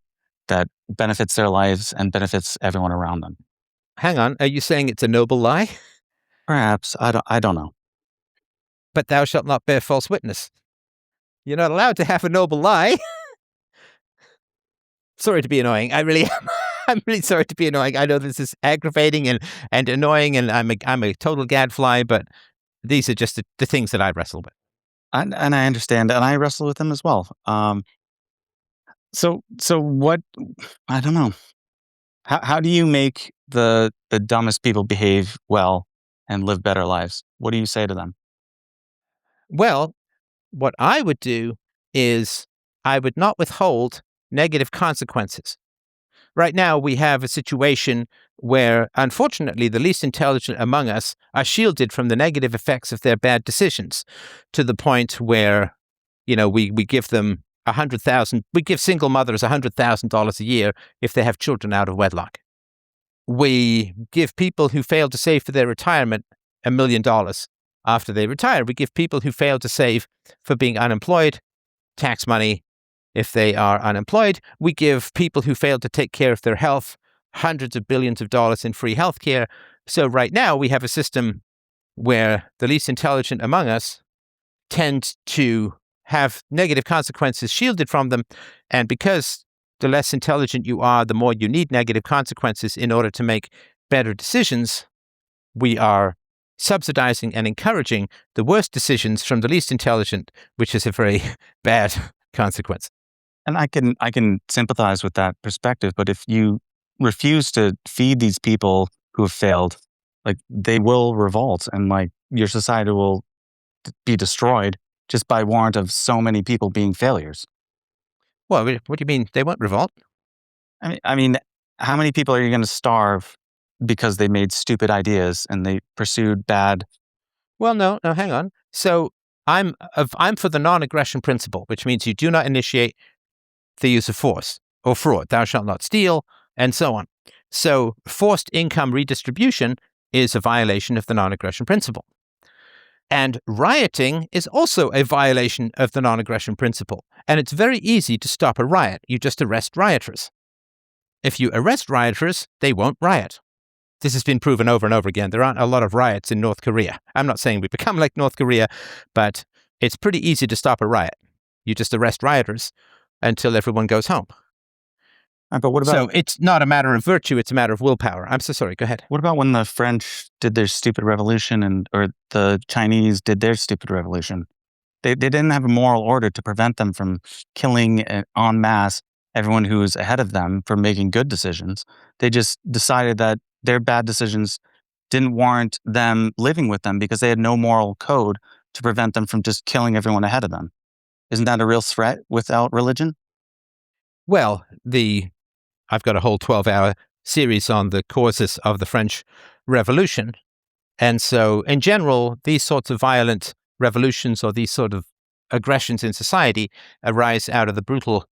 that benefits their lives and benefits everyone around them. Hang on, are you saying it's a noble lie? Perhaps. I don't know. But thou shalt not bear false witness. You're not allowed to have a noble lie. Sorry to be annoying. I really am. I'm really sorry to be annoying. I know this is aggravating and annoying, and I'm a total gadfly, but these are just the things that I wrestle with. And I understand, and I wrestle with them as well. So what? I don't know. How do you make the dumbest people behave well and live better lives? What do you say to them? Well, what I would do is I would not withhold negative consequences. Right now, we have a situation where, unfortunately, the least intelligent among us are shielded from the negative effects of their bad decisions, to the point where, we give them we give single mothers $100,000 a year if they have children out of wedlock. we give people who fail to save for their retirement $1 million after they retire. We give people who fail to save for being unemployed tax money if they are unemployed. We give people who fail to take care of their health hundreds of billions of dollars in free health care. So right now we have a system where the least intelligent among us tend to have negative consequences shielded from them. And because the less intelligent you are, the more you need negative consequences in order to make better decisions, we are subsidizing and encouraging the worst decisions from the least intelligent, which is a very bad consequence. And I can sympathize with that perspective, but if you refuse to feed these people who have failed, like they will revolt, and like your society will be destroyed just by warrant of so many people being failures. Well, what do you mean they won't revolt? I mean, how many people are you going to starve because they made stupid ideas and they pursued bad? Well, no, hang on. So I'm for the non-aggression principle, which means you do not initiate the use of force or fraud. Thou shalt not steal, and so on. So forced income redistribution is a violation of the non-aggression principle. And rioting is also a violation of the non-aggression principle. And it's very easy to stop a riot. You just arrest rioters. If you arrest rioters, they won't riot. This has been proven over and over again. There aren't a lot of riots in North Korea. I'm not saying we become like North Korea, but it's pretty easy to stop a riot. You just arrest rioters until everyone goes home. But what about? So it's not a matter of virtue, it's a matter of willpower. I'm so sorry, go ahead. What about when the French did their stupid revolution or the Chinese did their stupid revolution? They didn't have a moral order to prevent them from killing en masse everyone who was ahead of them from making good decisions. They just decided that their bad decisions didn't warrant them living with them because they had no moral code to prevent them from just killing everyone ahead of them. Isn't that a real threat without religion? Well, I've got a whole 12-hour series on the causes of the French Revolution. And so, in general, these sorts of violent revolutions or these sort of aggressions in society arise out of the brutal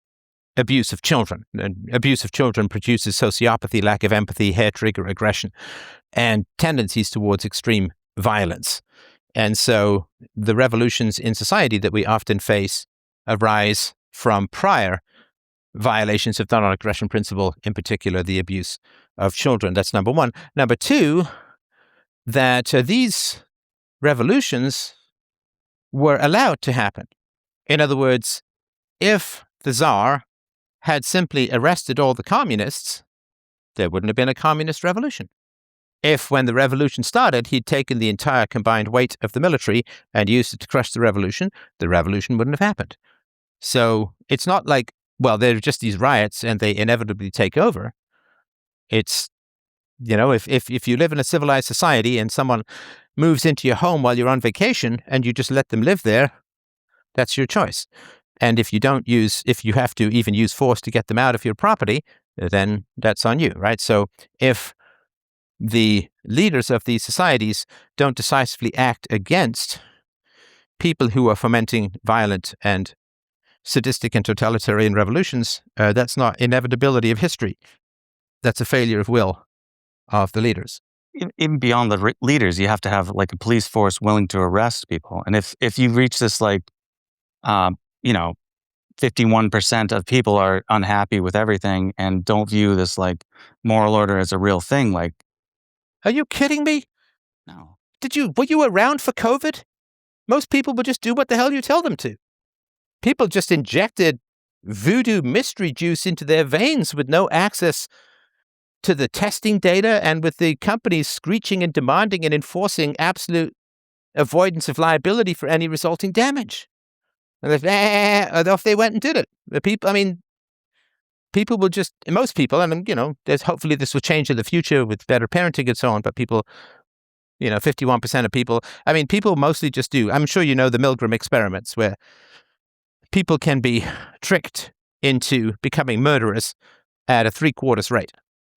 abuse of children. And abuse of children produces sociopathy, lack of empathy, hair trigger aggression, and tendencies towards extreme violence. And so the revolutions in society that we often face arise from prior violations of the non-aggression principle, in particular the abuse of children. That's number one. Number two, that these revolutions were allowed to happen. In other words, if the Tsar had simply arrested all the communists, there wouldn't have been a communist revolution. If, when the revolution started, he'd taken the entire combined weight of the military and used it to crush the revolution wouldn't have happened. So it's not like, well, they're just these riots and they inevitably take over. It's, if you live in a civilized society and someone moves into your home while you're on vacation and you just let them live there, that's your choice. And if you have to even use force to get them out of your property, then that's on you, right? So if the leaders of these societies don't decisively act against people who are fomenting violent and sadistic and totalitarian revolutions, that's not inevitability of history. That's a failure of will of the leaders. Even beyond the leaders, you have to have like a police force willing to arrest people. And if you reach this 51% of people are unhappy with everything and don't view this like moral order as a real thing, like. Are you kidding me? No. Were you around for COVID? Most people would just do what the hell you tell them to. People just injected voodoo mystery juice into their veins with no access to the testing data and with the companies screeching and demanding and enforcing absolute avoidance of liability for any resulting damage. And off they went and did it. People will just, most people, and there's hopefully this will change in the future with better parenting and so on, but people, 51% of people, people mostly just do. I'm sure you know the Milgram experiments where people can be tricked into becoming murderers at a 3/4 rate.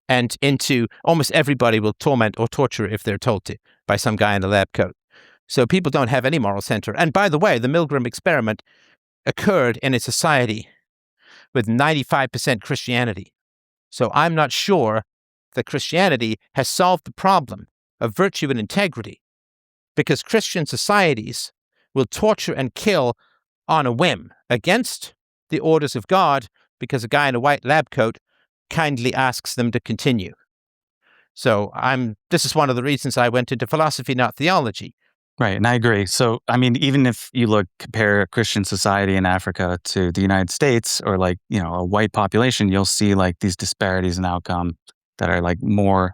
And into almost everybody will torment or torture if they're told to by some guy in a lab coat. So people don't have any moral center. And by the way, the Milgram experiment occurred in a society with 95% Christianity. So I'm not sure that Christianity has solved the problem of virtue and integrity, because Christian societies will torture and kill on a whim against the orders of God, because a guy in a white lab coat kindly asks them to continue. So this is one of the reasons I went into philosophy, not theology. Right, and I agree. So, I mean, even if you compare Christian society in Africa to the United States, or a white population, you'll see these disparities in outcome that are more.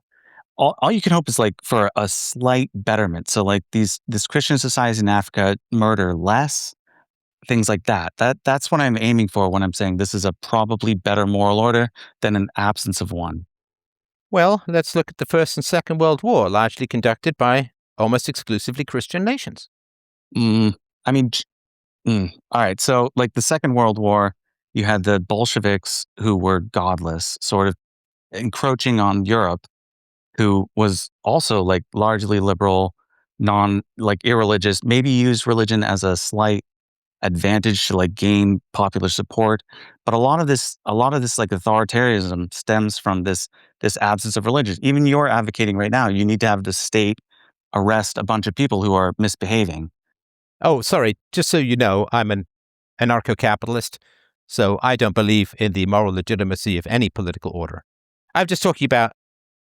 All you can hope is for a slight betterment. So, this Christian societies in Africa murder less, things like that. That's what I'm aiming for when I'm saying this is a probably better moral order than an absence of one. Well, let's look at the First and Second World War, largely conducted by almost exclusively Christian nations. I mean, all right. So, the Second World War, you had the Bolsheviks who were godless, sort of encroaching on Europe, who was also largely liberal, irreligious, maybe used religion as a slight advantage to gain popular support. But a lot of this authoritarianism stems from this absence of religion. Even you're advocating right now, you need to have the state arrest a bunch of people who are misbehaving. Oh, sorry. Just so you know, I'm an anarcho-capitalist, so I don't believe in the moral legitimacy of any political order. I'm just talking about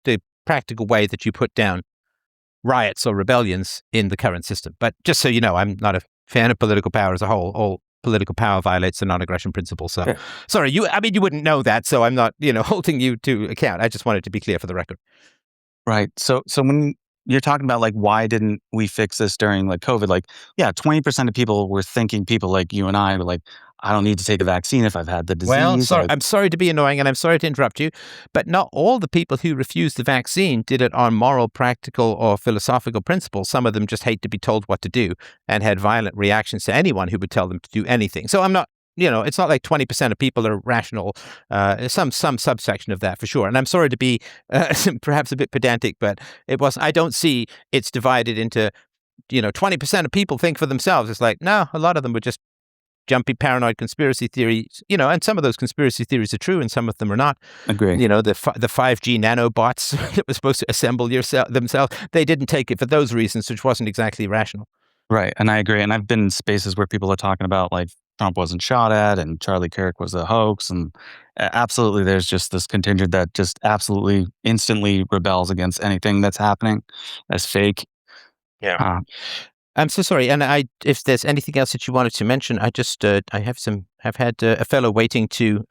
the practical way that you put down riots or rebellions in the current system. But just so you know, I'm not a fan of political power as a whole. All political power violates the non-aggression principle. So, sorry, you wouldn't know that, so I'm not, holding you to account. I just wanted to be clear for the record. Right. So when you're talking about why didn't we fix this during COVID? 20% of people were thinking, people like you and I were I don't need to take a vaccine if I've had the disease. Well, I'm sorry to be annoying, and I'm sorry to interrupt you, but not all the people who refused the vaccine did it on moral, practical, or philosophical principles. Some of them just hate to be told what to do and had violent reactions to anyone who would tell them to do anything. So I'm not, it's not like 20% of people are rational. Some subsection of that for sure. And I'm sorry to be perhaps a bit pedantic, but I don't see it's divided into, 20% of people think for themselves. It's no, a lot of them were just jumpy, paranoid conspiracy theories, and some of those conspiracy theories are true and some of them are not. Agree. The 5G nanobots that were supposed to assemble themselves, they didn't take it for those reasons, which wasn't exactly rational. Right, and I agree. And I've been in spaces where people are talking about Trump wasn't shot at and Charlie Kirk was a hoax, and absolutely there's just this contingent that just absolutely instantly rebels against anything that's happening as fake. Yeah. I'm so sorry, and if there's anything else that you wanted to mention, I just I have had a fellow waiting to.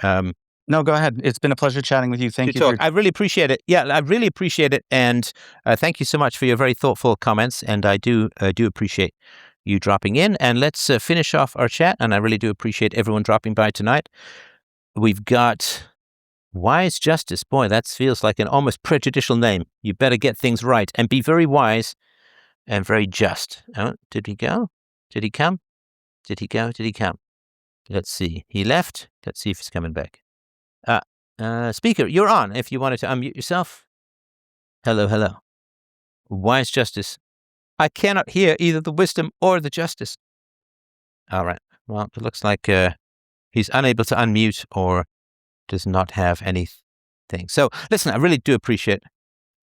No, go ahead. It's been a pleasure chatting with you. Thank you. I really appreciate it. Yeah, I really appreciate it, and thank you so much for your very thoughtful comments. And I do appreciate you dropping in. And let's finish off our chat. And I really do appreciate everyone dropping by tonight. We've got Wise Justice. Boy, that feels like an almost prejudicial name. You better get things right and be very wise and very just. Oh, did he go? Did he come? Did he go? Did he come? Let's see. He left. Let's see if he's coming back. Speaker, you're on if you wanted to unmute yourself. Hello. Wise Justice. I cannot hear either the wisdom or the justice. All right. Well, it looks like he's unable to unmute or does not have anything. So, listen, I really do appreciate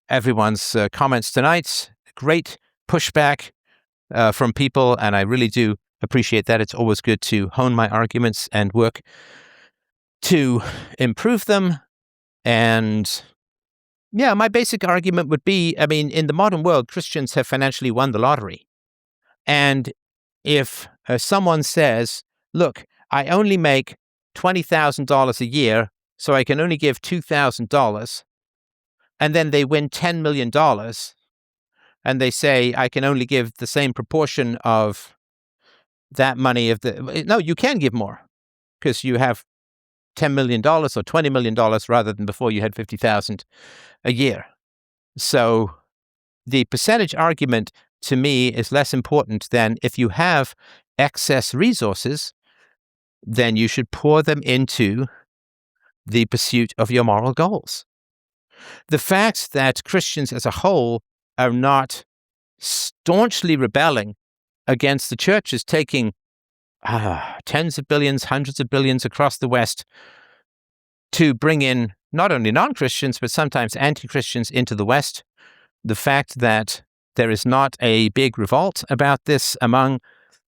everyone's comments tonight. Great pushback from people, and I really do appreciate that. It's always good to hone my arguments and work to improve them. And yeah, my basic argument would be, in the modern world, Christians have financially won the lottery. And if someone says, look, I only make $20,000 a year, so I can only give $2,000, and then they win $10 million, and they say, I can only give the same proportion of that money no, you can give more, because you have $10 million or $20 million rather than before you had $50,000 a year. So the percentage argument to me is less important than if you have excess resources, then you should pour them into the pursuit of your moral goals. The fact that Christians as a whole are not staunchly rebelling against the churches taking tens of billions, hundreds of billions across the West to bring in not only non-Christians, but sometimes anti-Christians into the West. The fact that there is not a big revolt about this among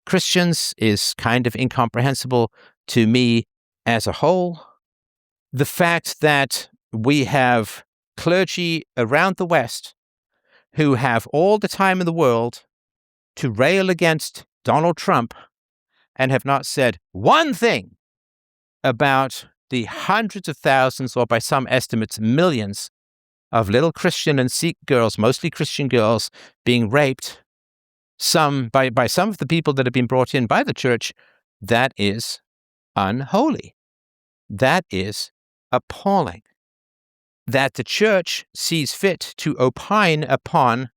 Christians is kind of incomprehensible to me as a whole. The fact that we have clergy around the West who have all the time in the world to rail against Donald Trump and have not said one thing about the hundreds of thousands, or by some estimates, millions of little Christian and Sikh girls, mostly Christian girls, being raped, by some of the people that have been brought in by the church, that is unholy. That is appalling. That the church sees fit to opine upon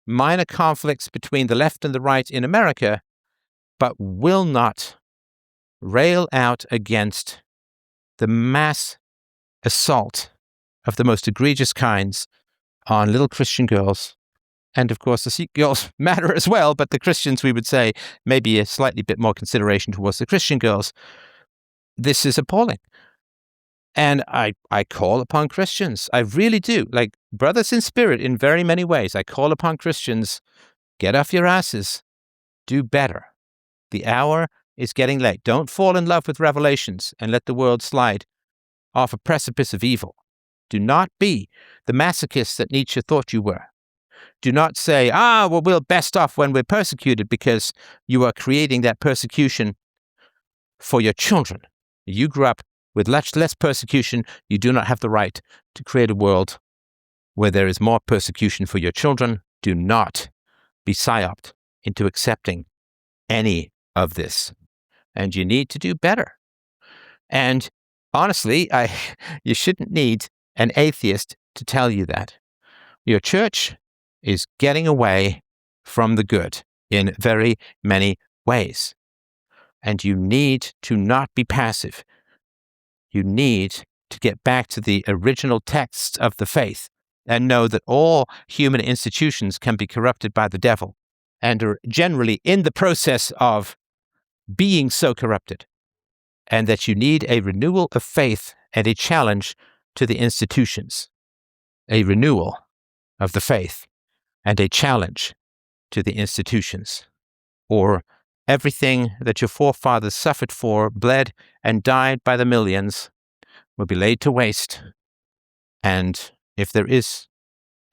minor conflicts between the left and the right in America, but will not rail out against the mass assault of the most egregious kinds on little Christian girls. And of course, the Sikh girls matter as well, but the Christians, we would say, maybe a slightly bit more consideration towards the Christian girls. This is appalling. And I call upon Christians. I really do. Like brothers in spirit in very many ways. I call upon Christians, get off your asses. Do better. The hour is getting late. Don't fall in love with revelations and let the world slide off a precipice of evil. Do not be the masochist that Nietzsche thought you were. Do not say, well, we're best off when we're persecuted, because you are creating that persecution for your children. You grew up with much less persecution. You do not have the right to create a world where there is more persecution for your children. Do not be psyoped into accepting any of this. And you need to do better. And honestly, you shouldn't need an atheist to tell you that. Your church is getting away from the good in very many ways. And you need to not be passive. You need to get back to the original texts of the faith and know that all human institutions can be corrupted by the devil and are generally in the process of being so corrupted, and that you need a renewal of faith and a challenge to the institutions, a renewal of the faith and a challenge to the institutions, or everything that your forefathers suffered for, bled, and died by the millions will be laid to waste. And if there is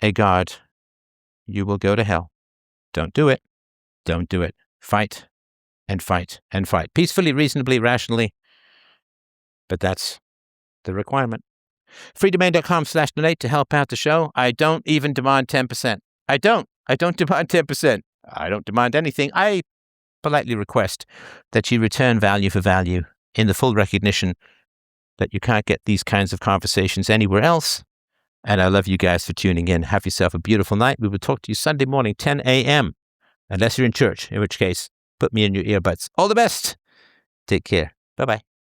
a God, you will go to hell. Don't do it. Don't do it. Fight and fight and fight. Peacefully, reasonably, rationally. But that's the requirement. freedomain.com/donate to help out the show. I don't even demand 10%. I don't demand 10%. I don't demand anything. I politely request that you return value for value in the full recognition that you can't get these kinds of conversations anywhere else. And I love you guys for tuning in. Have yourself a beautiful night. We will talk to you Sunday morning, 10 a.m., unless you're in church, in which case, put me in your earbuds. All the best. Take care. Bye-bye.